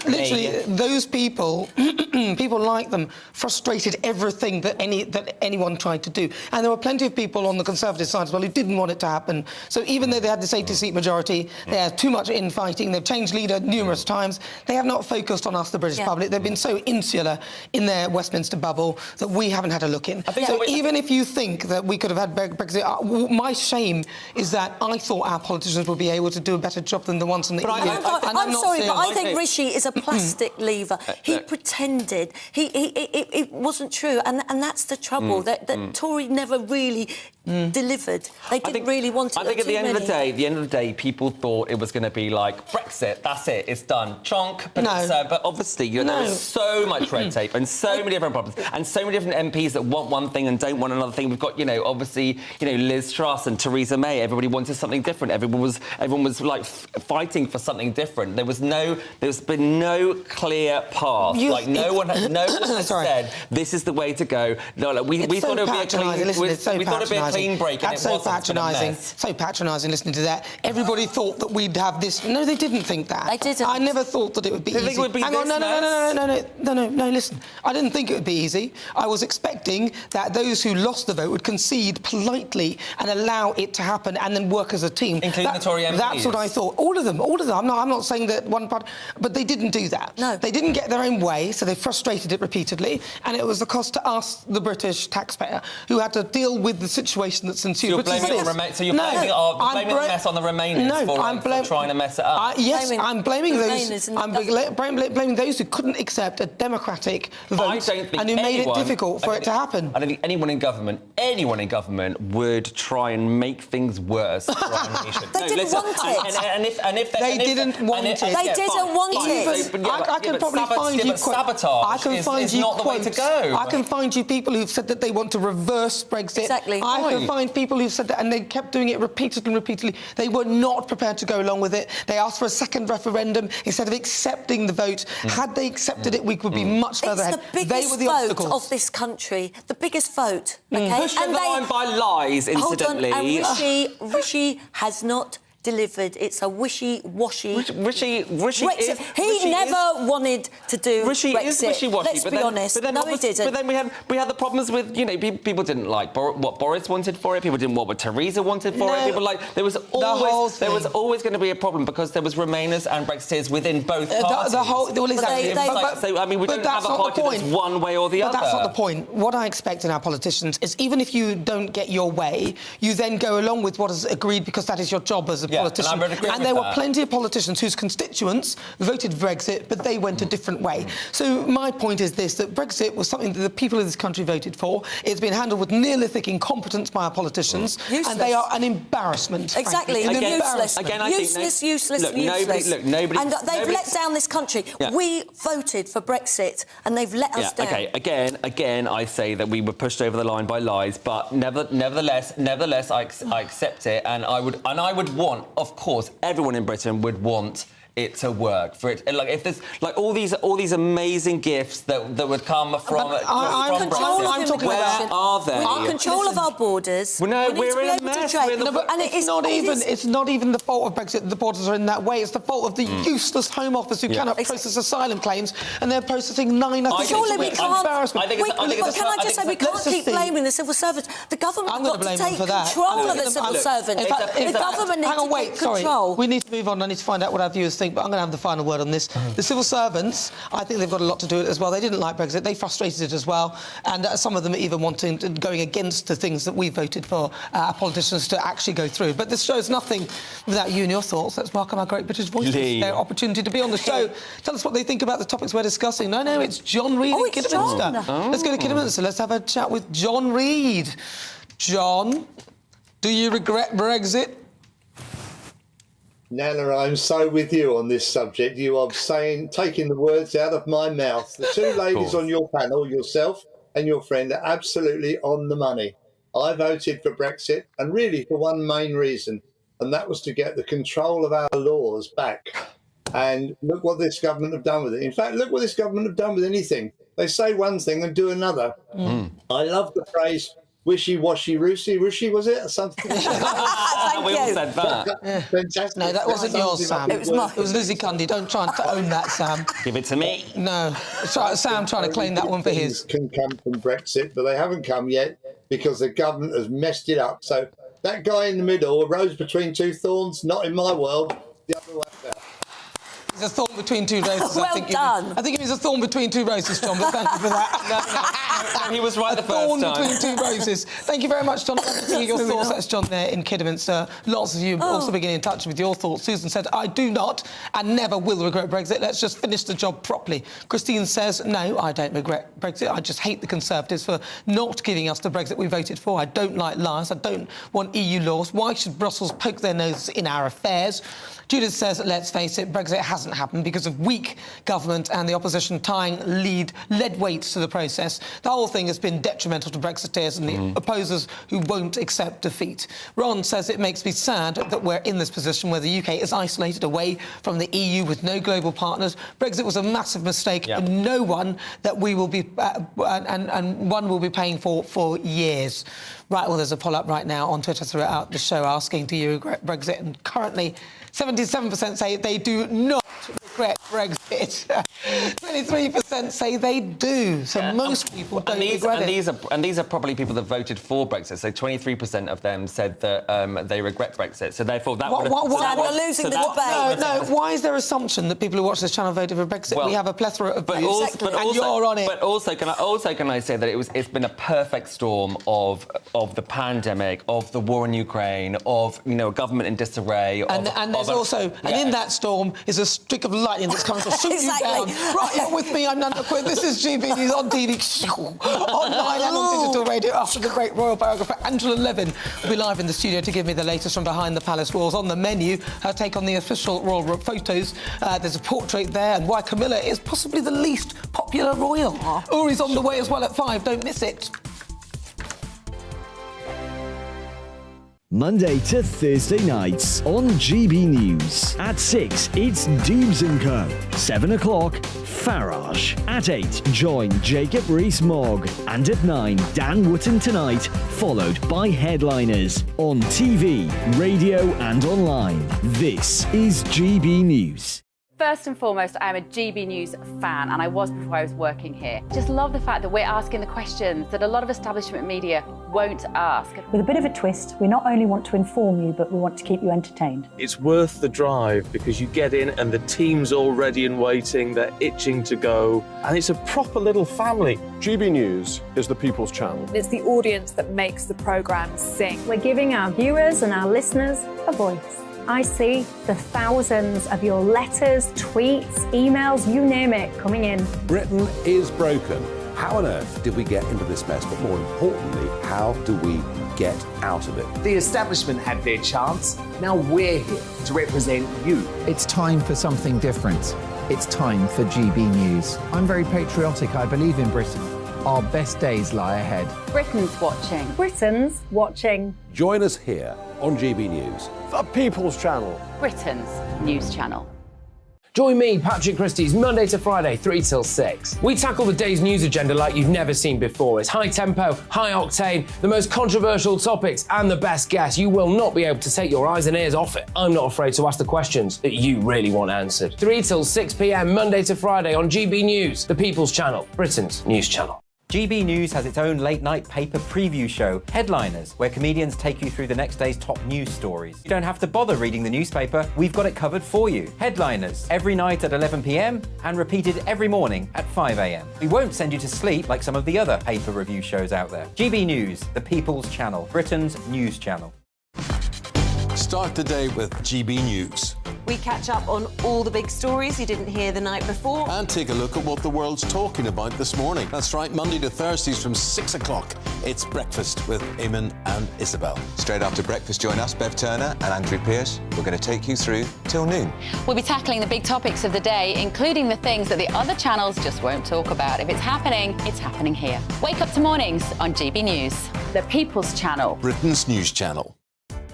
Literally, those people, people like them, frustrated everything that anyone tried to do. And there were plenty of people on the Conservative side as well who didn't want it to happen. So even though they had this 80-seat majority, they had too much infighting, they've changed leader numerous times, they have not focused on us, the British public. They've been so insular in their Westminster bubble that we haven't had a look in. So even if you think that we could have had Brexit, my shame is that I thought our politicians would be able to do a better job than the ones in the EU. I'm sorry, but I think Rishi is a plastic lever. He pretended. It wasn't true, and that's the trouble. That Tory never really delivered. They didn't really want it. I think at the end of the day, people thought it was going to be like Brexit. That's it. It's done. Chonk. But obviously, there is so much red tape and so many different problems and so many different MPs that want one thing and don't want another thing. We've got, obviously, Liz Truss and Theresa May. Everybody wanted something different. Everyone was like fighting for something different. There's been no clear path. No one has said this is the way to go. No, we thought it would be a clean break. That's so patronising. So patronising listening to that. Everybody thought that we'd have this. No, they didn't think that. They didn't. I never thought that it would be easy. Think it would be Hang on, no, listen. I didn't think it would be easy. I was expecting that those who lost the vote would concede politely and allow it to happen and then work as a team. Including the Tory MPs. That's what I thought. All of them. I'm not saying that one part, but they didn't do that. No. They didn't get their own way, so they frustrated it repeatedly, and it was the cost to us, the British taxpayer, who had to deal with the situation that's ensued. So you're blaming the mess on the Remainers for trying to mess it up? Yes, I'm blaming those. I'm blaming those who couldn't accept a democratic vote and who made it difficult for it to happen. I don't think anyone in government would try and make things worse for our nation. They didn't want it. They didn't want it. They didn't want it. I can probably find you sabotage is not the way to go. I can find you people who've said that they want to reverse Brexit. Exactly. I can find people who've said that, and they kept doing it repeatedly. They were not prepared to go along with it. They asked for a second referendum instead of accepting the vote. Had they accepted it, we could be much further ahead. They were the obstacles of this country. The biggest vote. Okay, pushed over the line by lies, incidentally. Hold on, and Rishi has not delivered. It's a wishy-washy. Rishi Brexit. He never wanted to do Rishi Brexit. is wishy-washy. Let's be honest. But then no, he didn't. But then we had the problems with, people didn't like what Boris wanted for it. People didn't want what Theresa wanted for it. People there was always going to be a problem because there was Remainers and Brexiteers within both parties. We don't have a party that's one way or the other. But that's not the point. What I expect in our politicians is even if you don't get your way, you then go along with what is agreed because that is your job as a politician. And there were plenty of politicians whose constituents voted Brexit, but they went a different way. So my point is this, that Brexit was something that the people of this country voted for. It's been handled with Neolithic incompetence by our politicians, and they are an embarrassment. Exactly, useless. Useless. Nobody. And they've let down this country. Yeah. We voted for Brexit, and they've let us down. Okay. Again, I say that we were pushed over the line by lies, but nevertheless, I accept it, and I would want, of course, everyone in Britain would want it to work for it. If there's all these amazing gifts that would come from I'm talking where about are they? Our control of our borders. Well, no, we're in a mess. It's not even the fault of Brexit that the borders are in that way. It's the fault of the useless Home Office who cannot process asylum claims, and they're processing 9. Surely we can't. Can I just say we can't keep blaming the civil servants? The government got to take control of the civil servants. The government needs to take control. We need to move on. I need to find out what our viewers think, but I'm going to have the final word on this. The civil servants, I think they've got a lot to do with it as well. They didn't like Brexit. They frustrated it as well. And some of them are even going against the things that we voted for our politicians to actually go through. But this show's nothing without you and your thoughts. Let's welcome our great British voices. Their opportunity to be on the show. Tell us what they think about the topics we're discussing. No, it's John Reid in Kidderminster. Let's go to Kidderminster. Let's have a chat with John Reid. John, do you regret Brexit? Nana, I'm so with you on this subject. You are taking the words out of my mouth. The two ladies on your panel, yourself and your friend, are absolutely on the money. I voted for Brexit, and really for one main reason, and that was to get the control of our laws back. And look what this government have done with it. In fact, look what this government have done with anything. They say one thing and do another. I love the phrase wishy-washy, Rushi, was it? Or something? We all said that. Fantastic. No, that wasn't yours, Sam. It was Lizzie Cundy. Don't try to own that, Sam. Give it to me. No. Sam trying to claim that one for his. Can come from Brexit, but they haven't come yet because the government has messed it up. So that guy in the middle, a rose between two thorns, not in my world, the other way about. He's a thorn between two roses. Well done. I think he was a thorn between two roses, John, but thank you for that. No, he was right the first time. A thorn time. between two roses. Thank you very much, John. Thank you for your thoughts. That's John there in Kidderminster. Lots of you also beginning in touch with your thoughts. Susan said, I do not and never will regret Brexit. Let's just finish the job properly. Christine says, no, I don't regret Brexit. I just hate the Conservatives for not giving us the Brexit we voted for. I don't like lies. I don't want EU laws. Why should Brussels poke their nose in our affairs? Judith says, let's face it, Brexit hasn't happened because of weak government and the opposition tying lead weights to the process. The whole thing has been detrimental to Brexiteers and the opposers who won't accept defeat. Ron says it makes me sad that we're in this position where the UK is isolated away from the EU with no global partners. Brexit was a massive mistake and no one that we will be and one will be paying for years. Right, well, there's a poll up right now on Twitter throughout the show asking, do you regret Brexit? And currently, 77% say they do not regret Brexit. 23% say they do. So most people don't regret it. And these are probably people that voted for Brexit. So 23% of them said that they regret Brexit. So therefore, that would... We're losing the debate. No, why is there assumption that people who watch this channel voted for Brexit? We have a plethora of views, and you're on it. But also, can I say that it's been a perfect storm of the pandemic, of the war in Ukraine, of a government in disarray. And there's also, and in that storm is a streak of lightning that's coming to shoot you down. Right, you're with me, I'm Nana Akua. This is GBNews on TV, online and on digital radio. After the great royal biographer Angela Levin will be live in the studio to give me the latest from behind the palace walls. On the menu, her take on the official royal photos. There's a portrait there, and why Camilla is possibly the least popular royal. Uri's on the way as well at 5. Don't miss it. Monday to Thursday nights on GB News. At 6, it's Dubes & Co. 7 o'clock, Farage. At 8, join Jacob Rees-Mogg. And at 9, Dan Wootton Tonight, followed by Headliners. On TV, radio and online. This is GB News. First and foremost, I am a GB News fan, and I was before I was working here. Just love the fact that we're asking the questions that a lot of establishment media won't ask. With a bit of a twist, we not only want to inform you, but we want to keep you entertained. It's worth the drive because you get in and the team's all ready and waiting, they're itching to go, and it's a proper little family. GB News is the people's channel. It's the audience that makes the programme sing. We're giving our viewers and our listeners a voice. I see the thousands of your letters, tweets, emails, you name it, coming in. Britain is broken. How on earth did we get into this mess? But more importantly, how do we get out of it? The establishment had their chance. Now we're here to represent you. It's time for something different. It's time for GB News. I'm very patriotic. I believe in Britain. Our best days lie ahead. Britain's watching. Britain's watching. Join us here on GB News. The People's Channel. Britain's news channel. Join me, Patrick Christie's, Monday to Friday, 3 till 6. We tackle the day's news agenda like you've never seen before. It's high tempo, high octane, the most controversial topics, and the best guests. You will not be able to take your eyes and ears off it. I'm not afraid to ask the questions that you really want answered. 3 till 6 p.m, Monday to Friday on GB News, the People's Channel, Britain's news channel. GB News has its own late-night paper preview show, Headliners, where comedians take you through the next day's top news stories. You don't have to bother reading the newspaper, we've got it covered for you. Headliners, every night at 11 p.m, and repeated every morning at 5 a.m. We won't send you to sleep like some of the other paper review shows out there. GB News, the People's Channel, Britain's news channel. Start the day with GB News. We catch up on all the big stories you didn't hear the night before. And take a look at what the world's talking about this morning. That's right, Monday to Thursdays from 6 o'clock. It's Breakfast with Eamon and Isabel. Straight after breakfast, join us, Bev Turner and Andrew Pearce. We're going to take you through till noon. We'll be tackling the big topics of the day, including the things that the other channels just won't talk about. If it's happening here. Wake up to mornings on GB News, the People's Channel. Britain's news channel.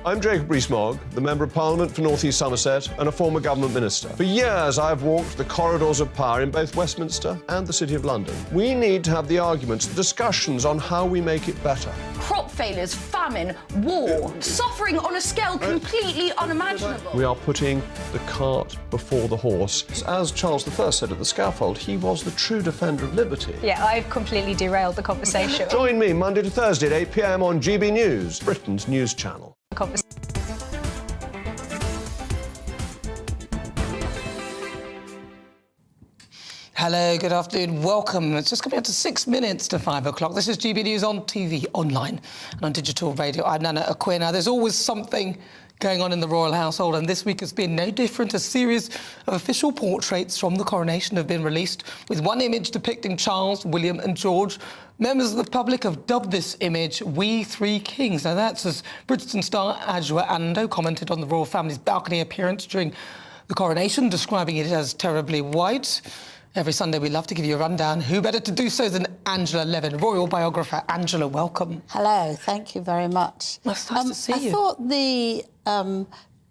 I'm Jacob Rees-Mogg, the Member of Parliament for North East Somerset and a former government minister. For years, I've walked the corridors of power in both Westminster and the City of London. We need to have the arguments, the discussions on how we make it better. Crop failures, famine, war, suffering on a scale completely unimaginable. We are putting the cart before the horse. As Charles I said at the scaffold, he was the true defender of liberty. Yeah, I've completely derailed the conversation. Join me Monday to Thursday at 8 p.m. on GB News, Britain's news channel. Hello, good afternoon, welcome. It's just coming up to 6 minutes to 5 o'clock. This is GB News on TV, online and on digital radio. I'm Nana Akua. Now, there's always something going on in the royal household, and this week has been no different. A series of official portraits from the coronation have been released, with one image depicting Charles, William and George. Members of the public have dubbed this image We Three Kings. Now, that's as Bridgen star Adjoa Ando commented on the royal family's balcony appearance during the coronation, describing it as terribly white. Every Sunday, we love to give you a rundown. Who better to do so than Angela Levin, royal biographer. Angela, welcome. Hello, thank you very much. Nice to see you. I thought the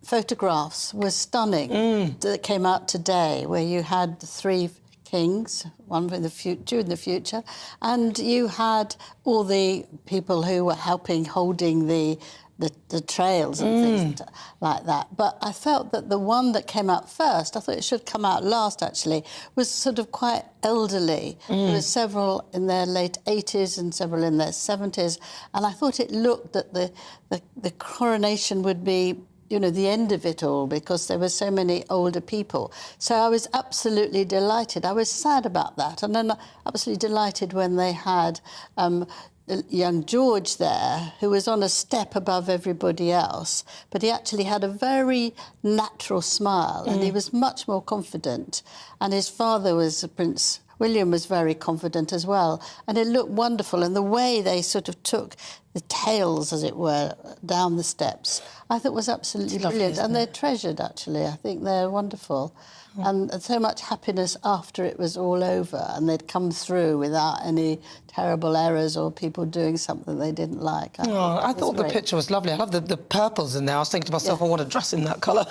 photographs were stunning that came out today, where you had the three kings, one in the future, and you had all the people who were helping holding the trails and things like that. But I felt that the one that came out first, I thought it should come out last actually, was sort of quite elderly. There were several in their late 80s and several in their 70s, and I thought it looked that the coronation would be, you know, the end of it all, because there were so many older people. So I was absolutely delighted. I was sad about that, and then absolutely delighted when they had young George there, who was on a step above everybody else, but he actually had a very natural smile, and he was much more confident. And his father was Prince William, was very confident as well, and it looked wonderful. And the way they sort of took tails, as it were, down the steps, I thought was absolutely brilliant. And they're treasured, actually. I think they're wonderful. And so much happiness after it was all over, and they'd come through without any terrible errors or people doing something they didn't like. I thought the picture was lovely. I love the purples in there. I was thinking to myself, I want to dress in that colour.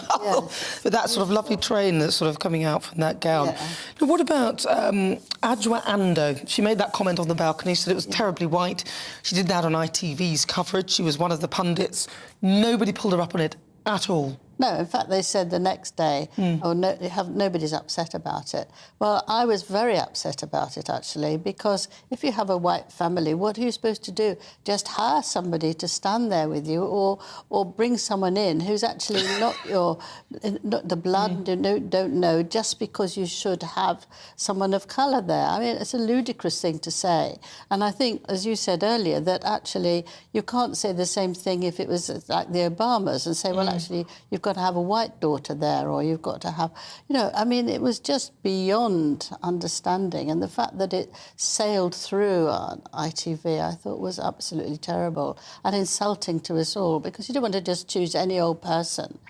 With that sort of lovely train that's sort of coming out from that gown. Now, what about Adjoa Ando? She made that comment on the balcony, said it was terribly white. She did that on ITV's coverage. She was one of the pundits. Nobody pulled her up on it at all. No, in fact, they said the next day, nobody's upset about it. Well, I was very upset about it, actually, because if you have a white family, what are you supposed to do? Just hire somebody to stand there with you, or bring someone in who's actually not the blood, don't know, just because you should have someone of colour there. I mean, it's a ludicrous thing to say. And I think, as you said earlier, that actually you can't say the same thing if it was like the Obamas and say, well, actually, you've got to have a white daughter there, or you've got to have, I mean, it was just beyond understanding. And the fact that it sailed through on ITV, I thought was absolutely terrible and insulting to us all, because you don't want to just choose any old person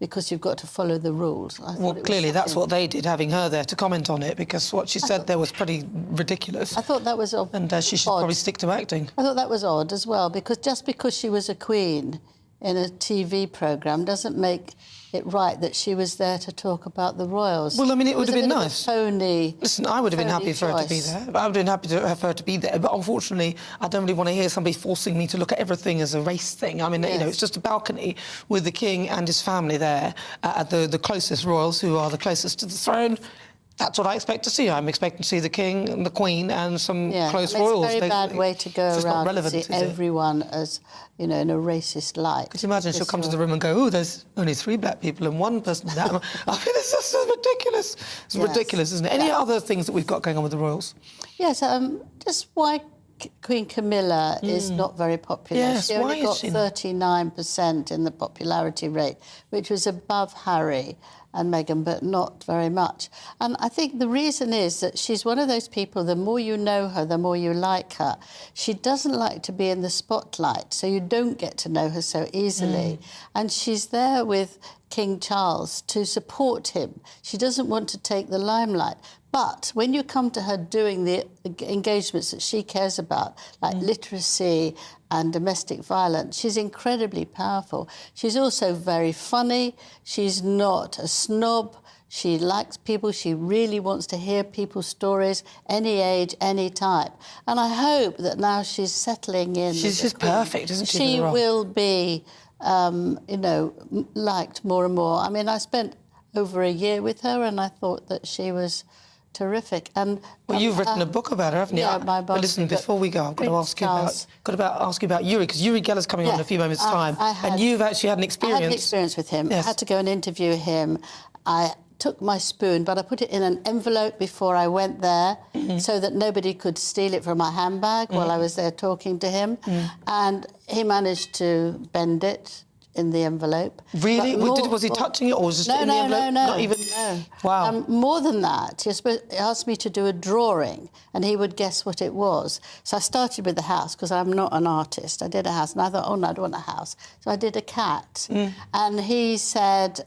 because you've got to follow the rules. Well, clearly that's what they did, having her there to comment on it, because what she said there was pretty ridiculous. I thought that was odd. And she should probably stick to acting. I thought that was odd as well, because just because she was a queen in a TV programme doesn't make it right that she was there to talk about the royals. Well, I mean, it would have been nice. Phony. Listen, I would have been happy for her to be there. I would have been happy to have her to be there, but unfortunately, I don't really want to hear somebody forcing me to look at everything as a race thing. I mean, it's just a balcony with the king and his family there, the closest royals who are the closest to the throne. That's what I expect to see. I'm expecting to see the king and the queen and some close royals. It's a very bad way to go around and see everyone as, in a racist light. Could you imagine she'll come to the room and go, oh, there's only 3 black people and 1 person that. I mean, it's just ridiculous. It's ridiculous, isn't it? Any other things that we've got going on with the royals? Yes, just why Queen Camilla is not very popular. Yes, she only got 39% in the popularity rate, which was above Harry and Meghan, but not very much. And I think the reason is that she's one of those people, the more you know her, the more you like her. She doesn't like to be in the spotlight, so you don't get to know her so easily. And she's there with King Charles to support him. She doesn't want to take the limelight. But when you come to her doing the engagements that she cares about, like literacy and domestic violence, she's incredibly powerful. She's also very funny. She's not a snob. She likes people. She really wants to hear people's stories, any age, any type. And I hope that now she's settling in. She's just perfect, isn't she? She will be, liked more and more. I mean, I spent over a year with her, and I thought that she was terrific. And well, you've written a book about her, haven't you? Yeah, my book. But listen, before we go, I've got to ask you about Yuri, because Yuri Geller's coming on in a few moments' time, and you've actually had an experience. I had an experience with him. Yes. I had to go and interview him. I took my spoon, but I put it in an envelope before I went there, so that nobody could steal it from my handbag while I was there talking to him. And he managed to bend it in the envelope. Really? Was he touching it, or was it just in the envelope? No. Not even. No. Wow. More than that, he asked me to do a drawing, and he would guess what it was. So I started with the house, because I'm not an artist. I did a house, and I thought, oh no, I don't want a house. So I did a cat, and he said,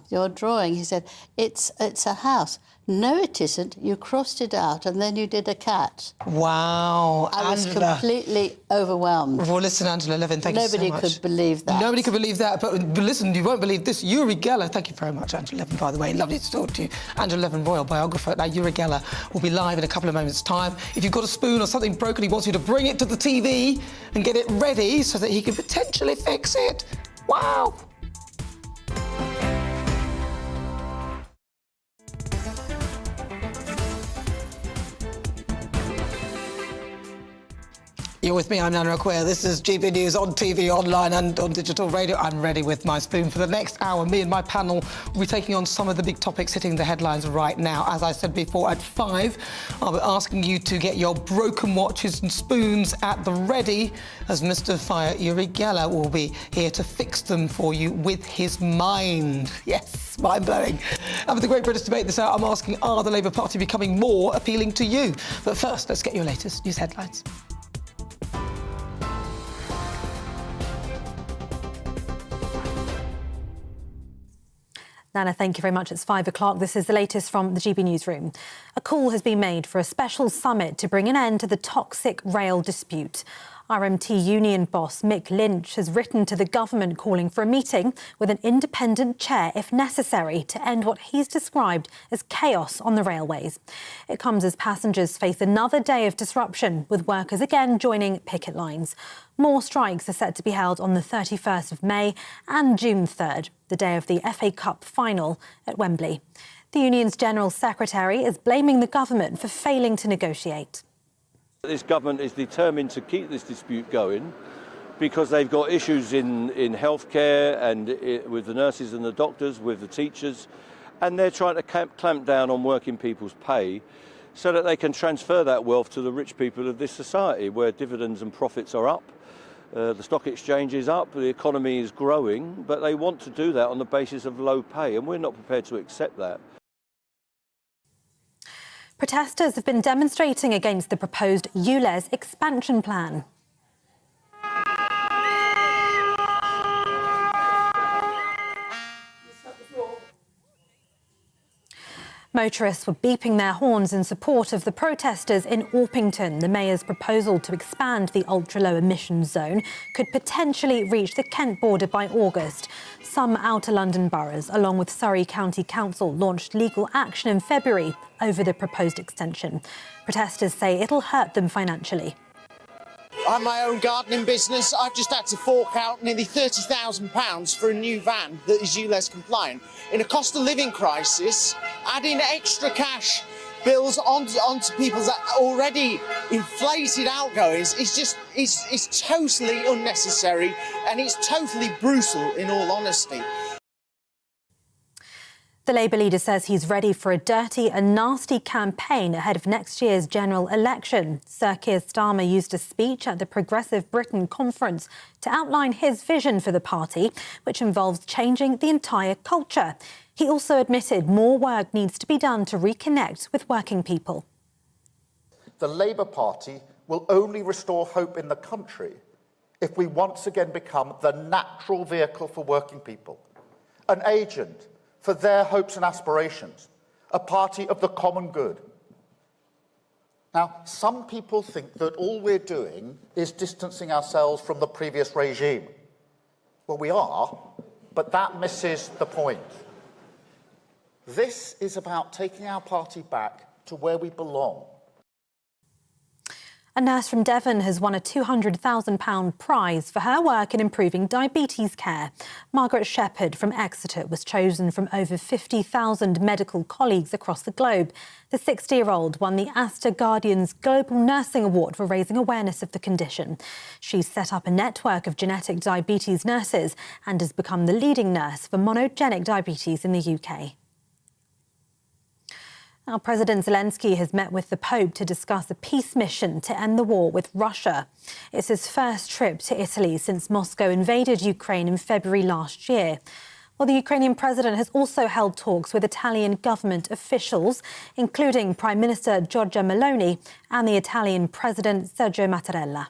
your drawing. He said, it's a house. No, it isn't. You crossed it out and then you did a cat. Wow, I was completely overwhelmed. Well, listen, Angela Levin, thank you so much. Nobody could believe that. Nobody could believe that, but listen, you won't believe this. Yuri Geller, thank you very much, Angela Levin, by the way. Lovely to talk to you. Angela Levin, royal biographer. Now, Yuri Geller will be live in a couple of moments' time. If you've got a spoon or something broken, he wants you to bring it to the TV and get it ready so that he can potentially fix it. Wow. You're with me, I'm Nana Akua. This is GBNews on TV, online and on digital radio. I'm ready with my spoon. For the next hour, me and my panel will be taking on some of the big topics hitting the headlines right now. As I said before, at 5, I'll be asking you to get your broken watches and spoons at the ready, as Mr. Fire Yuri Geller will be here to fix them for you with his mind. Yes, mind-blowing. And for the Great British Debate this hour, I'm asking, are the Labour Party becoming more appealing to you? But first, let's get your latest news headlines. Nana, thank you very much. It's 5 o'clock. This is the latest from the GB Newsroom. A call has been made for a special summit to bring an end to the toxic rail dispute. RMT union boss Mick Lynch has written to the government calling for a meeting with an independent chair if necessary to end what he's described as chaos on the railways. It comes as passengers face another day of disruption, with workers again joining picket lines. More strikes are set to be held on the 31st of May and June 3rd, the day of the FA Cup final at Wembley. The union's General Secretary is blaming the government for failing to negotiate. This government is determined to keep this dispute going because they've got issues in healthcare and with the nurses and the doctors, with the teachers, and they're trying to clamp down on working people's pay so that they can transfer that wealth to the rich people of this society, where dividends and profits are up, the stock exchange is up, the economy is growing, but they want to do that on the basis of low pay, and we're not prepared to accept that. Protesters have been demonstrating against the proposed ULEZ expansion plan. Motorists were beeping their horns in support of the protesters in Orpington. The mayor's proposal to expand the ultra-low emissions zone could potentially reach the Kent border by August. Some outer London boroughs, along with Surrey County Council, launched legal action in February over the proposed extension. Protesters say it'll hurt them financially. I have my own gardening business. I've just had to fork out nearly £30,000 for a new van that is ULEZ compliant. In a cost of living crisis, adding extra cash bills onto people's already inflated outgoings is totally unnecessary, and it's totally brutal, in all honesty. The Labour leader says he's ready for a dirty and nasty campaign ahead of next year's general election. Sir Keir Starmer used a speech at the Progressive Britain conference to outline his vision for the party, which involves changing the entire culture. He also admitted more work needs to be done to reconnect with working people. The Labour Party will only restore hope in the country if we once again become the natural vehicle for working people, an agent for their hopes and aspirations, a party of the common good. Now, some people think that all we're doing is distancing ourselves from the previous regime. Well, we are, but that misses the point. This is about taking our party back to where we belong. A nurse from Devon has won a £200,000 prize for her work in improving diabetes care. Margaret Shepherd from Exeter was chosen from over 50,000 medical colleagues across the globe. The 60-year-old won the Astor Guardian's Global Nursing Award for raising awareness of the condition. She's set up a network of genetic diabetes nurses and has become the leading nurse for monogenic diabetes in the UK. Now, President Zelenskyy has met with the Pope to discuss a peace mission to end the war with Russia. It's his first trip to Italy since Moscow invaded Ukraine in February last year. Well, the Ukrainian president has also held talks with Italian government officials, including Prime Minister Giorgia Meloni and the Italian President Sergio Mattarella.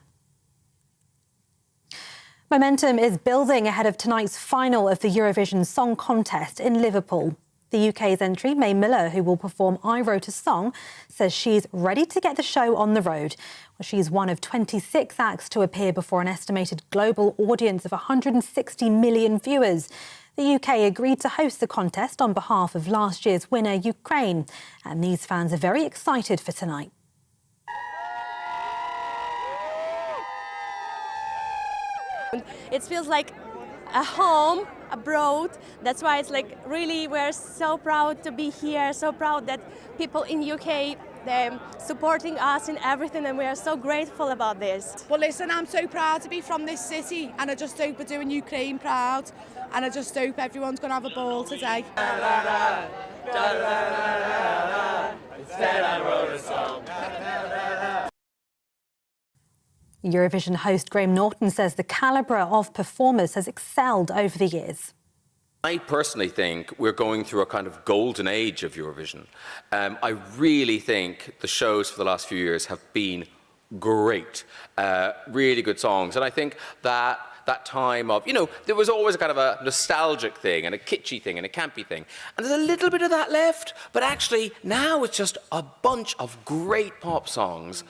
Momentum is building ahead of tonight's final of the Eurovision Song Contest in Liverpool. The UK's entry, May Miller, who will perform I Wrote a Song, says she's ready to get the show on the road. Well, she's one of 26 acts to appear before an estimated global audience of 160 million viewers. The UK agreed to host the contest on behalf of last year's winner, Ukraine. And these fans are very excited for tonight. It feels like a home abroad. That's why it's like really we're so proud to be here, so proud that people in UK they're supporting us in everything, and we are so grateful about this. Well, listen, I'm so proud to be from this city, and I just hope we're doing Ukraine proud, and I just hope everyone's going to have a ball today. Instead I wrote a song. Eurovision host Graham Norton says the calibre of performers has excelled over the years. I personally think we're going through a kind of golden age of Eurovision. I really think the shows for the last few years have been great, really good songs. And I think that that time of, there was always a kind of a nostalgic thing and a kitschy thing and a campy thing. And there's a little bit of that left, but actually now it's just a bunch of great pop songs.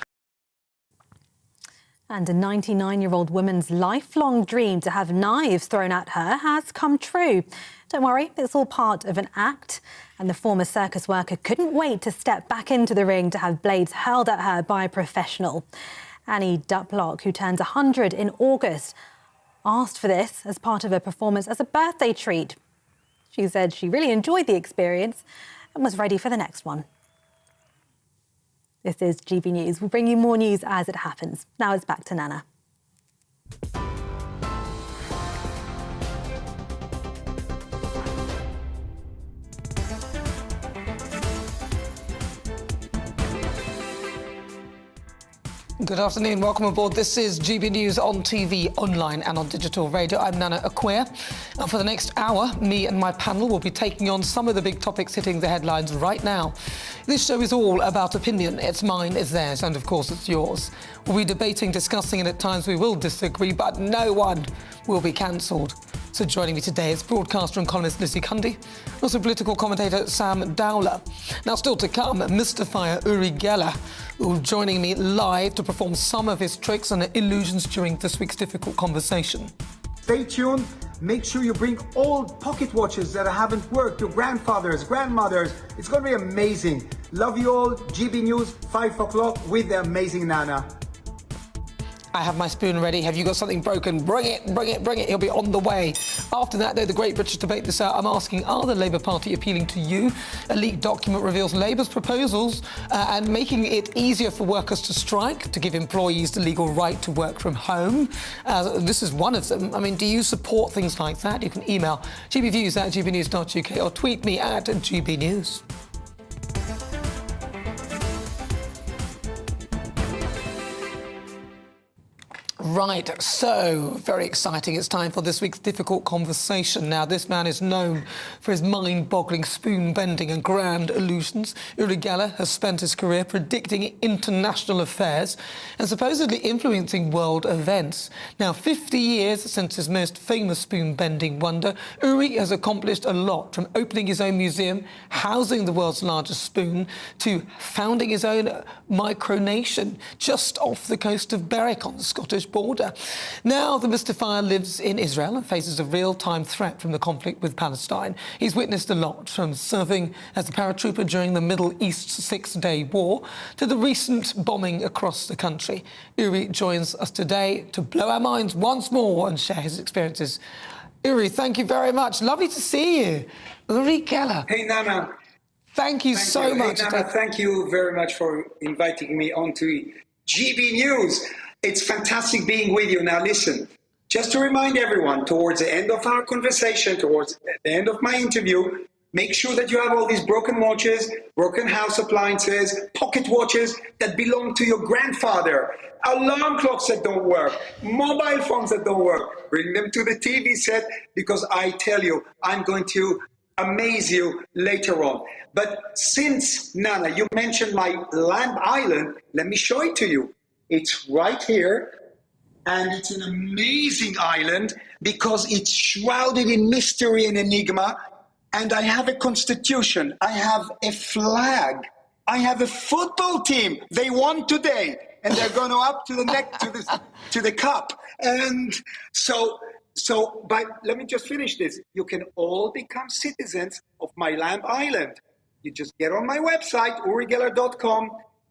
And a 99-year-old woman's lifelong dream to have knives thrown at her has come true. Don't worry, it's all part of an act. And the former circus worker couldn't wait to step back into the ring to have blades hurled at her by a professional. Annie Duplock, who turns 100 in August, asked for this as part of her performance as a birthday treat. She said she really enjoyed the experience and was ready for the next one. This is GB News. We'll bring you more news as it happens. Now it's back to Nana. Good afternoon, welcome aboard. This is GB News on TV, online and on digital radio. I'm Nana Akua. And for the next hour, me and my panel will be taking on some of the big topics hitting the headlines right now. This show is all about opinion. It's mine, it's theirs, and of course it's yours. We'll be debating, discussing, and at times we will disagree, but no one will be cancelled. So joining me today is broadcaster and columnist Lizzie Cundy, also political commentator Sam Dowler. Now still to come, mystifier Yuri Geller, who's joining me live to perform some of his tricks and illusions during this week's difficult conversation. Stay tuned. Make sure you bring old pocket watches that haven't worked, your grandfathers, grandmothers. It's going to be amazing. Love you all. GB News, 5 o'clock with the amazing Nana. I have my spoon ready. Have you got something broken? Bring it, bring it, bring it. He'll be on the way. After that, though, the Great British Debate this hour, I'm asking, are the Labour Party appealing to you? A leaked document reveals Labour's proposals and making it easier for workers to strike, to give employees the legal right to work from home. This is one of them. I mean, do you support things like that? You can email gbviews@gbnews.uk or tweet me at GBNews. Right, so very exciting. It's time for this week's difficult conversation. Now, this man is known for his mind-boggling spoon-bending and grand illusions. Yuri Geller has spent his career predicting international affairs and supposedly influencing world events. Now, 50 years since his most famous spoon-bending wonder, Yuri has accomplished a lot, from opening his own museum, housing the world's largest spoon, to founding his own micronation just off the coast of Berwick on the Scottish border. Now the mystifier lives in Israel and faces a real-time threat from the conflict with Palestine. He's witnessed a lot, from serving as a paratrooper during the Middle East Six-Day War to the recent bombing across the country. Yuri joins us today to blow our minds once more and share his experiences. Yuri, thank you very much. Lovely to see you. Yuri Geller. Hey, Nana. Thank you so much. Hey, Nana, thank you very much for inviting me onto GB News. It's fantastic being with you. Now listen, just to remind everyone, towards the end of our conversation, towards the end of my interview, make sure that you have all these broken watches, broken house appliances, pocket watches that belong to your grandfather, alarm clocks that don't work, mobile phones that don't work. Bring them to the TV set, because I tell you, I'm going to amaze you later on. But since, Nana, you mentioned my Lamb Island, let me show it to you. It's right here, and it's an amazing island because it's shrouded in mystery and enigma. And I have a constitution, I have a flag, I have a football team. They won today, and they're going up to the neck to the cup. And but let me just finish this. You can all become citizens of my Lamb Island. You just get on my website, urigeller.com.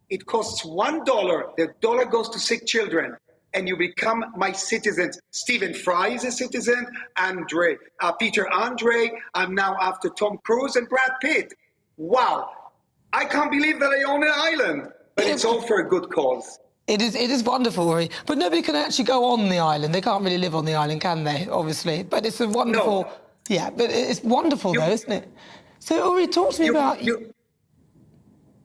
It costs $1. The dollar goes to sick children, and you become my citizens. Stephen Fry is a citizen. Peter Andre. I'm now after Tom Cruise and Brad Pitt. Wow. I can't believe that I own an island, but it's all for a good cause. It is wonderful, Uri. But nobody can actually go on the island. They can't really live on the island, can they? Obviously. But it's a wonderful... No. Yeah, but it's wonderful, though, isn't it? So, Uri, talk to me about...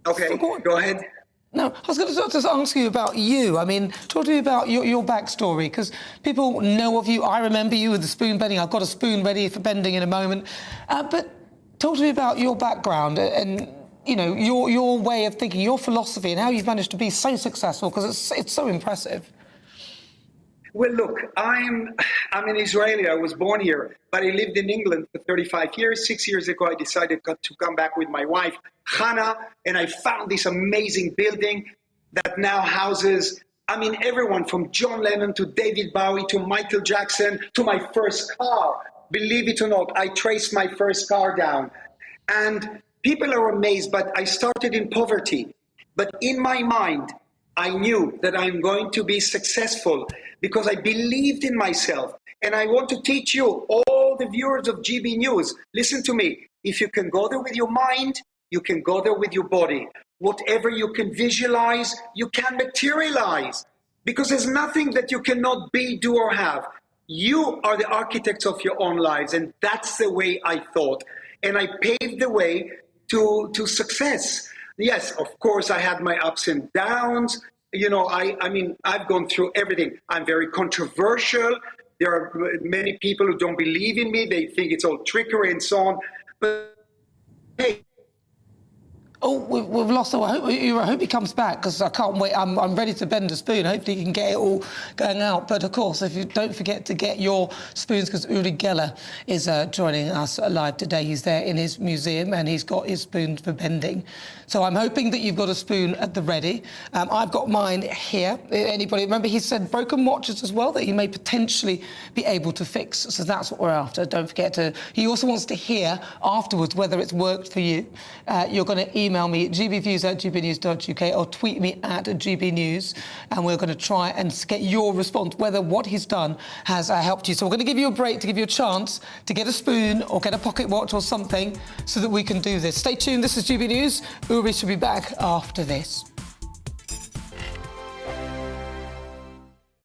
Okay, go ahead. No, I was going to just ask you about you. I mean, talk to me about your backstory, because people know of you. I remember you with the spoon bending. I've got a spoon ready for bending in a moment. But talk to me about your background and you know, your way of thinking, your philosophy, and how you've managed to be so successful, because it's so impressive. Well, look, I'm an Israeli. I was born here, but I lived in England for 35 years. 6 years ago, I decided to come back with my wife, Hannah, and I found this amazing building that now houses, everyone from John Lennon to David Bowie to Michael Jackson to my first car. Believe it or not, I traced my first car down. And people are amazed, but I started in poverty. But in my mind, I knew that I'm going to be successful because I believed in myself. And I want to teach you, all the viewers of GB News, listen to me. If you can go there with your mind, you can go there with your body. Whatever you can visualize, you can materialize. Because there's nothing that you cannot be, do, or have. You are the architects of your own lives. And that's the way I thought. And I paved the way to success. Yes, of course, I had my ups and downs. You know, I've gone through everything. I'm very controversial. There are many people who don't believe in me. They think it's all trickery and so on. But hey. Oh, we've lost him. I hope he comes back, because I can't wait. I'm ready to bend a spoon. Hopefully he can get it all going out. But, of course, if you don't forget to get your spoons, because Yuri Geller is joining us live today. He's there in his museum, and he's got his spoons for bending. So I'm hoping that you've got a spoon at the ready. I've got mine here. Anybody? Remember, he said broken watches as well that he may potentially be able to fix. So that's what we're after. Don't forget to... He also wants to hear afterwards whether it's worked for you. You're going to email me at gbviews@gbnews.uk or tweet me at GBNews, and we're going to try and get your response, whether what he's done has helped you. So we're going to give you a break to give you a chance to get a spoon or get a pocket watch or something so that we can do this. Stay tuned. This is GB News. Uri should be back after this.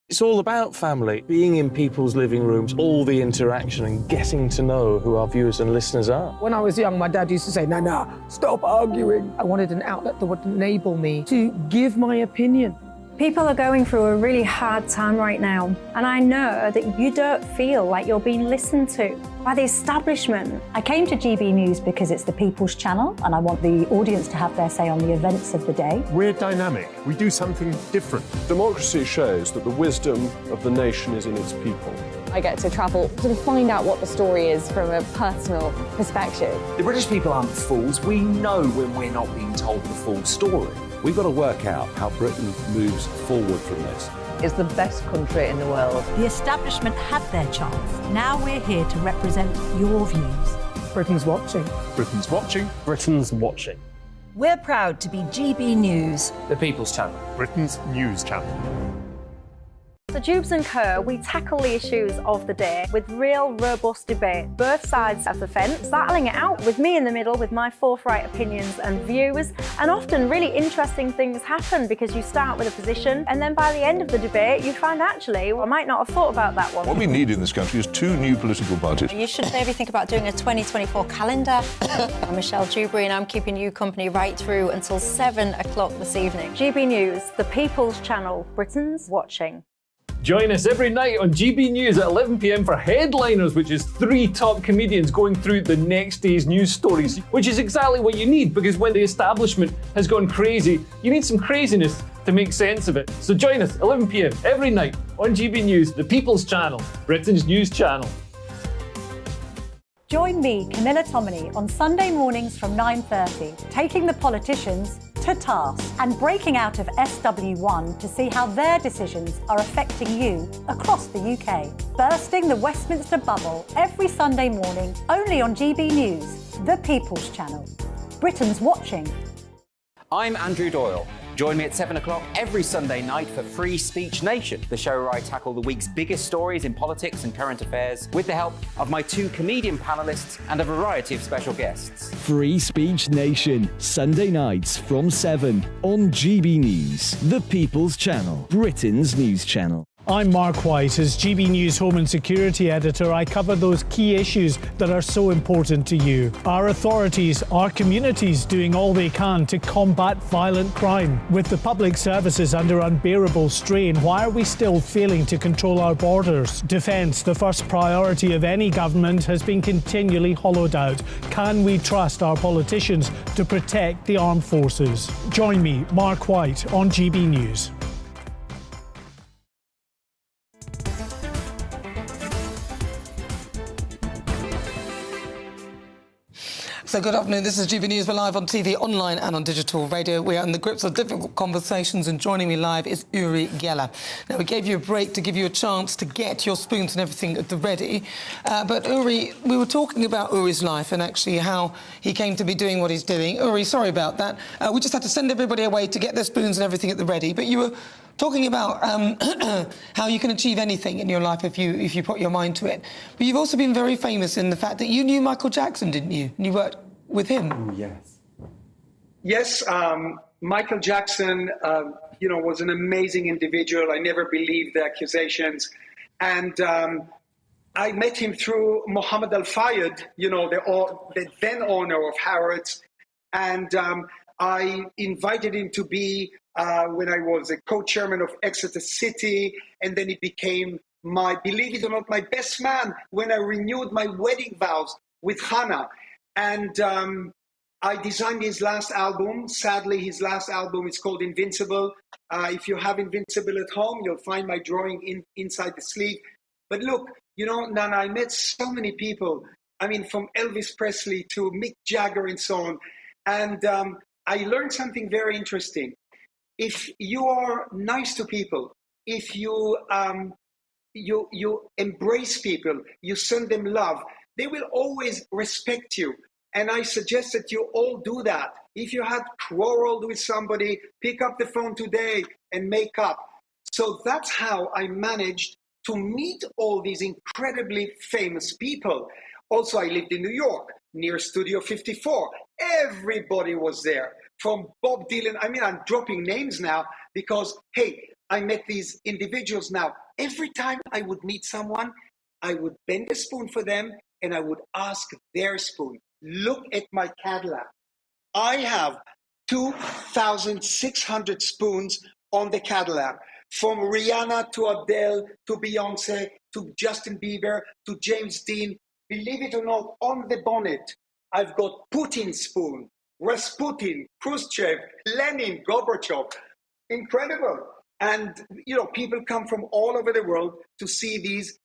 It's all about family, being in people's living rooms, all the interaction and getting to know who our viewers and listeners are. When I was young, my dad used to say, Nana, stop arguing. I wanted an outlet that would enable me to give my opinion. People are going through a really hard time right now, and I know that you don't feel like you're being listened to by the establishment. I came to GB News because it's the People's Channel, and I want the audience to have their say on the events of the day. We're dynamic. We do something different. Democracy shows that the wisdom of the nation is in its people. I get to travel to find out what the story is from a personal perspective. The British people aren't fools. We know when we're not being told the full story. We've got to work out how Britain moves forward from this. It's the best country in the world. The establishment had their chance. Now we're here to represent your views. Britain's watching. Britain's watching. Britain's watching. We're proud to be GB News. The People's Channel. Britain's news channel. So Jubes and Kerr, we tackle the issues of the day with real, robust debate. Both sides of the fence, battling it out with me in the middle with my forthright opinions and views. And often really interesting things happen because you start with a position and then by the end of the debate you find actually, well, I might not have thought about that one. What we need in this country is two new political parties. You should maybe think about doing a 2024 calendar. I'm Michelle Dewberry and I'm keeping you company right through until 7 o'clock this evening. GB News, the People's Channel, Britain's watching. Join us every night on GB News at 11 p.m. for Headliners, which is 3 top comedians going through the next day's news stories, which is exactly what you need, because when the establishment has gone crazy, you need some craziness to make sense of it. So join us 11 p.m. every night on GB News, the People's Channel, Britain's news channel. Join me, Camilla Tominey, on Sunday mornings from 9:30, taking the politicians to task and breaking out of SW1 to see how their decisions are affecting you across the UK. Bursting the Westminster bubble every Sunday morning, only on GB News, the People's Channel. Britain's watching. I'm Andrew Doyle. Join me at 7 o'clock every Sunday night for Free Speech Nation, the show where I tackle the week's biggest stories in politics and current affairs with the help of my 2 comedian panellists and a variety of special guests. Free Speech Nation, Sunday nights from 7 on GB News, the People's Channel, Britain's news channel. I'm Mark White. As GB News Home and Security Editor, I cover those key issues that are so important to you. Our authorities, our communities doing all they can to combat violent crime. With the public services under unbearable strain, why are we still failing to control our borders? Defence, the first priority of any government, has been continually hollowed out. Can we trust our politicians to protect the armed forces? Join me, Mark White, on GB News. So good afternoon, this is GB News. We're live on TV, online and on digital radio. We are in the grips of difficult conversations, and joining me live is Yuri Geller. Now, we gave you a break to give you a chance to get your spoons and everything at the ready. But Yuri, we were talking about Yuri's life and actually how he came to be doing what he's doing. Yuri, sorry about that. We just had to send everybody away to get their spoons and everything at the ready. But you were talking about how you can achieve anything in your life if you put your mind to it. But you've also been very famous in the fact that you knew Michael Jackson, didn't you? And you worked with him. Ooh, yes. Yes, Michael Jackson, was an amazing individual. I never believed the accusations. And I met him through Mohammed Al-Fayed, the then owner of Harrods. And I invited him to be, when I was a co-chairman of Exeter City, and then he became believe it or not, my best man when I renewed my wedding vows with Hannah. And I designed his last album. Sadly, his last album is called Invincible. If you have Invincible at home, you'll find my drawing inside the sleeve. But look, Nana, I met so many people. I mean, from Elvis Presley to Mick Jagger and so on. And I learned something very interesting. If you are nice to people, if you embrace people, you send them love, they will always respect you. And I suggest that you all do that. If you had quarreled with somebody, pick up the phone today and make up. So that's how I managed to meet all these incredibly famous people. Also, I lived in New York, near Studio 54. Everybody was there, from Bob Dylan. I mean, I'm dropping names now because, hey, I met these individuals now. Every time I would meet someone, I would bend a spoon for them and I would ask their spoon. Look at my Cadillac. I have 2,600 spoons on the Cadillac, from Rihanna to Adele to Beyonce to Justin Bieber to James Dean. Believe it or not, on the bonnet, I've got Putin's spoon, Rasputin, Khrushchev, Lenin, Gorbachev. Incredible. And, people come from all over the world to see these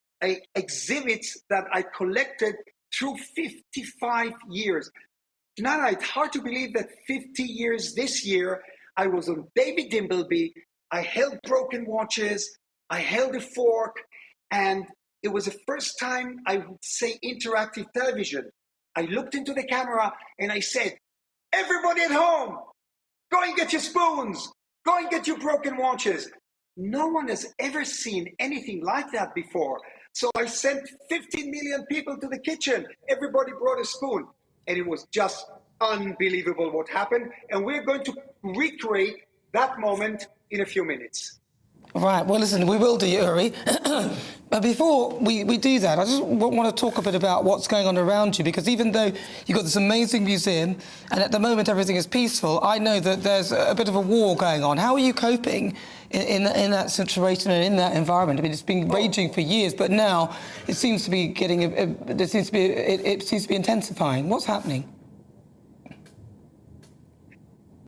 exhibits that I collected through 55 years. Nana, it's hard to believe that 50 years this year, I was on David Dimbleby, I held broken watches, I held a fork, and it was the first time I would say interactive television. I looked into the camera and I said, everybody at home, go and get your spoons, go and get your broken watches. No one has ever seen anything like that before. So I sent 15 million people to the kitchen. Everybody brought a spoon. And it was just unbelievable what happened. And we're going to recreate that moment in a few minutes. Right, well, listen, we will do, Yuri. But before we do that, I just want to talk a bit about what's going on around you, because even though you've got this amazing museum and at the moment everything is peaceful, I know that there's a bit of a war going on. How are you coping in that situation and in that environment? I mean, it's been raging for years, but now it seems to be getting it seems to be intensifying. What's happening?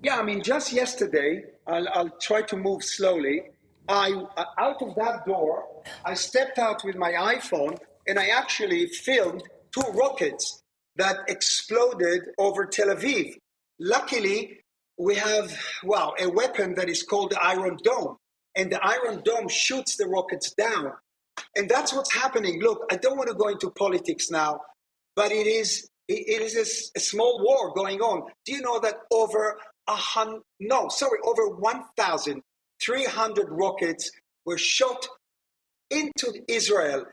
Yeah, I mean, just yesterday, I'll try to move slowly. Out of that door, I stepped out with my iPhone and I actually filmed 2 rockets that exploded over Tel Aviv. Luckily, we have, a weapon that is called the Iron Dome. And the Iron Dome shoots the rockets down. And that's what's happening. Look, I don't want to go into politics now, but it is a small war going on. Do you know that over 1,300 rockets were shot into Israel?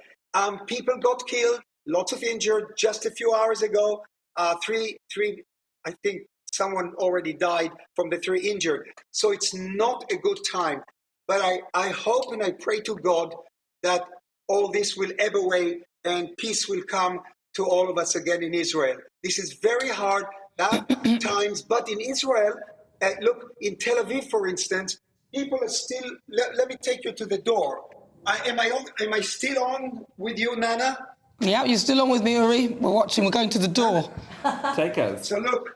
People got killed, lots of injured. Just a few hours ago, three, I think someone already died from the 3 injured. So it's not a good time. But I hope and I pray to God that all this will ebb away and peace will come to all of us again in Israel. This is very hard at times, but in Israel, look, in Tel Aviv, for instance, people are still, let me take you to the door. Am I still on with you, Nana? Yeah, you're still on with me, Yuri. We're watching, we're going to the door. Take us. So look,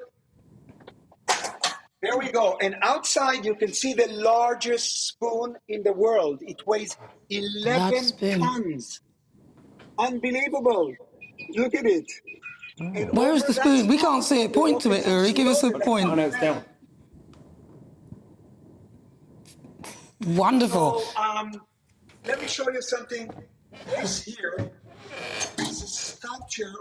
there we go. And outside you can see the largest spoon in the world. It weighs 11 tons. Unbelievable. Look at it. Where is the spoon? We can't see it. Point to it, Uri. Give us a point. Oh, no, it's down. Wonderful. So, let me show you something. This here is a sculpture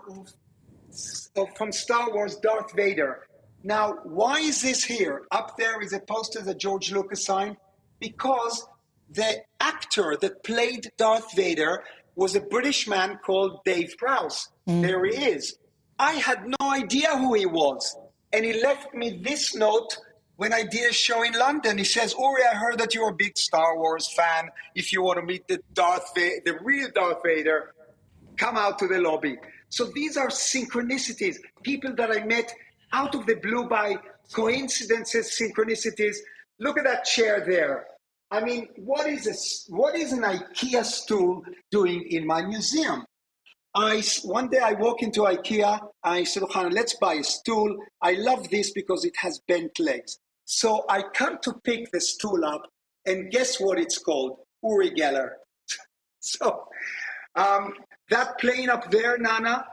from Star Wars, Darth Vader. Now, why is this here? Up there is a poster that George Lucas signed, because the actor that played Darth Vader was a British man called Dave Prowse. There he is. I had no idea who he was. And he left me this note when I did a show in London. He says, Uri, I heard that you're a big Star Wars fan. If you want to meet the real Darth Vader, come out to the lobby. So these are synchronicities, people that I met out of the blue by coincidences, synchronicities. Look at that chair there. I mean, what is an IKEA stool doing in my museum? One day I walk into IKEA, I said, Hannah, let's buy a stool. I love this because it has bent legs. So I come to pick the stool up, and guess what it's called? Yuri Geller. So that plane up there, Nana,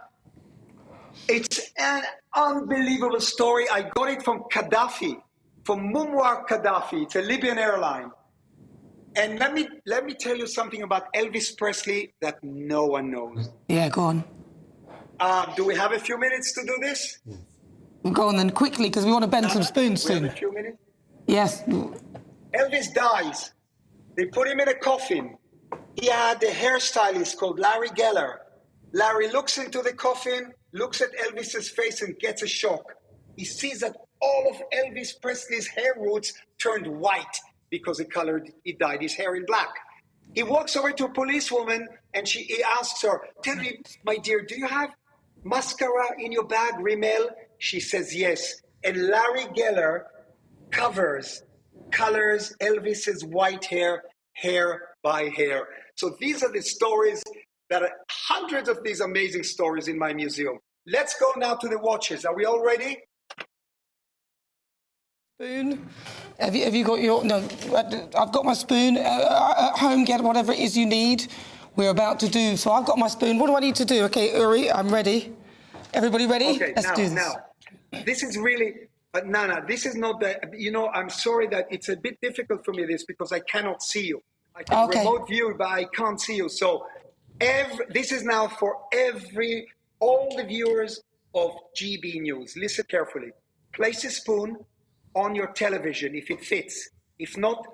it's an unbelievable story. I got it from Gaddafi, from Muammar Gaddafi. It's a Libyan airline. And let me tell you something about Elvis Presley that no one knows. Yeah, go on. Do we have a few minutes to do this? Go on then, quickly, because we want to bend some spoons We soon. have a few minutes? Yes. Elvis dies. They put him in a coffin. He had a hairstylist called Yuri Geller. Larry looks into the coffin, looks at Elvis's face and gets a shock. He sees that all of Elvis Presley's hair roots turned white because he dyed his hair in black. He walks over to a policewoman and he asks her, tell me, my dear, do you have mascara in your bag, Rimmel? She says yes. And Yuri Geller colors Elvis's white hair, hair by hair. So these are the stories that are hundreds of these amazing stories in my museum. Let's go now to the watches. Are we all ready? Spoon. Have you got your... No, I've got my spoon. At home, get whatever it is you need. We're about to do... So I've got my spoon. What do I need to do? OK, Uri, I'm ready. Everybody ready? Okay, Let's do this. Now, this is really... Nana, this is not the... You know, I'm sorry that it's a bit difficult for me, this, because I cannot see you. I can remote view, but I can't see you. So this is now for all the viewers of GB News. Listen carefully. Place a spoon on your television if it fits. If not,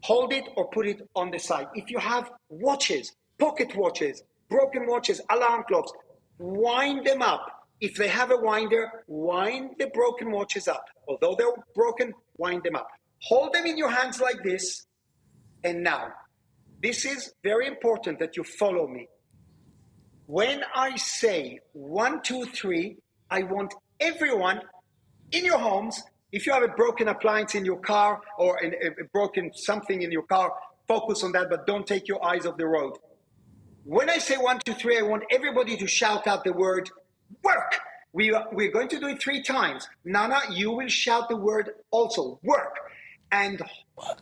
hold it or put it on the side. If you have watches, pocket watches, broken watches, alarm clocks, wind them up. If they have a winder, wind the broken watches up. Although they're broken, wind them up. Hold them in your hands like this. And now, this is very important that you follow me. When I say 1, 2, 3, I want everyone in your homes. If you have a broken appliance in your car or a broken something in your car, focus on that, but don't take your eyes off the road. When I say 1, 2, 3, I want everybody to shout out the word work. We're going to do it 3 times. Nana, you will shout the word also, work. And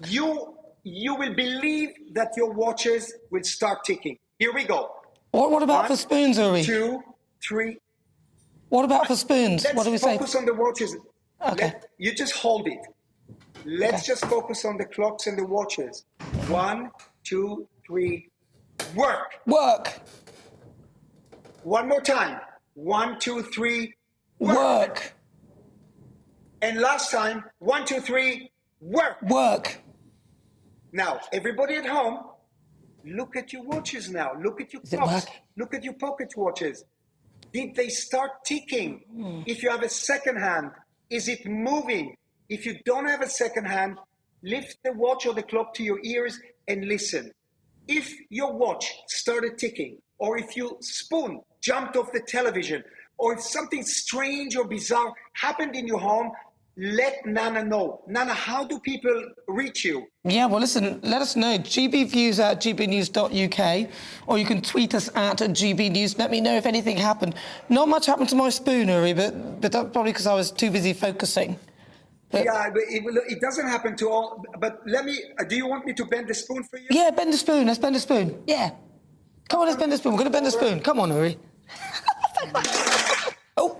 you will believe that your watches will start ticking. Here we go. What about 1, for spoons, Uri? 2, 3. What about for spoons? Let's What do we say? focus on the watches. Okay. You just hold it. Let's just focus on the clocks and the watches. 1, 2, 3, work. Work. One more time. 1, 2, 3, work. And last time, 1, 2, 3, work. Work. Now, everybody at home, look at your watches now. Look at your clocks. Look at your pocket watches. Did they start ticking? If you have a second hand, is it moving? If you don't have a second hand, lift the watch or the clock to your ears and listen. If your watch started ticking, or if your spoon jumped off the television, or if something strange or bizarre happened in your home, let Nana know. Nana, how do people reach you? Yeah, well, listen, let us know. GBviews at gbnews.uk, or you can tweet us at GBnews. Let me know if anything happened. Not much happened to my spoon, Uri, but that's probably because I was too busy focusing. But... Yeah, but it doesn't happen to all. But let me, do you want me to bend the spoon for you? Yeah, bend the spoon. Let's bend the spoon. Yeah. Come on, let's bend the spoon. We're going to bend the spoon. Come on, Uri. Oh.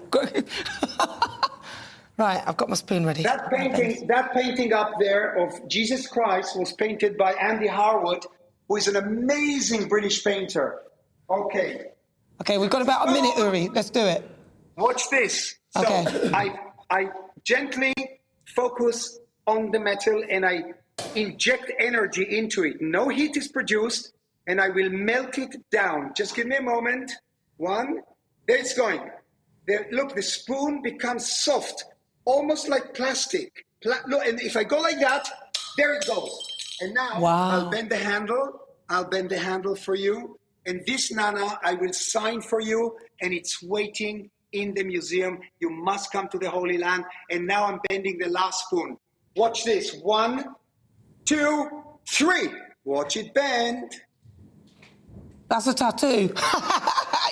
Right, I've got my spoon ready. That painting up there of Jesus Christ was painted by Andy Harwood, who is an amazing British painter. Okay. Okay, we've got about a minute, Uri. Let's do it. Watch this. Okay. So I gently focus on the metal and I inject energy into it. No heat is produced, and I will melt it down. Just give me a moment. One. There it's going. There, look, the spoon becomes soft, almost like plastic. Look, and if I go like that, there it goes. And now I'll bend the handle. I'll bend the handle for you. And this, Nana, I will sign for you, and it's waiting in the museum. You must come to the Holy Land. And now I'm bending the last spoon. Watch this. 1, 2, 3. Watch it bend. That's a tattoo.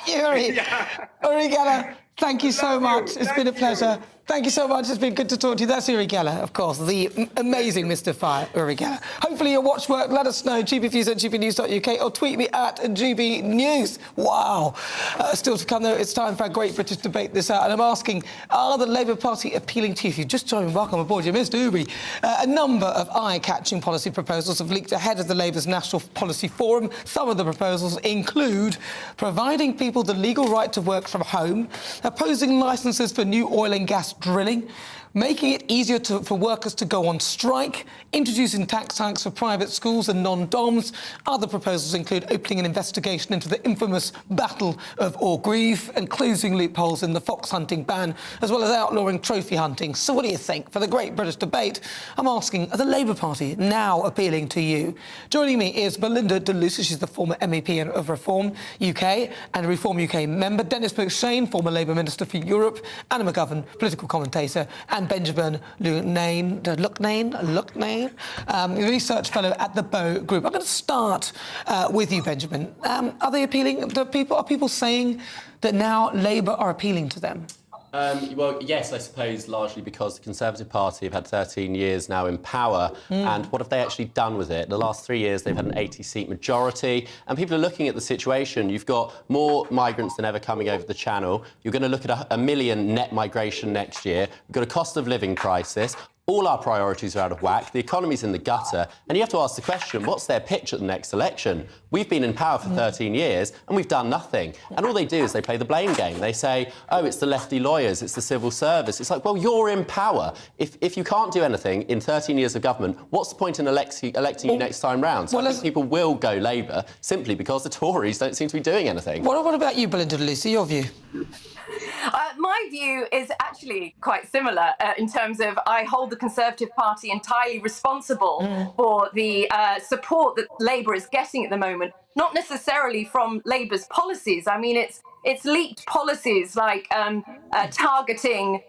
Yuri. Yuri Geller, thank you so much. It's been a pleasure. Thank you so much. It's been good to talk to you. That's Yuri Geller, of course, the amazing Mr. Fire, Yuri Geller. Hopefully your watch work. Let us know, gbviews@gbnews.uk, or tweet me at GBNews. Wow. Still to come, though, it's time for our Great British Debate this out. And I'm asking, are the Labour Party appealing to you? If you've just joined, welcome aboard. You missed Uri. A number of eye-catching policy proposals have leaked ahead of the Labour's National Policy Forum. Some of the proposals include providing people the legal right to work from home, opposing licences for new oil and gas drilling, making it easier for workers to go on strike, introducing tax hikes for private schools and non-DOMs. Other proposals include opening an investigation into the infamous Battle of Orgreave and closing loopholes in the fox hunting ban, as well as outlawing trophy hunting. So what do you think? For the Great British Debate, I'm asking, are the Labour Party now appealing to you? Joining me is Belinda de Luca. She's the former MEP of Reform UK and a Reform UK member. Dennis McShane, former Labour Minister for Europe. Anna McGovern, political commentator. And Benjamin Lucknane, research fellow at the Bow Group. I'm going to start with you, Benjamin. Are they appealing to people? Are people saying that now Labour are appealing to them? Well, yes, I suppose largely because the Conservative Party have had 13 years now in power, and what have they actually done with it? The last 3 years, they've had an 80-seat majority, and people are looking at the situation. You've got more migrants than ever coming over the Channel. You're going to look at a million net migration next year. We've got a cost of living crisis. All our priorities are out of whack. The economy's in the gutter. And you have to ask the question, what's their pitch at the next election? We've been in power for 13 years and we've done nothing. And all they do is they play the blame game. They say, oh, it's the lefty lawyers, it's the civil service. It's like, well, you're in power. If you can't do anything in 13 years of government, what's the point in electing you next time round? So I think people will go Labour simply because the Tories don't seem to be doing anything. What about you, Belinda de Luca? Your view? My view is actually quite similar in terms of I hold the Conservative Party entirely responsible for the support that Labour is getting at the moment, not necessarily from Labour's policies. I mean, it's leaked policies like targeting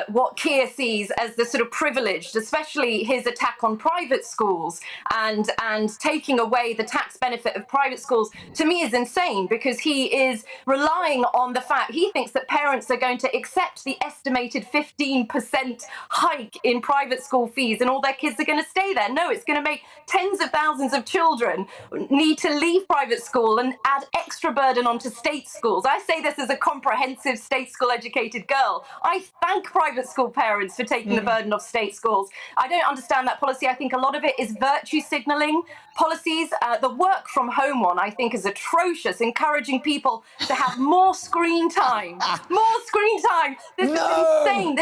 what Keir sees as the sort of privileged, especially his attack on private schools and taking away the tax benefit of private schools, to me is insane, because he is relying on the fact he thinks that parents are going to accept the estimated 15% hike in private school fees and all their kids are going to stay there. No, it's going to make tens of thousands of children need to leave private school and add extra burden onto state schools. I say this as a comprehensive state school educated girl. I thank private school parents for taking the burden off state schools. I don't understand that policy. I think a lot of it is virtue signalling policies. The work from home one, I think, is atrocious, encouraging people to have more screen time. More screen time. This is insane.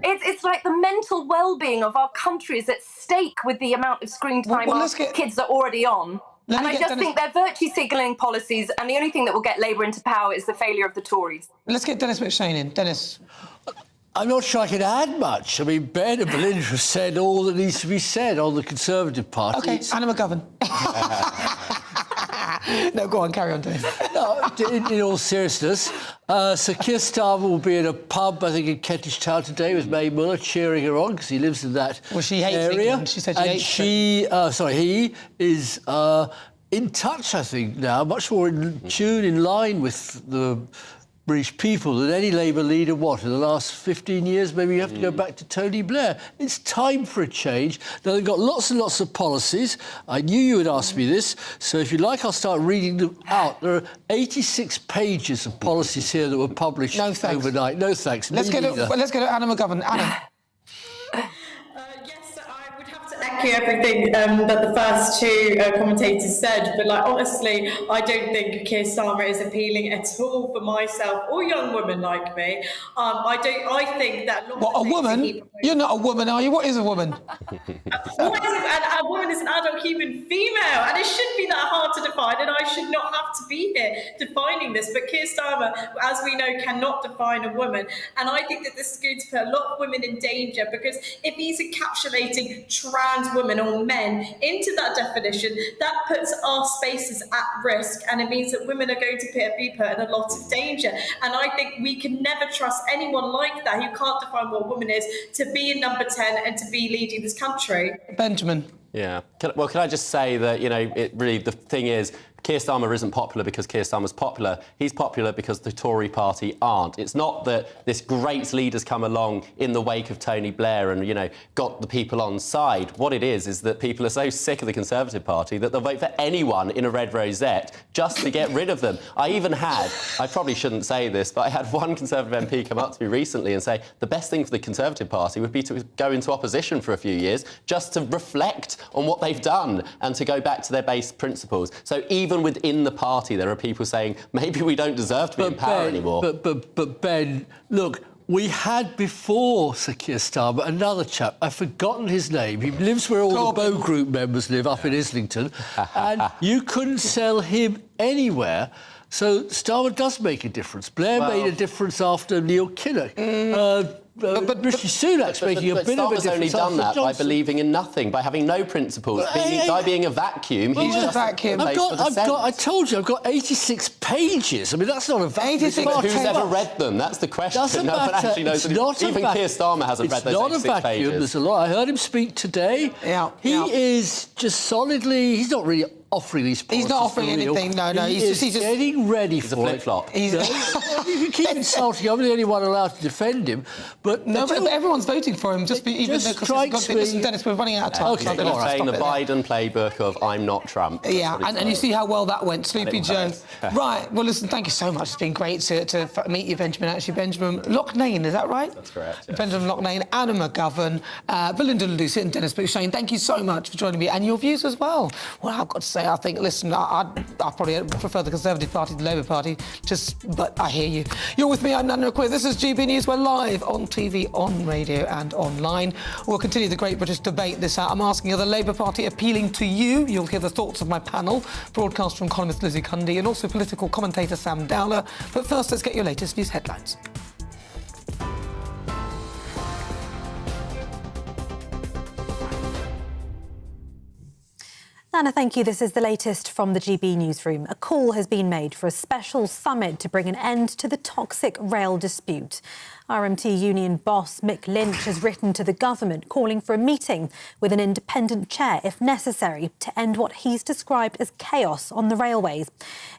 It's like the mental well-being of our country is at stake with the amount of screen time our kids are already on. And I just think they're virtue signalling policies, and the only thing that will get Labour into power is the failure of the Tories. Let's get Dennis McShane in. Dennis. I'm not sure I can add much. I mean, Ben and Belinda have said all that needs to be said on the Conservative Party. OK, Anna McGovern. No, go on, carry on, Dennis. No, in all seriousness, Sir Keir Starmer will be in a pub, I think, in Kentish Town today with May Muller cheering her on because he lives in that she hates area. England. She said she hates he is in touch, I think, now, much more in tune, in line with the British people than any Labour leader, what, in the last 15 years? Maybe you have to go back to Tony Blair. It's time for a change. Now, they've got lots and lots of policies. I knew you would ask me this, so if you like, I'll start reading them out. There are 86 pages of policies here that were published overnight. No thanks. Let's go to Anna McGovern. Anna. Echo everything that the first two commentators said, but like honestly, I don't think Keir Starmer is appealing at all for myself or young women like me. I think that a woman? You're not a woman, are you? What is a woman? A woman is an adult human female, and it shouldn't be that hard to define, and I should not have to be here defining this. But Keir Starmer, as we know, cannot define a woman, and I think that this is going to put a lot of women in danger, because if he's encapsulating trans women or men into that definition, that puts our spaces at risk, and it means that women are going to be put in a lot of danger. And I think we can never trust anyone like that who can't define what a woman is to be in number 10 and to be leading this country. Benjamin. Yeah. Can I just say that, the thing is, Keir Starmer isn't popular because Keir Starmer's popular. He's popular because the Tory party aren't. It's not that this great leader's come along in the wake of Tony Blair and, got the people on side. What it is that people are so sick of the Conservative Party that they'll vote for anyone in a red rosette just to get rid of them. I probably shouldn't say this, but I had one Conservative MP come up to me recently and say the best thing for the Conservative Party would be to go into opposition for a few years just to reflect on what they've done and to go back to their base principles. So even within the party, there are people saying maybe we don't deserve to be in power anymore. But Ben, look, we had before Sir Keir Starmer another chap. I've forgotten his name. He lives where all the Bow Group members live, up in Islington, and you couldn't sell him anywhere. So Starmer does make a difference. Blair made a difference after Neil Kinnock. But Rishi Sunak's making a bit of a difference. Starmer's only done that by believing in nothing, by having no principles, by being a vacuum. He's just a vacuum. I told you, I've got 86 pages. I mean, that's not a vacuum. Who's ever read them? That's the question. Doesn't no one matter. actually knows. Even Keir Starmer hasn't read those 86 pages. It's not a vacuum. There's a lot. I heard him speak today. He is just solidly... He's not really offering these policies. He's not offering anything, no. He's just getting ready for it. He's a flip-flop. You keep insulting him. I'm the only one allowed to defend him. But everyone's voting for him. Listen, Dennis, we're running out of time. Okay, you're saying the Biden playbook of I'm not Trump. Yeah, and you see how well that went. Sleepy Joe. Right, well, listen, thank you so much. It's been great to meet you, Benjamin. Actually, Benjamin Loughnane, is that right? That's correct. Yeah. Benjamin Loughnane, Anna McGovern, Belinda Lucy and Dennis Buchanan. Thank you so much for joining me, and your views as well. Well, I've got to say, I think, listen, I probably prefer the Conservative Party to the Labour Party, but I hear you. You're with me, I'm Nana Akua. This is GB News. We're live on TV, on radio and online. We'll continue the Great British Debate this hour. I'm asking, are the Labour Party appealing to you? You'll hear the thoughts of my panel, broadcast from columnist Lizzie Cundy and also political commentator Sam Dowler. But first, let's get your latest news headlines. Nana, thank you. This is the latest from the GB newsroom. A call has been made for a special summit to bring an end to the toxic rail dispute. RMT union boss Mick Lynch has written to the government calling for a meeting with an independent chair, if necessary, to end what he's described as chaos on the railways.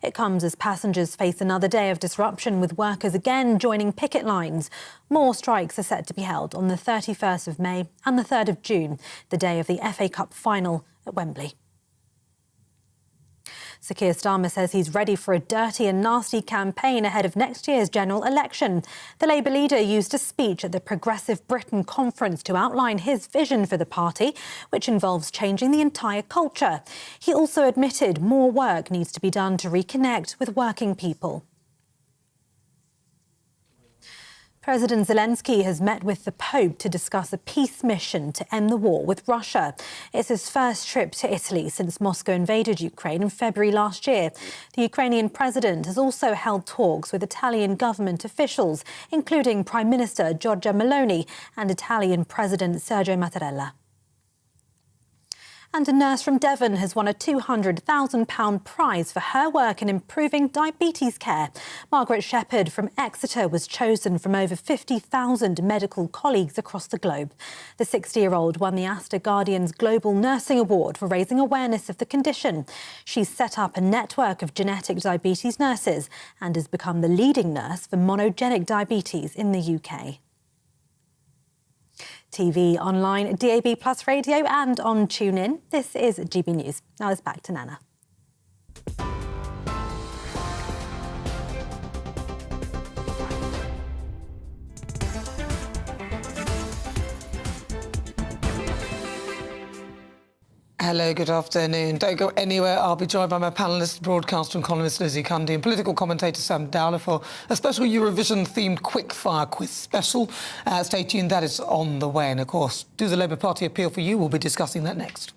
It comes as passengers face another day of disruption, with workers again joining picket lines. More strikes are set to be held on the 31st of May and the 3rd of June, the day of the FA Cup final at Wembley. Sir Keir Starmer says he's ready for a dirty and nasty campaign ahead of next year's general election. The Labour leader used a speech at the Progressive Britain conference to outline his vision for the party, which involves changing the entire culture. He also admitted more work needs to be done to reconnect with working people. President Zelenskyy has met with the Pope to discuss a peace mission to end the war with Russia. It's his first trip to Italy since Moscow invaded Ukraine in February last year. The Ukrainian president has also held talks with Italian government officials, including Prime Minister Giorgia Meloni and Italian President Sergio Mattarella. And a nurse from Devon has won a £200,000 prize for her work in improving diabetes care. Margaret Shepherd from Exeter was chosen from over 50,000 medical colleagues across the globe. The 60-year-old won the Astor Guardian's Global Nursing Award for raising awareness of the condition. She's set up a network of genetic diabetes nurses and has become the leading nurse for monogenic diabetes in the UK. TV, online, DAB+ radio and on TuneIn. This is GB News. Now it's back to Nana. Hello, good afternoon. Don't go anywhere. I'll be joined by my panellist, broadcaster and columnist Lizzie Cundy and political commentator Sam Dowler for a special Eurovision-themed quick-fire quiz special. Stay tuned, that is on the way. And, of course, do the Labour Party appeal for you? We'll be discussing that next.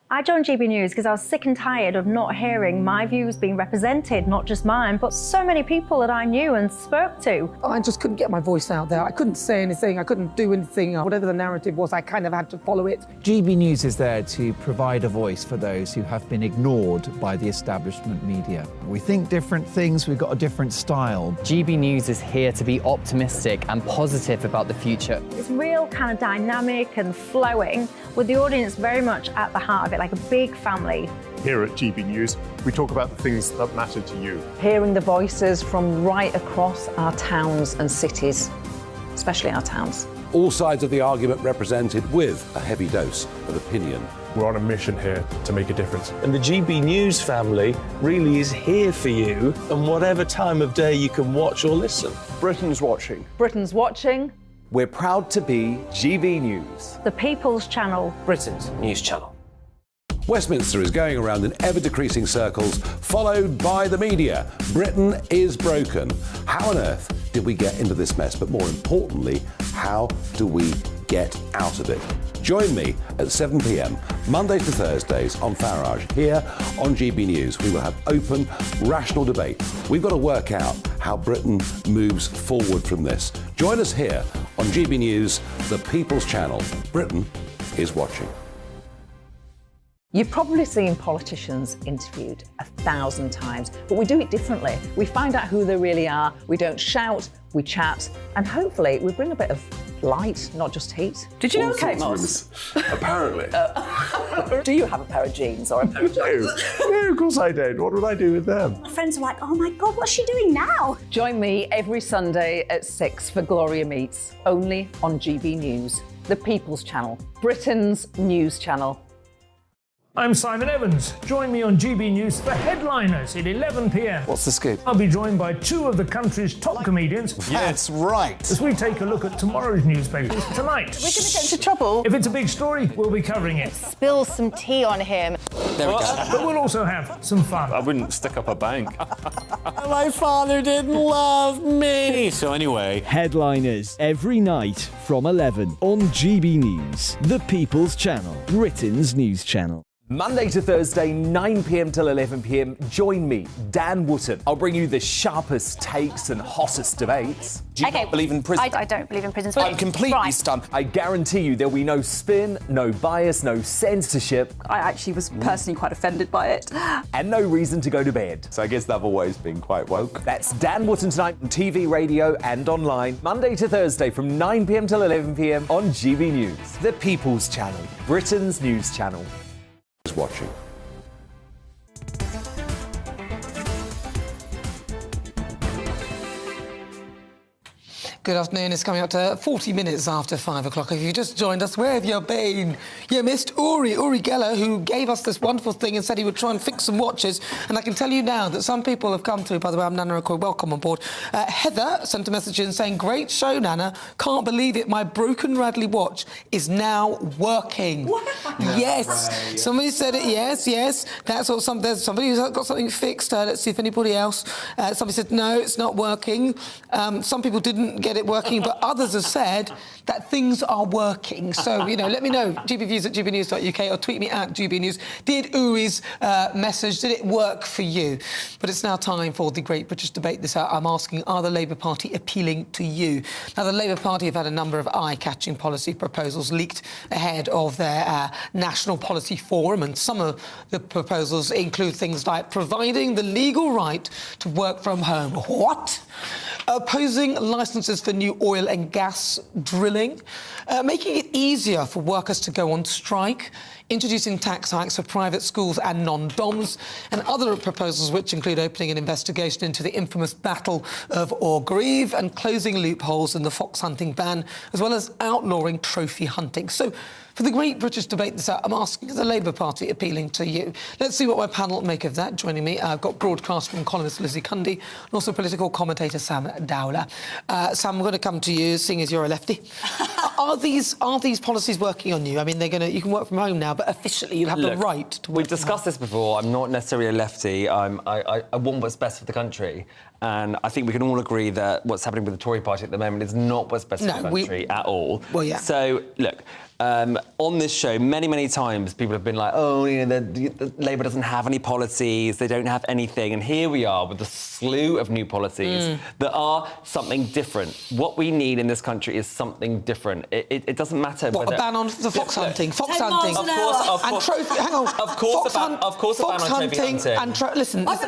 I joined GB News because I was sick and tired of not hearing my views being represented, not just mine, but so many people that I knew and spoke to. I just couldn't get my voice out there. I couldn't say anything. I couldn't do anything. Whatever the narrative was, I kind of had to follow it. GB News is there to provide a voice for those who have been ignored by the establishment media. We think different things, we've got a different style. GB News is here to be optimistic and positive about the future. It's real kind of dynamic and flowing, with the audience very much at the heart of it, like a big family. Here at GB News, we talk about the things that matter to you. Hearing the voices from right across our towns and cities, especially our towns. All sides of the argument represented with a heavy dose of opinion. We're on a mission here to make a difference. And the GB News family really is here for you, and whatever time of day you can watch or listen. Britain's watching. Britain's watching. We're proud to be GB News. The People's Channel. Britain's news channel. Westminster is going around in ever-decreasing circles, followed by the media. Britain is broken. How on earth did we get into this mess? But more importantly, how do we get out of it? Join me at 7 p.m, Mondays to Thursdays on Farage, here on GB News. We will have open, rational debate. We've got to work out how Britain moves forward from this. Join us here on GB News, the People's Channel. Britain is watching. You've probably seen politicians interviewed 1,000 times, but we do it differently. We find out who they really are, we don't shout, we chat, and hopefully we bring a bit of light, not just heat. Did you know Kate Moss? Apparently. Do you have a pair of jeans or a pair of jeans? No, of course I don't. What would I do with them? My friends are like, oh my God, what's she doing now? Join me every Sunday at 6 for Gloria Meets, only on GB News, the People's Channel, Britain's news channel. I'm Simon Evans. Join me on GB News for Headliners at 11 p.m. What's the scoop? I'll be joined by two of the country's top comedians. That's right. As we take a look at tomorrow's newspapers tonight. We're going to get into trouble. If it's a big story, we'll be covering it. Spill some tea on him. There we go. But we'll also have some fun. I wouldn't stick up a bank. My father didn't love me. So anyway. Headliners every night from 11 on GB News, the People's Channel, Britain's news channel. Monday to Thursday, 9 p.m. till 11 p.m. Join me, Dan Wootton. I'll bring you the sharpest takes and hottest debates. Do you not believe in prison? I don't believe in prisons. I'm completely stunned. I guarantee you there'll be no spin, no bias, no censorship. I actually was personally quite offended by it. And no reason to go to bed. So I guess they've always been quite woke. That's Dan Wootton tonight on TV, radio and online. Monday to Thursday from 9 p.m. till 11 p.m. on GB News. The People's Channel, Britain's news channel. Watching. Good afternoon. It's coming up to 40 minutes after 5 o'clock. If you just joined us, where have you been? You missed Yuri Geller, who gave us this wonderful thing and said he would try and fix some watches. And I can tell you now that some people have come through. By the way, I'm Nana Akua. Welcome on board. Heather sent a message in saying, great show, Nana. Can't believe it. My broken Radley watch is now working. What? Yes. Right. Somebody said it. Yes. That's what there's somebody who's got something fixed. Let's see if anybody else. Somebody said, no, it's not working. Some people didn't get get it working, but others have said that things are working. So, let me know, gbviews@gbnews.uk, or tweet me at gbnews. Did Uri's message, did it work for you? But it's now time for the Great British Debate This Hour. I'm asking, are the Labour Party appealing to you? Now, the Labour Party have had a number of eye-catching policy proposals leaked ahead of their National Policy Forum, and some of the proposals include things like providing the legal right to work from home. What? Opposing licences for new oil and gas drilling, making it easier for workers to go on strike, introducing tax hikes for private schools and non-doms, and other proposals which include opening an investigation into the infamous Battle of Orgreave and closing loopholes in the fox hunting ban, as well as outlawing trophy hunting. So, for the Great British Debate This Hour, I'm asking, is the Labour Party appealing to you? Let's see what my panel make of that. Joining me, I've got broadcaster and columnist Lizzie Cundy, and also political commentator Sam Dowler. Sam, I'm going to come to you, seeing as you're a lefty. Are these policies working on you? I mean, you can work from home now, but officially you have the right to work. We've discussed this before. I'm not necessarily a lefty. I want what's best for the country. And I think we can all agree that what's happening with the Tory party at the moment is not what's best for the country at all. Well, yeah. So, look, on this show, many times people have been like, the Labour doesn't have any policies, they don't have anything. And here we are with a slew of new policies that are something different. What we need in this country is something different. It doesn't matter whether... a ban on the fox hunting? Fox hunting. Of course. And trophy... Hang on. Of course a ban on trophy hunting. Listen. No.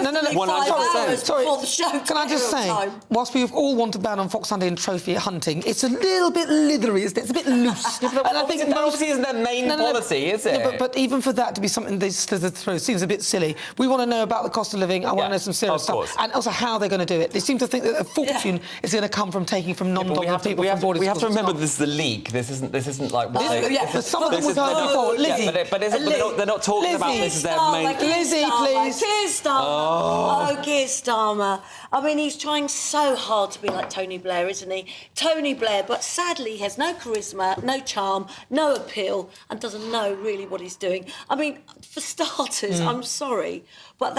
Sorry. Can I just say, whilst we've all want to ban on fox hunting and trophy hunting, it's a little bit lithery, isn't it? It's a bit loose. And I think obviously isn't their main policy, is it? No, but even for that to be something they slither through seems a bit silly. We want to know about the cost of living. I want to know some serious stuff. And also how they're going to do it. They seem to think that a fortune is going to come from taking from non-dominant people from boarding schools. We have to remember this is a leak. This isn't like what some of them we've heard before. Lizzie. But they're not talking about this as their main... Lizzie, please. Keir Starmer. Keir Starmer. I mean, he's trying so hard to be like Tony Blair, isn't he? Tony Blair, but sadly he has no charisma, no charm, no appeal, and doesn't know really what he's doing. I mean, for starters, I'm sorry, but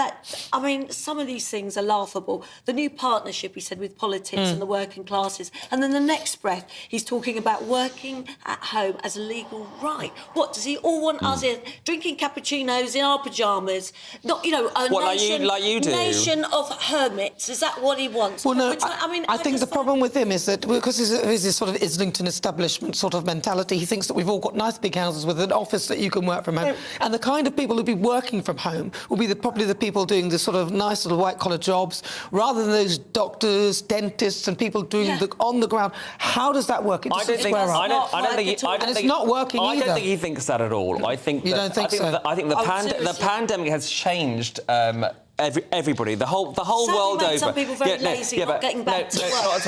some of these things are laughable. The new partnership, he said, with politics and the working classes, and then the next breath, he's talking about working at home as a legal right. What, does he all want us in drinking cappuccinos in our pyjamas? Not, like you do. Nation of hermits. Is that what he wants? Well, no, I think the problem with him is that because there's this sort of Islington establishment sort of mentality, he thinks that we've all got nice big houses with an office that you can work from home. And the kind of people who'll be working from home will be probably the people doing the sort of nice little white-collar jobs, rather than those doctors, dentists, and people doing the on the ground. How does that work? I don't think it's not working either. I don't think he thinks that at all. I think you don't think so. I think the pandemic has changed. Everybody, the whole world over. Some people very lazy, not getting back to work. Not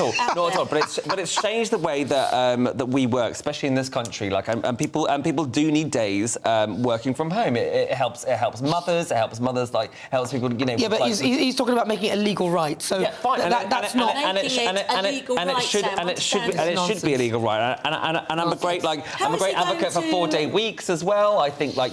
at all. But it's changed the way that that we work, especially in this country. And people do need days working from home. It helps mothers. It helps mothers. Helps people. Yeah, but he's talking about making it a legal right. So fine. That's not. It should be a legal right. And I'm a great advocate for 4-day weeks as well. I think we're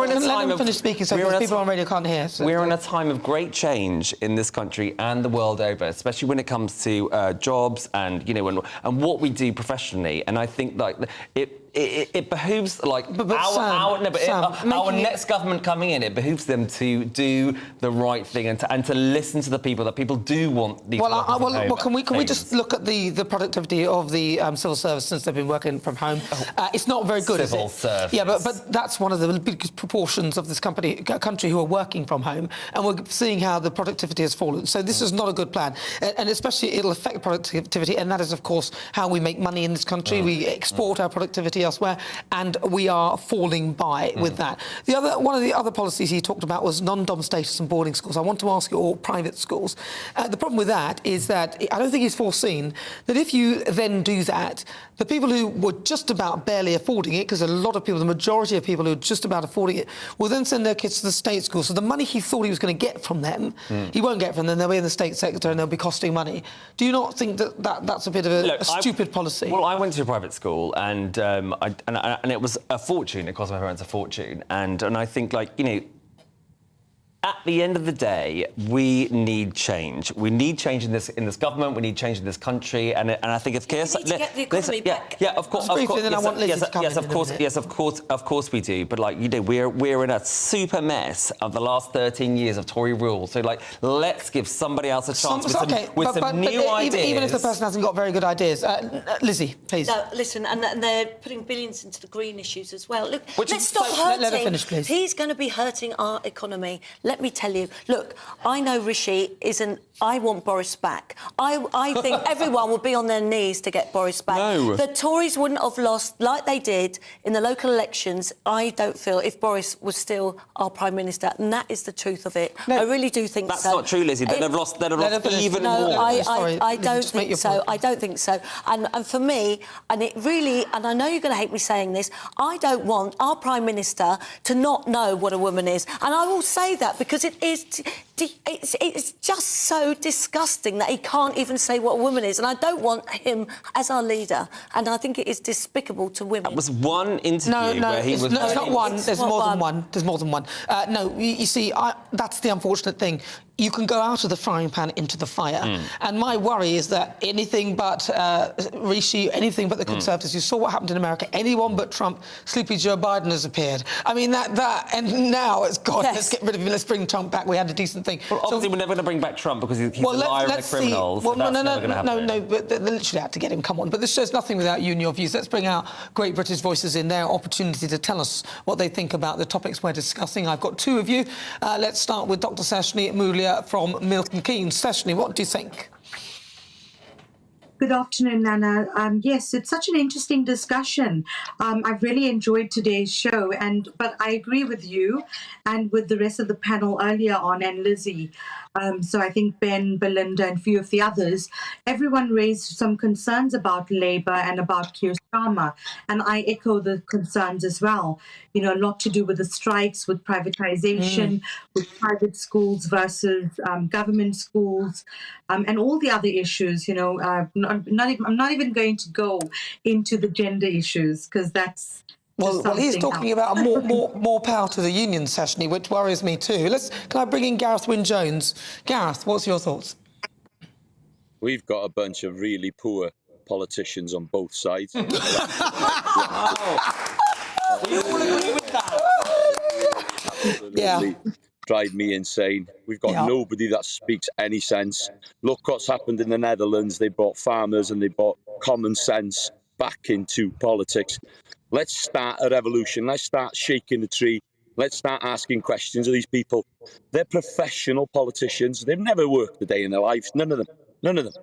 in a time of... Finish speaking, so people on radio can't hear. So we're in a time of great change in this country and the world over, especially when it comes to jobs and and what we do professionally. And I think it behooves our next government coming in. It behooves them to do the right thing and to listen to the people. That people do want these. Can we just look at the productivity of the civil service since they've been working from home? It's not very good. Civil service. Yeah, but that's one of the biggest proportions of this country who are working from home, and we're seeing how the productivity has fallen. So this is not a good plan, and especially it'll affect productivity, and that is, of course, how we make money in this country. We export our productivity elsewhere, and we are falling by with that. One of the other policies he talked about was non-dom status and boarding schools. I want to ask you all private schools. The problem with that is that I don't think he's foreseen that if you then do that, the people who were just about barely affording it, because a lot of people, the majority of people who are just about affording it, will then send their kids to the state school. So the money he thought he was going to get from them, he won't get from them. They'll be in the state sector and they'll be costing money. Do you not think that's a bit of a stupid policy? Well, I went to a private school and it was a fortune. It cost my parents a fortune. And I think, At the end of the day, we need change. We need change in this government. We need change in this country, and I think if We need to get the economy back. Yeah, of course. Briefly, then I want Lizzie to come in a minute. Of course we do. But like, you know, we're in a super mess of the last 13 years of Tory rule. So like, let's give somebody else a chance with some new ideas. Even if the person hasn't got very good ideas, Lizzie, please. No, listen, and they're putting billions into the green issues as well. Look, let's stop so, hurting. let her finish, please. He's going to be hurting our economy. Let me tell you. Look, I know Rishi isn't. I want Boris back. I think everyone would be on their knees to get Boris back. No. The Tories wouldn't have lost like they did in the local elections, I don't feel, if Boris was still our Prime Minister. And that is the truth of it. No, I really do think that's so. That's not true, Lizzie. They'd have lost even more. No, I don't think so. I don't think so. And for me, and it really, and I know you're going to hate me saying this, I don't want our Prime Minister to not know what a woman is. And I will say that because it's just so disgusting that he can't even say what a woman is, and I don't want him as our leader, and I think it is despicable to women. That was one interview where he was... No, it's not one. There's more than one. There's more than one. No, you see, that's the unfortunate thing. You can go out of the frying pan into the fire. And my worry is that anything but Rishi, anything but the Conservatives, you saw what happened in America, anyone but Trump, Sleepy Joe Biden has appeared. I mean, and now it's gone. Yes. Let's get rid of him, let's bring Trump back, we had a decent thing. Well, obviously, we're never going to bring back Trump because he's a liar and a criminal. So no, but they literally had to get him, come on. But this show's nothing without you and your views. Let's bring our great British voices in, their opportunity to tell us what they think about the topics we're discussing. I've got two of you. Let's start with Dr. Seshni Mulia from Milton Keynes. Seshni, what do you think? Good afternoon, Nana. Yes, it's such an interesting discussion. I've really enjoyed today's show, but I agree with you and with the rest of the panel earlier on, and Lizzie. So I think Ben, Belinda, and a few of the others, everyone raised some concerns about Labour and about Keir Starmer, and I echo the concerns as well. You know, a lot to do with the strikes, with privatisation, with private schools versus government schools, and all the other issues. You know, I'm not even going to go into the gender issues because that's. Well, he's talking about more power to the union, Seshni, which worries me too. Can I bring in Gareth Wynne-Jones? Gareth, what's your thoughts? We've got a bunch of really poor politicians on both sides. We all agree with that. Absolutely drive me insane. We've got nobody that speaks any sense. Look what's happened in the Netherlands. They brought farmers and they brought common sense back into politics. Let's start a revolution. Let's start shaking the tree. Let's start asking questions of these people. They're professional politicians. They've never worked a day in their lives. None of them. None of them.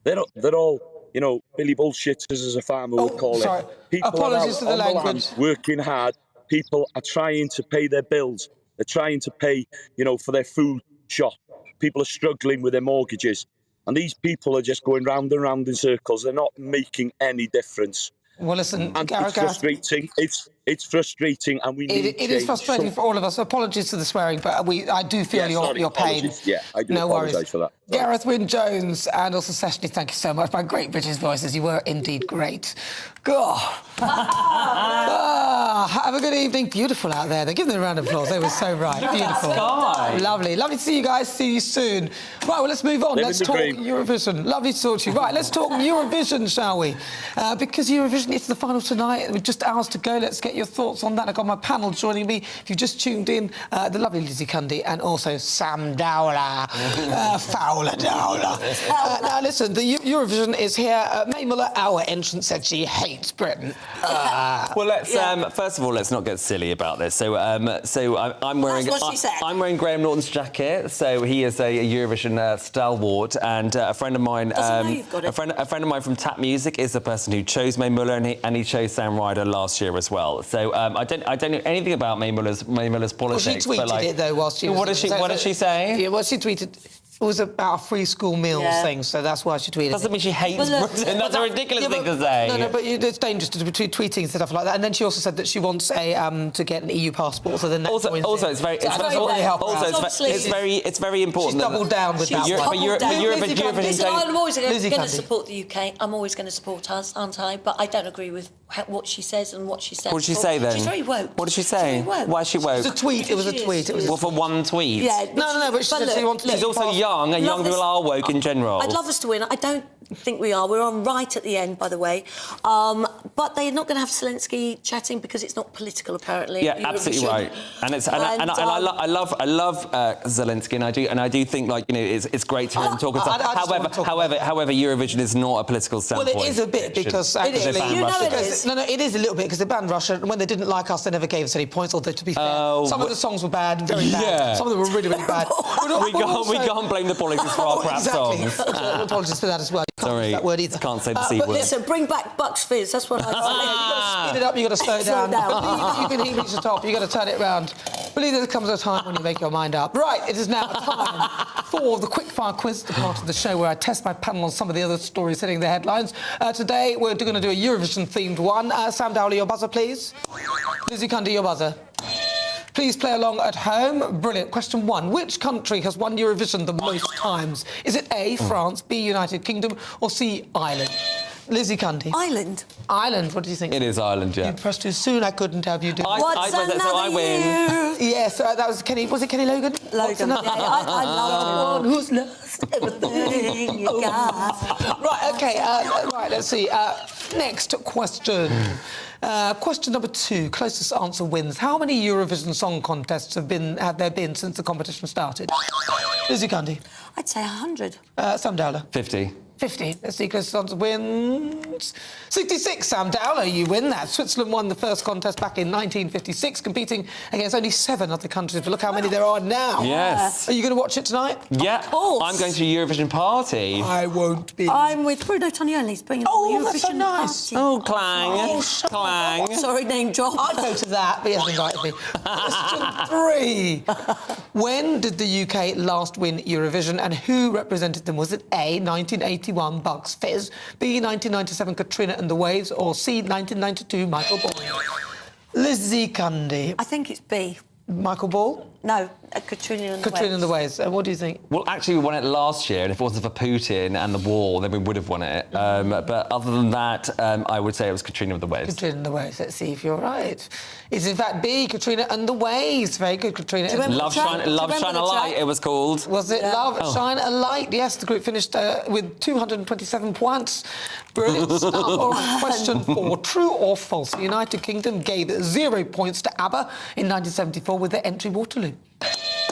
They're all, you know, Billy bullshitters, as a farmer would call it. People Apologies for the language. Working hard. People are trying to pay their bills. They're trying to pay, you know, for their food shop. People are struggling with their mortgages. And these people are just going round and round in circles. They're not making any difference. Well, listen, and Gareth, it's frustrating. It's frustrating, and we need it is frustrating for all of us. Apologies for the swearing, but I do feel your pain. Yeah, I do apologise for that. Gareth Wynne-Jones and also Seshni, thank you so much. My great British voices, you were indeed great. God. Have a good evening. Beautiful out there. They give them a round of applause. They were so right. Beautiful. Lovely. Lovely to see you guys. See you soon. Right, well, let's move on. Let's talk Eurovision. Lovely to talk to you. Right, let's talk Eurovision, shall we? Because Eurovision is the final tonight. With just hours to go. Let's get your thoughts on that. I've got my panel joining me. If you've just tuned in, the lovely Lizzie Cundy and also Sam Dowler. Fowler Dowler. Now, listen, the Eurovision is here. May Muller, our entrant, said she hates Britain. Well, let's first of all, let's not get silly about this. So, I'm wearing Graham Norton's jacket. So he is a Eurovision stalwart, and a friend of mine, a friend of mine from Tap Music is the person who chose May Muller, and he chose Sam Ryder last year as well. So I don't know anything about May Muller's politics. Well, she tweeted it though whilst she was. What did she say? Yeah, well, she tweeted. It was about a free school meals thing, so that's why she tweeted. Doesn't mean she hates Britain. That's a ridiculous thing to say. No, but it's dangerous to be tweeting stuff like that. And then she also said that she wants to get an EU passport. So then it's very important. She's doubled down with that. Listen, I'm always going to support the UK. I'm always going to support us, aren't I? But I don't agree with what she says and what she says. What did she say then? She's very woke. What did she say? Why is she woke? It was a tweet. It was a tweet. Well, for one tweet. Yeah. No. But she said she wanted. She's also young, and young people are woke in general. I'd love us to win. I don't think we are. We're on right at the end, by the way. But they're not going to have Zelenskyy chatting because it's not political, apparently. Yeah, absolutely right. And I love Zelenskyy, and I do think, like, you know, it's great to hear him talk. However, Eurovision is not a political standpoint. Well, it is a bit because actually, it is a little bit because they banned Russia, and when they didn't like us, they never gave us any points. Although, to be fair, some of the songs were bad, very bad. Yeah. Some of them were really, really bad. We can't blame the politics for our crap songs. Apologies for that as well. Sorry, that word either. Can't say the C but word. listen, bring back Bucks Fizz. That's what I say. You've got to speed it up. You've got to slow it down. You can reach the top. You've got to turn it round. Believe there comes a time when you make your mind up. Right, it is now time for the quickfire quiz, the part of the show where I test my panel on some of the other stories hitting the headlines. Today, we're going to do a Eurovision-themed one. Sam Dowler, your buzzer, please. Lizzie Cundy, your buzzer. Please play along at home. Brilliant. Question 1. Which country has won Eurovision the most times? Is it A, France, B, United Kingdom, or C, Ireland? Lizzie Cundy. Ireland. Ireland, what do you think? It is Ireland, yeah. You pressed too soon, I couldn't have you do it. I win. Yes, that was Kenny. Was it Kenny Logan? Logan. Yeah, I love the one who's lost everything you got. Right, OK, right, let's see. Next question. Question number 2, closest answer wins. How many Eurovision Song Contests have there been since the competition started? Lizzie Cundy. I'd say 100. Sam Dowler. 50. 50. Let's see, closest answer wins. 66, Sam Dowler, you win that. Switzerland won the first contest back in 1956, competing against only 7 other countries. But look how many there are now. Yes. Are you going to watch it tonight? Yeah. Of course. I'm going to a Eurovision party. I won't be. I'm with Bruno Tonioli. He's bringing the Eurovision that's so nice. party. Oh, clang. Clang. Sorry, name drop. I'd go to that, but he hasn't invited me. Question 3. When did the UK last win Eurovision, and who represented them? Was it A, 1981, Bucks Fizz, B, 1997, Katrina and the Waves, or C, 1992, Michael Ball? Lizzie Cundy. I think it's B. Michael Ball? No, Katrina and the Waves. Katrina and the Waves. What do you think? Well, actually, we won it last year, and if it wasn't for Putin and the war, then we would have won it. But other than that, I would say it was Katrina and the Waves. Katrina and the Waves. Let's see if you're right. It's in fact B, Katrina and the Waves. Very good, Katrina. Love Shine a Light, it was called. Was it Love Shine a Light? Yes, the group finished with 227 points. Brilliant stuff. All right, question 4. True or false? The United Kingdom gave 0 points to ABBA in 1974 with their entry Waterloo.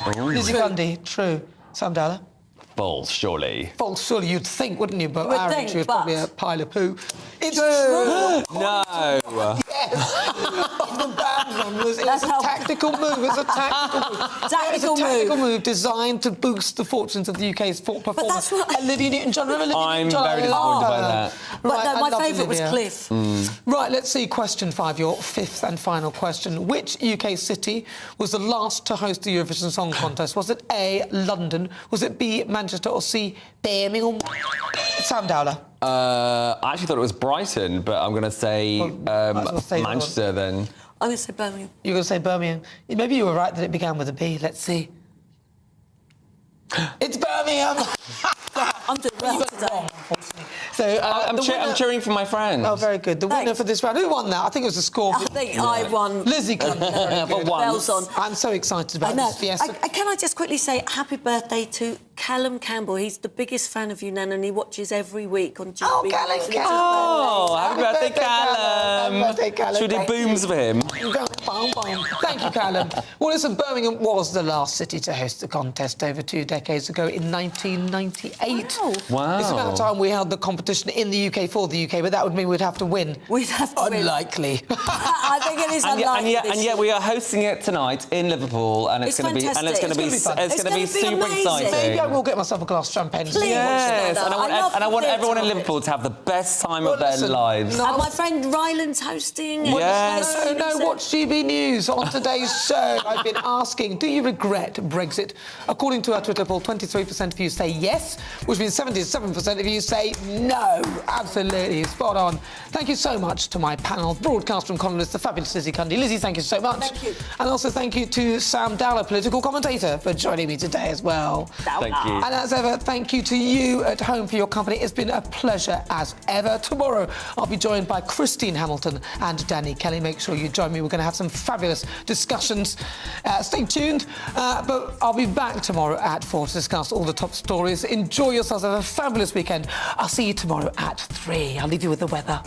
Lizzie Cundy, true. Sam Dowler? False, surely. False, surely you'd think, wouldn't you? But You would our think, entry was but- probably a pile of poo. It's true. No. Yes. The band one was a tactical move. It was a tactical move. Tactical move designed to boost the fortunes of the UK's performance. Olivia Newton-John. I'm very disappointed by that. But no, my favourite was Olivia. Cliff. Right, let's see question 5, your 5th and final question. Which UK city was the last to host the Eurovision Song Contest? Was it A, London? Was it B, Manchester, or C, Birmingham? Sam Dowler. I actually thought it was Brighton, but I'm going to say Manchester then. I'm going to say Birmingham. You're going to say Birmingham. Maybe you were right that it began with a B. Let's see. It's Birmingham! I'm doing well today. So, I'm cheering for my friend. Oh, very good. The winner for this round. Who won that? I think it was the score. I think I won. Lizzie Cundy. Bells on. I'm so excited about this fiesta. Can I just quickly say happy birthday to Callum Campbell. He's the biggest fan of you, Nan, and he watches every week on GB. Oh, Callum Campbell. Oh, happy birthday, Callum. Happy birthday, Callum. Should we do booms for him? Thank you, Callum. Well, listen, Birmingham was the last city to host the contest over 2 decades ago in 1998. Wow. It's about time we held the competition in the UK for the UK, but that would mean we'd have to win. We'd have to win. Unlikely. I think it is unlikely. And yet we are hosting it tonight in Liverpool, and it's going to be fantastic. super exciting. will get myself a glass of champagne. Please. Yes, and I want everyone in theatre. Liverpool to have the best time of their lives. And my friend Ryland's hosting. Yes. No, watch GB News on today's show. I've been asking, do you regret Brexit? According to our Twitter poll, 23% of you say yes, which means 77% of you say no. Absolutely, spot on. Thank you so much to my panel, broadcaster and columnist, the fabulous Lizzie Cundy. Lizzie, thank you so much. Thank you. And also thank you to Sam Dowler, political commentator, for joining me today as well. Thank you. And as ever, thank you to you at home for your company. It's been a pleasure as ever. Tomorrow, I'll be joined by Christine Hamilton and Danny Kelly. Make sure you join me. We're going to have some fabulous discussions. Stay tuned. But I'll be back tomorrow at 4 to discuss all the top stories. Enjoy yourselves. Have a fabulous weekend. I'll see you tomorrow at 3. I'll leave you with the weather.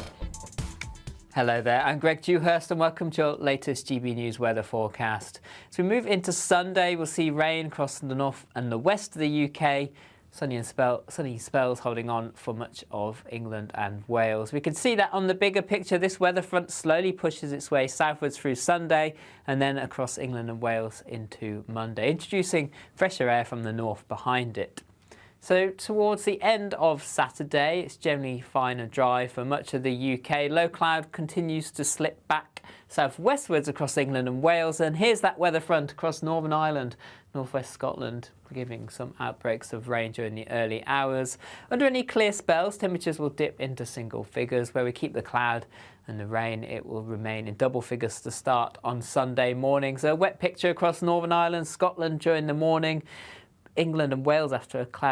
Hello there, I'm Greg Dewhurst and welcome to your latest GB News weather forecast. As we move into Sunday, we'll see rain across the north and the west of the UK, sunny spells holding on for much of England and Wales. We can see that on the bigger picture, this weather front slowly pushes its way southwards through Sunday and then across England and Wales into Monday, introducing fresher air from the north behind it. So towards the end of Saturday, it's generally fine and dry for much of the UK. Low cloud continues to slip back southwestwards across England and Wales. And here's that weather front across Northern Ireland, northwest Scotland, giving some outbreaks of rain during the early hours. Under any clear spells, temperatures will dip into single figures. Where we keep the cloud and the rain, it will remain in double figures to start on Sunday morning. So a wet picture across Northern Ireland, Scotland during the morning. England and Wales after a cloud